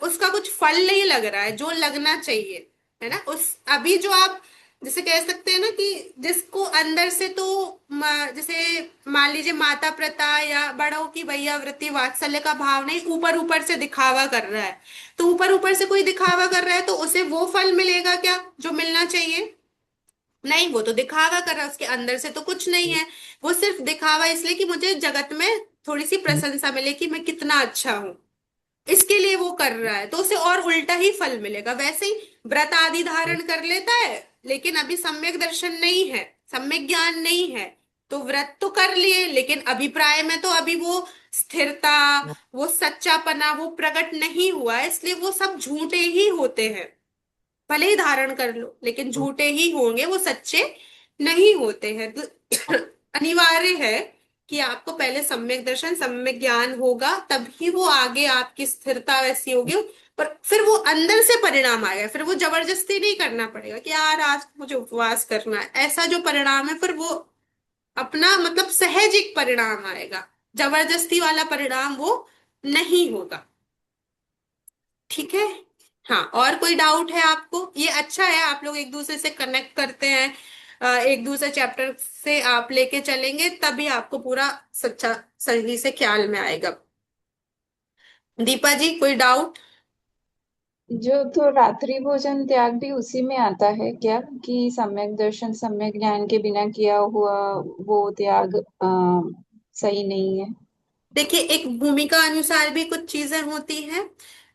उसका कुछ फल नहीं लग रहा है जो लगना चाहिए, है ना। उस अभी जो आप जैसे कह सकते हैं ना कि जिसको अंदर से तो जैसे मान लीजिए माता प्रता या बड़ों की भैया वृत्ति वात्सल्य का भाव नहीं, ऊपर ऊपर से दिखावा कर रहा है। तो ऊपर ऊपर से कोई दिखावा कर रहा है तो उसे वो फल मिलेगा क्या जो मिलना चाहिए? नहीं, वो तो दिखावा कर रहा है, उसके अंदर से तो कुछ नहीं है। वो सिर्फ दिखावा इसलिए कि मुझे जगत में थोड़ी सी प्रशंसा मिले कि मैं कितना अच्छा हूं, इसके लिए वो कर रहा है, तो उसे और उल्टा ही फल मिलेगा। वैसे ही व्रत आदि धारण कर लेता है, लेकिन अभी सम्यक दर्शन नहीं है, सम्यक ज्ञान नहीं है, तो व्रत तो कर लिए लेकिन अभिप्राय में तो अभी वो स्थिरता, वो सच्चापना वो प्रकट नहीं हुआ है, इसलिए वो सब झूठे ही होते हैं। भले ही धारण कर लो लेकिन झूठे ही होंगे, वो सच्चे नहीं होते हैं। तो अनिवार्य है कि आपको पहले सम्यक दर्शन सम्यक ज्ञान होगा, तभी वो आगे आपकी स्थिरता वैसी होगी। पर फिर वो अंदर से परिणाम आएगा, फिर वो जबरदस्ती नहीं करना पड़ेगा कि यार आज मुझे उपवास करना है, ऐसा जो परिणाम है फिर वो अपना मतलब सहज एक परिणाम आएगा। जबरदस्ती वाला परिणाम वो नहीं होगा। ठीक है। हाँ, और कोई डाउट है आपको? ये अच्छा है, आप लोग एक दूसरे से कनेक्ट करते हैं, एक दूसरे चैप्टर से आप लेके चलेंगे तभी आपको पूरा सच्चा सही से ख्याल में आएगा। दीपा जी, कोई डाउट? जो तो रात्रि भोजन त्याग भी उसी में आता है क्या, कि सम्यक दर्शन सम्यक ज्ञान के बिना किया हुआ वो त्याग सही नहीं है? देखिए, एक भूमिका अनुसार भी कुछ चीजें होती हैं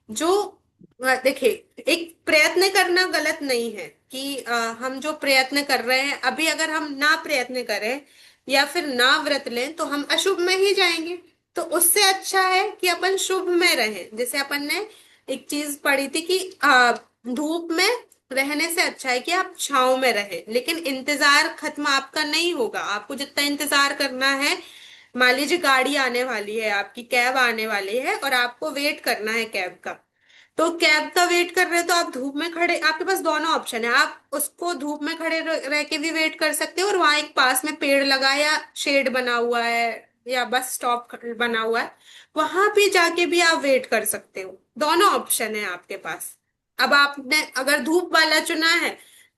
जो देखिए, एक प्रयत्न करना गलत नहीं है कि हम जो प्रयत्न कर रहे हैं, अभी अगर हम ना प्रयत्न करें या फिर ना व्रत लें तो हम अशुभ में ही जाएंगे। तो उससे अच्छा है कि अपन शुभ में रहें। जैसे अपन ने एक चीज पढ़ी थी कि धूप में रहने से अच्छा है कि आप छांव में रहे, लेकिन इंतजार खत्म आपका नहीं होगा। आपको जितना इंतजार करना है, मान लीजिए गाड़ी आने वाली है, आपकी कैब आने वाली है और आपको वेट करना है कैब का, तो कैब का वेट कर रहे हो तो आप धूप में खड़े, आपके पास दोनों ऑप्शन है। आप उसको धूप में खड़े रह के भी वेट कर सकते हो, और वहां एक पास में पेड़ लगा है या शेड बना हुआ है या बस स्टॉप बना हुआ है, वहां भी जाके भी आप वेट कर सकते हो। दोनों ऑप्शन है आपके पास। अब आपने अगर धूप वाला चुना है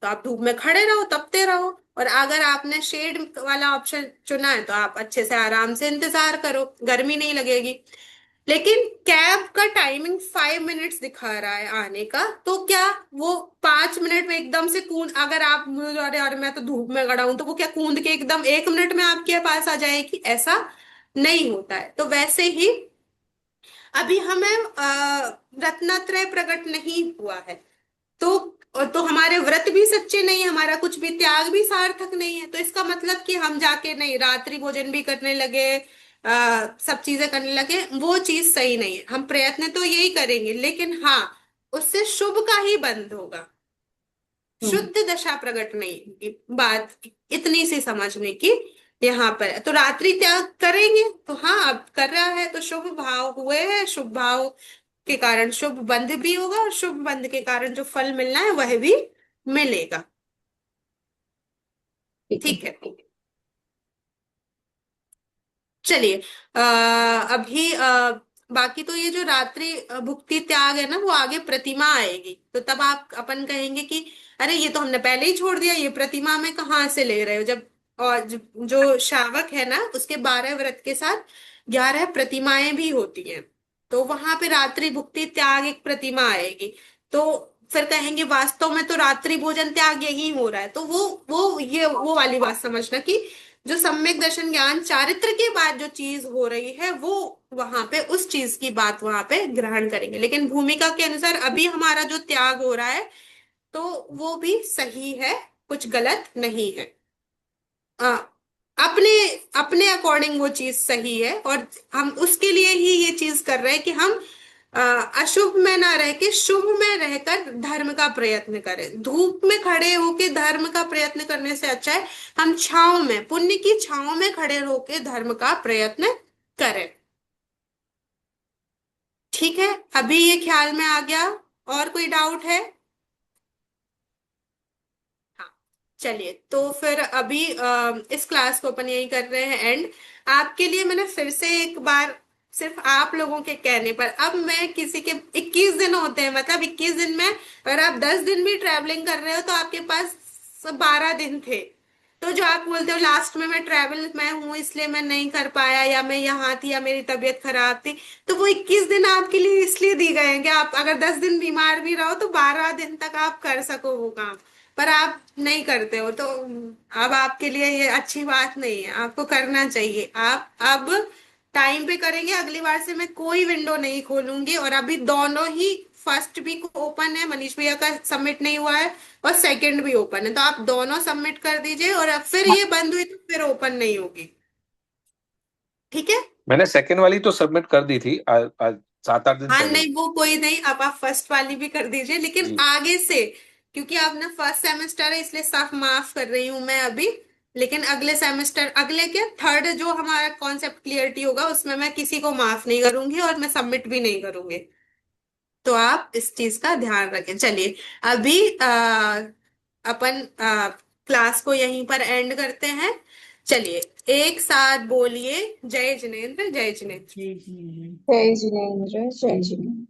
तो आप धूप में खड़े रहो, तपते रहो, और अगर आपने शेड वाला ऑप्शन चुना है तो आप अच्छे से आराम से इंतजार करो, गर्मी नहीं लगेगी। लेकिन कैब का टाइमिंग 5 मिनट्स दिखा रहा है आने का, तो क्या वो 5 मिनट में एकदम से कूद, अगर आप मुझे अरे अरे मैं तो धूप में खड़ा हूं, तो वो क्या कूद के एकदम 1 मिनट में आपके पास आ जाएगी? ऐसा नहीं होता है। तो वैसे ही अभी हमें रत्नत्रय प्रकट नहीं हुआ है, तो हमारे व्रत भी सच्चे नहीं, हमारा कुछ भी त्याग भी सार्थक नहीं है। तो इसका मतलब कि हम जाके नहीं रात्रि भोजन भी करने लगे, सब चीजें करने लगे, वो चीज सही नहीं है। हम प्रयत्न तो यही करेंगे, लेकिन हाँ, उससे शुभ का ही बंद होगा, हम्म। शुद्ध दशा प्रकट नहीं होगी। बात इतनी सी समझने की यहाँ पर है। तो रात्रि त्याग करेंगे तो हाँ, अब कर रहा है तो शुभ भाव हुए हैं, शुभ भाव के कारण शुभ बंध भी होगा, और शुभ बंध के कारण जो फल मिलना है वह भी मिलेगा। ठीक है। ठीक है। चलिए, अभी बाकी तो ये जो रात्रि भुक्ति त्याग है ना, वो आगे प्रतिमा आएगी, तो तब आप अपन कहेंगे कि अरे ये तो हमने पहले ही छोड़ दिया, ये प्रतिमा में कहाँ से ले रहे हो? जब और जो शावक है ना, उसके 12 व्रत के साथ 11 प्रतिमाएं भी होती हैं, तो वहां पे रात्रि भुक्ति त्याग एक प्रतिमा आएगी। तो फिर कहेंगे वास्तव में तो रात्रि भोजन त्याग यही हो रहा है। तो वो वाली बात समझना कि जो सम्यक दर्शन ज्ञान चारित्र के बाद जो चीज हो रही है, वो वहां पे उस चीज की बात वहां पे ग्रहण करेंगे। लेकिन भूमिका के अनुसार अभी हमारा जो त्याग हो रहा है, तो वो भी सही है, कुछ गलत नहीं है। आ, अपने अपने अकॉर्डिंग वो चीज सही है, और हम उसके लिए ही ये चीज कर रहे हैं कि हम अ, अशुभ में ना रह के शुभ में रहकर धर्म का प्रयत्न करें। धूप में खड़े होके धर्म का प्रयत्न करने से अच्छा है हम छांव में, पुण्य की छांव में खड़े होके धर्म का प्रयत्न करें। ठीक है, अभी ये ख्याल में आ गया? और कोई डाउट है? हाँ, चलिए, तो फिर अभी इस क्लास को अपन यही कर रहे हैं एंड। आपके लिए मैंने फिर से एक बार, सिर्फ आप लोगों के कहने पर, अब मैं किसी के 21 दिन होते हैं, मतलब 21 दिन में अगर आप 10 दिन भी ट्रैवलिंग कर रहे हो तो आपके पास 12 दिन थे। तो जो आप बोलते हो लास्ट में मैं ट्रैवल में हूँ इसलिए मैं नहीं कर पाया, या मैं यहाँ थी, या मेरी तबीयत खराब थी, तो वो 21 दिन आपके लिए इसलिए दी गए हैं कि आप अगर 10 दिन बीमार भी रहो तो 12 दिन तक आप कर सको वो काम। पर आप नहीं करते हो, तो अब आपके लिए ये अच्छी बात नहीं है, आपको करना चाहिए। आप अब टाइम पे करेंगे, अगली बार से मैं कोई विंडो नहीं खोलूंगी। और अभी दोनों ही, फर्स्ट भी ओपन है, मनीष भैया का सबमिट नहीं हुआ है, और सेकंड भी ओपन है, तो आप दोनों सबमिट कर दीजिए, और अब फिर ये बंद हुई तो फिर ओपन नहीं होगी। ठीक है। मैंने सेकंड वाली तो सबमिट कर दी थी आज 7-8 दिन हाँ पहले। नहीं, वो कोई नहीं, अब आप फर्स्ट वाली भी कर दीजिए, लेकिन जी। आगे से, क्योंकि अब ना फर्स्ट सेमेस्टर है इसलिए साफ माफ कर रही हूँ मैं अभी। लेकिन अगले सेमेस्टर, अगले क्या, थर्ड जो हमारा कॉन्सेप्ट क्लियरिटी होगा उसमें मैं किसी को माफ नहीं करूंगी, और मैं सबमिट भी नहीं करूंगी। तो आप इस चीज का ध्यान रखें। चलिए, अभी अपन क्लास को यहीं पर एंड करते हैं। चलिए, एक साथ बोलिए, जय जिनेन्द्र, जय जिनेन्द्र। जी जी। जय जिनेन्द्र, जय जिनेन्द्र।